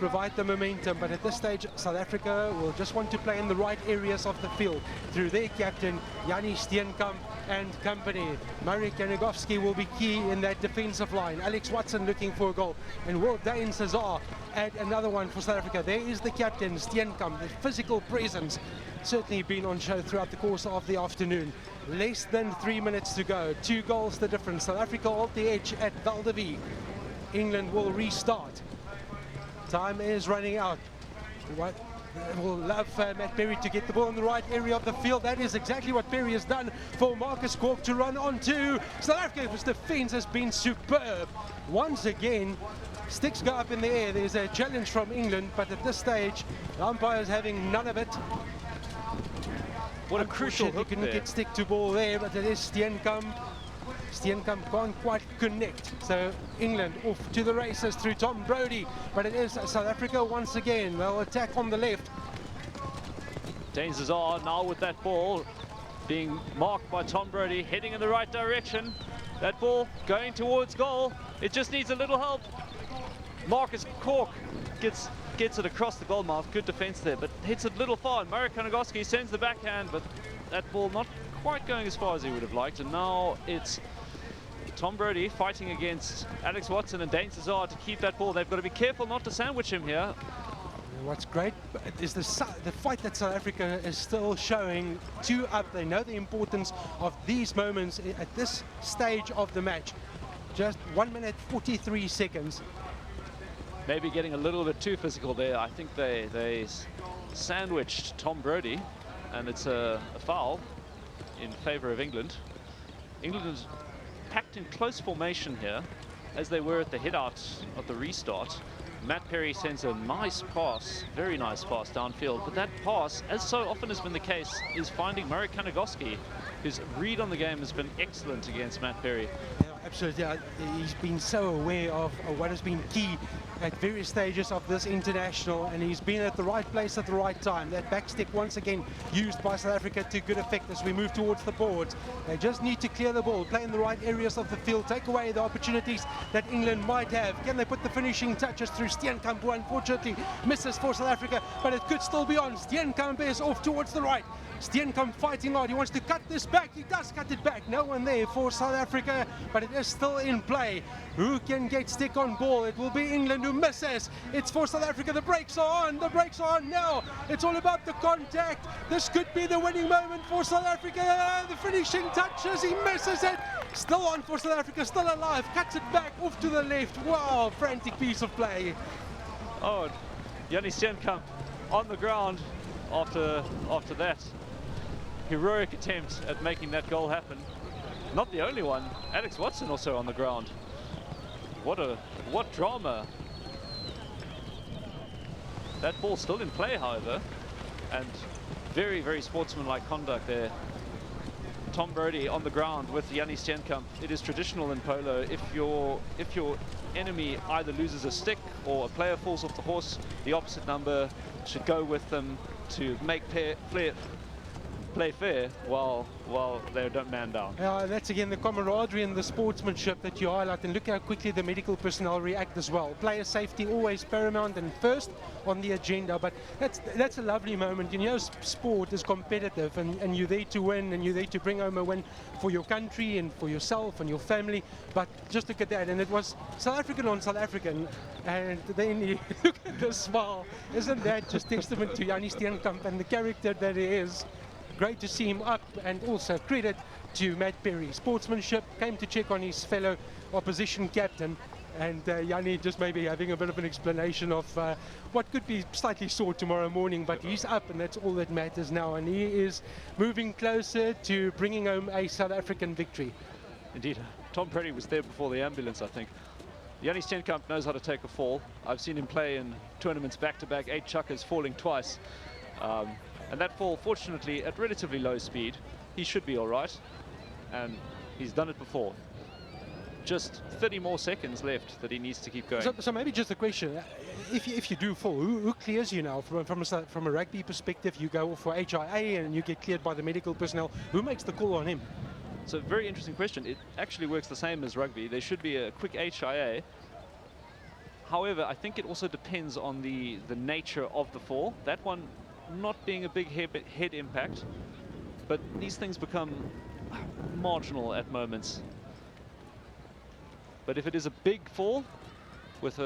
provide the momentum, but at this stage South Africa will just want to play in the right areas of the field through their captain Jannie Steenkamp and company. Murray Kanagowski will be key in that defensive line. Alex Watson looking for a goal, and will Dane Cesar add another one for South Africa. There is the captain Steenkamp, the physical presence certainly been on show throughout the course of the afternoon. Less than 3 minutes to go, 2 goals the difference. South Africa hold the edge at Val de Vie. England will restart. Time is running out. We'll love Matt Perry to get the ball in the right area of the field. That is exactly what Perry has done for Marcus Cork to run onto. South Africa's defense has been superb. Once again, sticks go up in the air. There's a challenge from England, but at this stage, the umpire's having none of it. What a crucial hook couldn't there. get stick to ball there, but it is Steenkamp. Steenkamp can't quite connect, so England off to the races through Tom Brody, but it is South Africa once again. They'll attack on the left. Dane Cesar now with that ball being marked by Tom Brody, heading in the right direction. That ball going towards goal. It just needs a little help. Marcus Cork gets it across the goal mouth. Good defense there, but hits it a little far. And Murray Kanagowski sends the backhand, but that ball not quite going as far as he would have liked. And now it's Tom Brody fighting against Alex Watson and Dane Cesar to keep that ball. They've got to be careful not to sandwich him here. What's great is the fight that South Africa is still showing 2 up. They know the importance of these moments at this stage of the match. Just 1 minute 43 seconds. Maybe getting a little bit too physical there. I think they sandwiched Tom Brody, and it's a foul in favor of England. England is packed in close formation here, as they were at the head-out of the restart. Matt Perry sends a nice pass, very nice pass downfield, but that pass, as so often has been the case, is finding Murray Kanagowski, whose read on the game has been excellent against Matt Perry. Yeah, absolutely. He's been so aware of what has been key at various stages of this international, and he's been at the right place at the right time. That back stick once again used by South Africa to good effect as we move towards the boards. They just need to clear the ball, play in the right areas of the field, take away the opportunities that England might have. Can they put the finishing touches through Steenkamp, who unfortunately misses for South Africa, but it could still be on. Steenkamp is off towards the right. Steenkamp fighting hard. He wants to cut this back. He does cut it back. No one there for South Africa, but it is still in play. Who can get stick on ball? It will be England who misses. It's for South Africa. The brakes are on. The brakes are on now. It's all about the contact. This could be the winning moment for South Africa. The finishing touches. He misses it. Still on for South Africa. Still alive. Cuts it back off to the left. Wow, frantic piece of play. Oh, Jannie Steenkamp on the ground after that heroic attempt at making that goal happen. Not the only one. Alex Watson also on the ground. What drama. That ball still in play, however, and very, very sportsmanlike conduct there. Tom Brody on the ground with Jannie Steenkamp. It is traditional in polo. If your enemy either loses a stick or a player falls off the horse, the opposite number should go with them to make play fair while they don't man down. That's again the camaraderie and the sportsmanship that you highlight, and look how quickly the medical personnel react as well. Player safety always paramount and first on the agenda, but that's a lovely moment. You know, sport is competitive, and you're there to win, and you're there to bring home a win for your country and for yourself and your family. But just look at that, and it was South African on South African, and then you look at the smile. Isn't that just testament to Jannie Steenkamp and the character that he is? Great to see him up, and also credit to Matt Perry. Sportsmanship, came to check on his fellow opposition captain, and Jannie just maybe having a bit of an explanation of what could be slightly sore tomorrow morning, but he's up, and that's all that matters now, and he is moving closer to bringing home a South African victory. Indeed. Tom Brady was there before the ambulance, I think. Yanni Steenkamp knows how to take a fall. I've seen him play in tournaments back-to-back, 8 chukkers, falling twice. And that fall, fortunately, at relatively low speed, he should be all right. And he's done it before. Just 30 more seconds left that he needs to keep going. So maybe just a question: if you do fall, who clears you now? From a rugby perspective, you go for HIA and you get cleared by the medical personnel. Who makes the call on him? So very interesting question. It actually works the same as rugby. There should be a quick HIA. However, I think it also depends on the nature of the fall. That one not being a big head impact, but these things become marginal at moments. But if it is a big fall with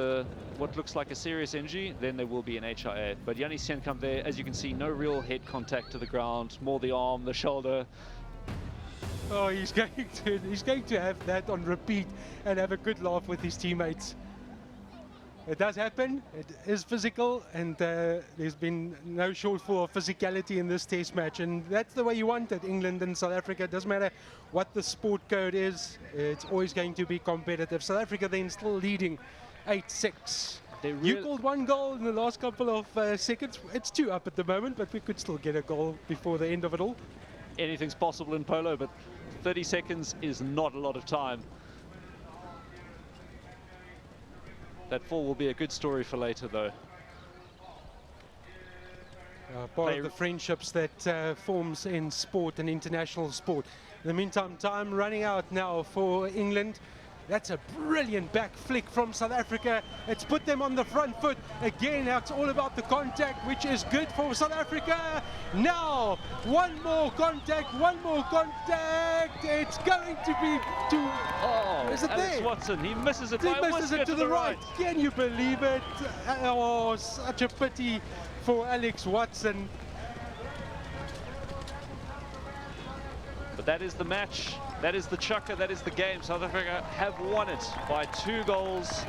what looks like a serious injury, then there will be an HIA. But Yanni Steenkamp there, as you can see, no real head contact to the ground, more the arm, the shoulder. Oh, he's going to have that on repeat and have a good laugh with his teammates. It does happen. It is physical, and there's been no shortfall of physicality in this test match, and that's the way you want it. England and South Africa, it doesn't matter what the sport code is, it's always going to be competitive. South Africa then still leading 8-6. You called one goal in the last couple of seconds. It's 2 up at the moment, but we could still get a goal before the end of it all. Anything's possible in polo, but 30 seconds is not a lot of time. That fall will be a good story for later, though. Part of the friendships that forms in sport and international sport. In the meantime, time running out now for England. That's a brilliant back flick from South Africa. It's put them on the front foot. Again, now it's all about the contact, which is good for South Africa. Now, one more contact. It's going to be to... Oh, is it Alex there? Watson, he misses it He by a misses whisker it to the right. Can you believe it? Oh, such a pity for Alex Watson. But that is the match. That is the chukker, that is the game. South Africa have won it by 2 goals.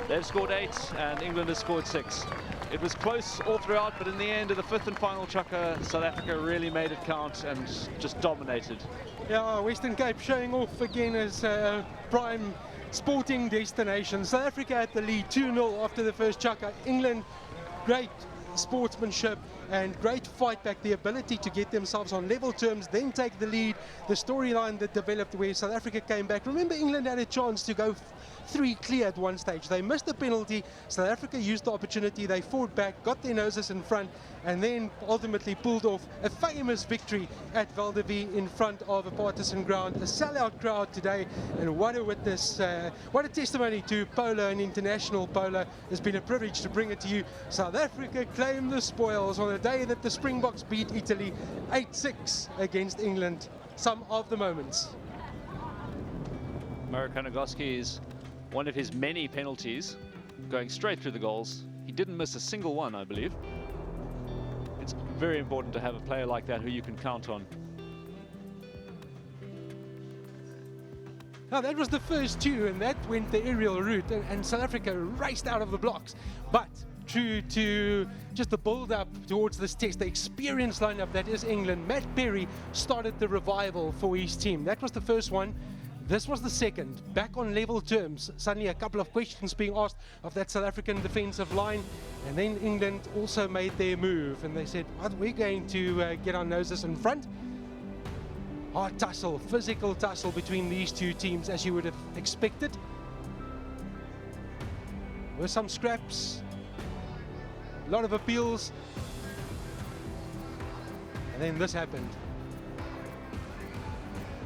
They've scored 8 and England has scored 6. It was close all throughout, but in the end of the 5th and final chukker, South Africa really made it count and just dominated. Yeah, Western Cape showing off again as a prime sporting destination. South Africa at the lead 2-0 after the first chukker. England, great sportsmanship and great fight back, the ability to get themselves on level terms, then take the lead. The storyline that developed where South Africa came back. Remember, England had a chance to go 3 clear at one stage. They missed the penalty. South Africa used the opportunity. They fought back, got their noses in front, and then ultimately pulled off a famous victory at Val de Vie in front of a partisan ground. A sellout crowd today, and what a witness, what a testimony to polo and international polo. It's been a privilege to bring it to you. South Africa claimed the spoils on the day that the Springboks beat Italy 8-6 against England. Some of the moments. Marek Kanagoski's one of his many penalties going straight through the goals. He didn't miss a single one, I believe. It's very important to have a player like that who you can count on. Now that was the first 2, and that went the aerial route, and South Africa raced out of the blocks. But true to just the build-up towards this test, the experienced lineup that is England, Matt Perry started the revival for his team. That was the first one. This was the second, back on level terms. Suddenly a couple of questions being asked of that South African defensive line, and then England also made their move, and they said, what, we're going to get our noses in front. Hard tussle, physical tussle between these 2 teams, as you would have expected. With some scraps, a lot of appeals, and then this happened.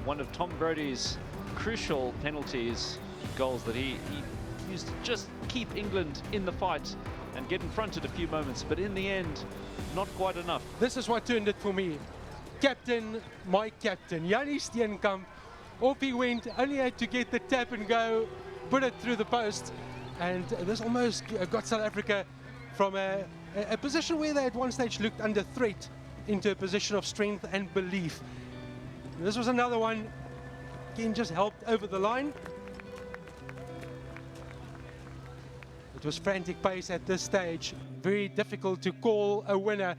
One of Tom Brody's crucial penalties, goals that he used to just keep England in the fight and get in front at a few moments, but in the end, not quite enough. This is what turned it for me. Captain, my captain, Yanni Steenkamp, off he went, only had to get the tap and go, put it through the post, and this almost got South Africa from a position where they at one stage looked under threat into a position of strength and belief. This was another one, again just helped over the line. It was frantic pace at this stage, very difficult to call a winner.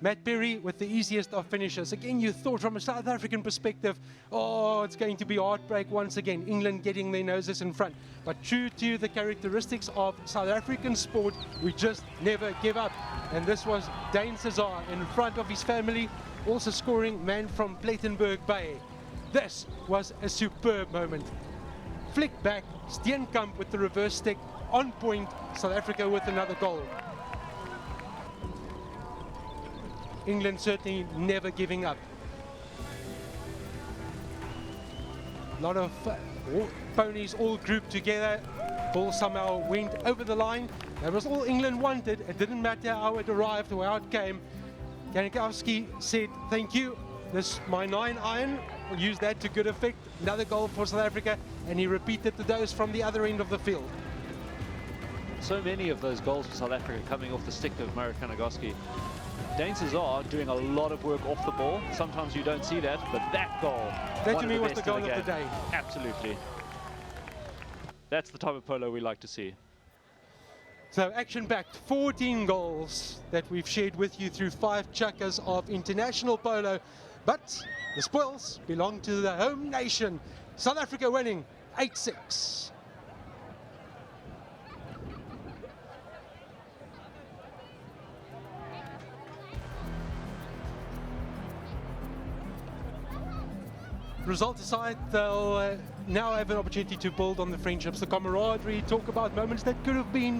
Matt Perry with the easiest of finishes. Again, you thought from a South African perspective, oh, it's going to be heartbreak once again. England getting their noses in front. But true to the characteristics of South African sport, we just never give up. And this was Dane Cesar in front of his family, also scoring man from Plettenberg Bay. This was a superb moment. Flick back, Steenkamp with the reverse stick, on point, South Africa with another goal. England certainly never giving up. A lot of ponies all grouped together. Ball somehow went over the line. That was all England wanted. It didn't matter how it arrived or how it came. Janikowski said, thank you. This is my 9-iron. We'll use that to good effect. Another goal for South Africa. And he repeated the dose from the other end of the field. So many of those goals for South Africa coming off the stick of Marek Janikowski. Dane Cesar doing a lot of work off the ball. Sometimes you don't see that, but that goal, that to me was the goal of the day. Absolutely. That's the type of polo we like to see. So action-packed, 14 goals that we've shared with you through 5 chukkers of international polo. But the spoils belong to the home nation. South Africa winning 8-6. Result aside, they'll now have an opportunity to build on the friendships, the camaraderie, talk about moments that could have been,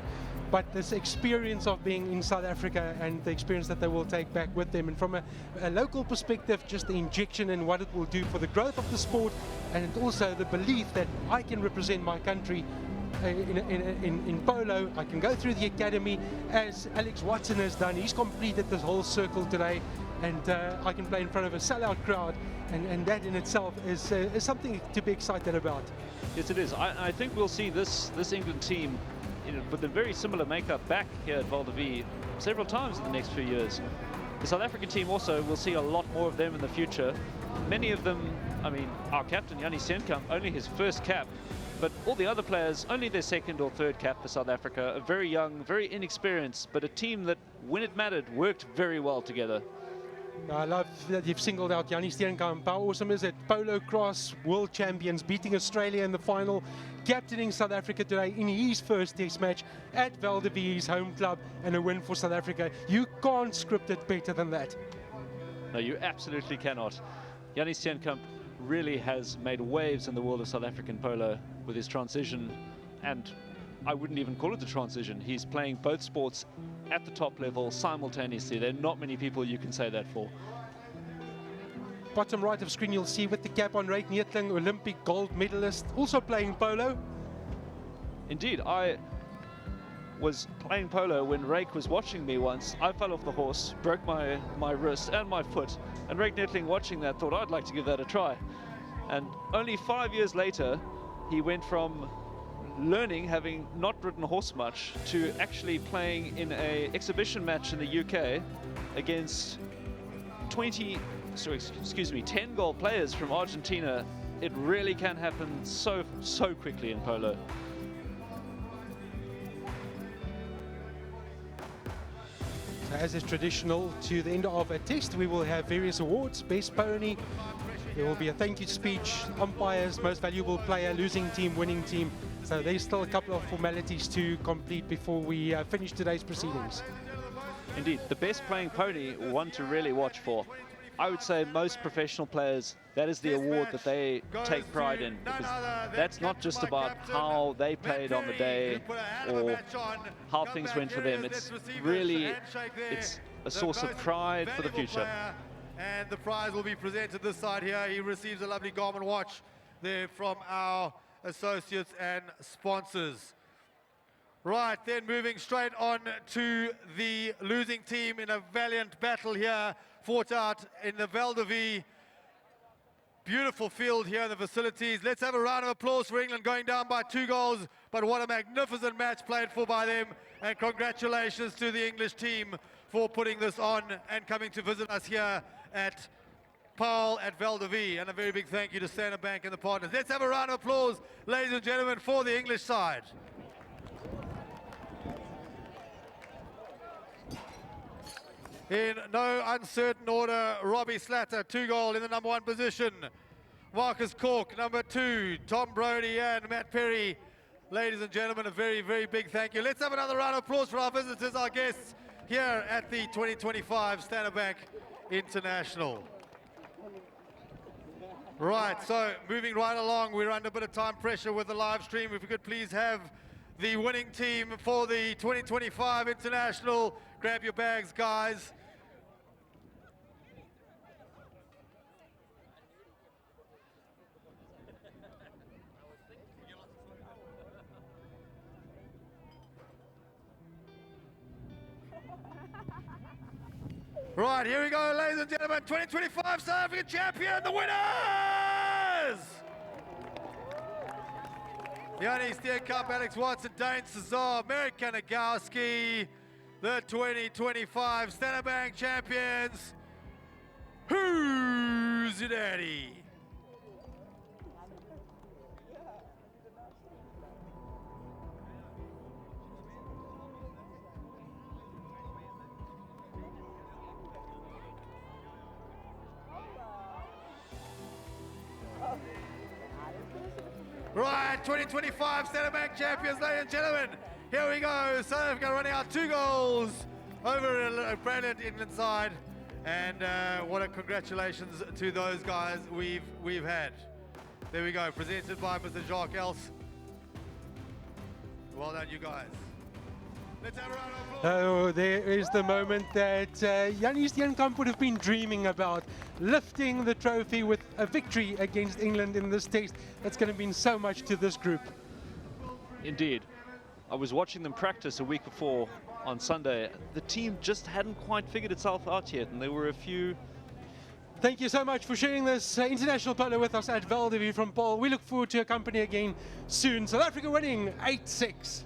but this experience of being in South Africa and the experience that they will take back with them. And from a local perspective, just the injection and what it will do for the growth of the sport, and also the belief that I can represent my country in polo. I can go through the academy as Alex Watson has done. He's completed this whole circle today, and I can play in front of a sellout crowd, and that in itself is something to be excited about. Yes, it is. I think we'll see this England team with a very similar makeup back here at Val de Vie several times in the next few years. The South African team also will see a lot more of them in the future. Many of them, I mean, our captain, Jannie Steenkamp, only his first cap, but all the other players, only their second or third cap for South Africa. A very young, very inexperienced, but a team that, when it mattered, worked very well together. I love that you've singled out Jannie Steenkamp. How awesome is it? Polo Cross World Champions, beating Australia in the final, captaining South Africa today in his first test match at Val de Vie, his home club, and a win for South Africa. You can't script it better than that. No, you absolutely cannot. Jannie Steenkamp really has made waves in the world of South African polo with his transition, and I wouldn't even call it a transition. He's playing both sports at the top level simultaneously. There are not many people you can say that for. Bottom right of screen, you'll see with the cap on Ryk Neethling, Olympic gold medalist, also playing polo. Indeed, I was playing polo when Ryk was watching me once. I fell off the horse, broke my wrist and my foot, and Ryk Neethling, watching that, thought I'd like to give that a try. And only 5 years later, he went from learning, having not ridden a horse much, to actually playing in an exhibition match in the UK against 10 gold players from Argentina. It really can happen so quickly in polo. As is traditional, to the end of a test, we will have various awards. Best pony, there will be a thank you speech, umpires, most valuable player, losing team, winning team. So there's still a couple of formalities to complete before we finish today's proceedings. Indeed, the best playing pony, one to really watch for. I would say most professional players, that is the award that they take pride in, because that's not just about how they played on the day or how things went for them. It's really, it's a source of pride for the future. And the prize will be presented this side here. He receives a lovely Garmin watch there from our associates and sponsors. Right, then moving straight on to the losing team in a valiant battle here, fought out in the Val de Vie. Beautiful field here in the facilities. Let's have a round of applause for England, going down by 2 goals, but what a magnificent match played for by them, and congratulations to the English team for putting this on and coming to visit us here at Paul at Val de Vie, and a very big thank you to Standard Bank and the partners. Let's have a round of applause, ladies and gentlemen, for the English side. In no uncertain order, Robbie Slatter, 2-goal in the number 1 position. Marcus Cork, number 2. Tom Brody and Matt Perry. Ladies and gentlemen, a very, very big thank you. Let's have another round of applause for our visitors, our guests here at the 2025 Standard Bank International. Right, so moving right along, we're under a bit of time pressure with the live stream. If we could please have the winning team for the 2025 International. Grab your bags, guys. Right, here we go, ladies and gentlemen. 2025 South African champion, the winners! Yanni Steenkamp, Alex Watson, Dane Cesar, Merrick Kanagowski, the 2025 Standard Bank champions. Who's your daddy? Right, 2025 Standard Bank champions, ladies and gentlemen. Here we go. South Africa running out 2 goals over a brilliant England side. And what a congratulations to those guys we've had. There we go, presented by Mr. Jacques Els. Well done, you guys. Let's have a round of applause. Oh, there is the moment that Yanni Steenkamp would have been dreaming about, lifting the trophy with a victory against England in this test. That's going to mean so much to this group. Indeed. I was watching them practice a week before on Sunday. The team just hadn't quite figured itself out yet, and there were a few... Thank you so much for sharing this international polo with us at Val de Vie from Paul. We look forward to your company again soon. South Africa winning 8-6.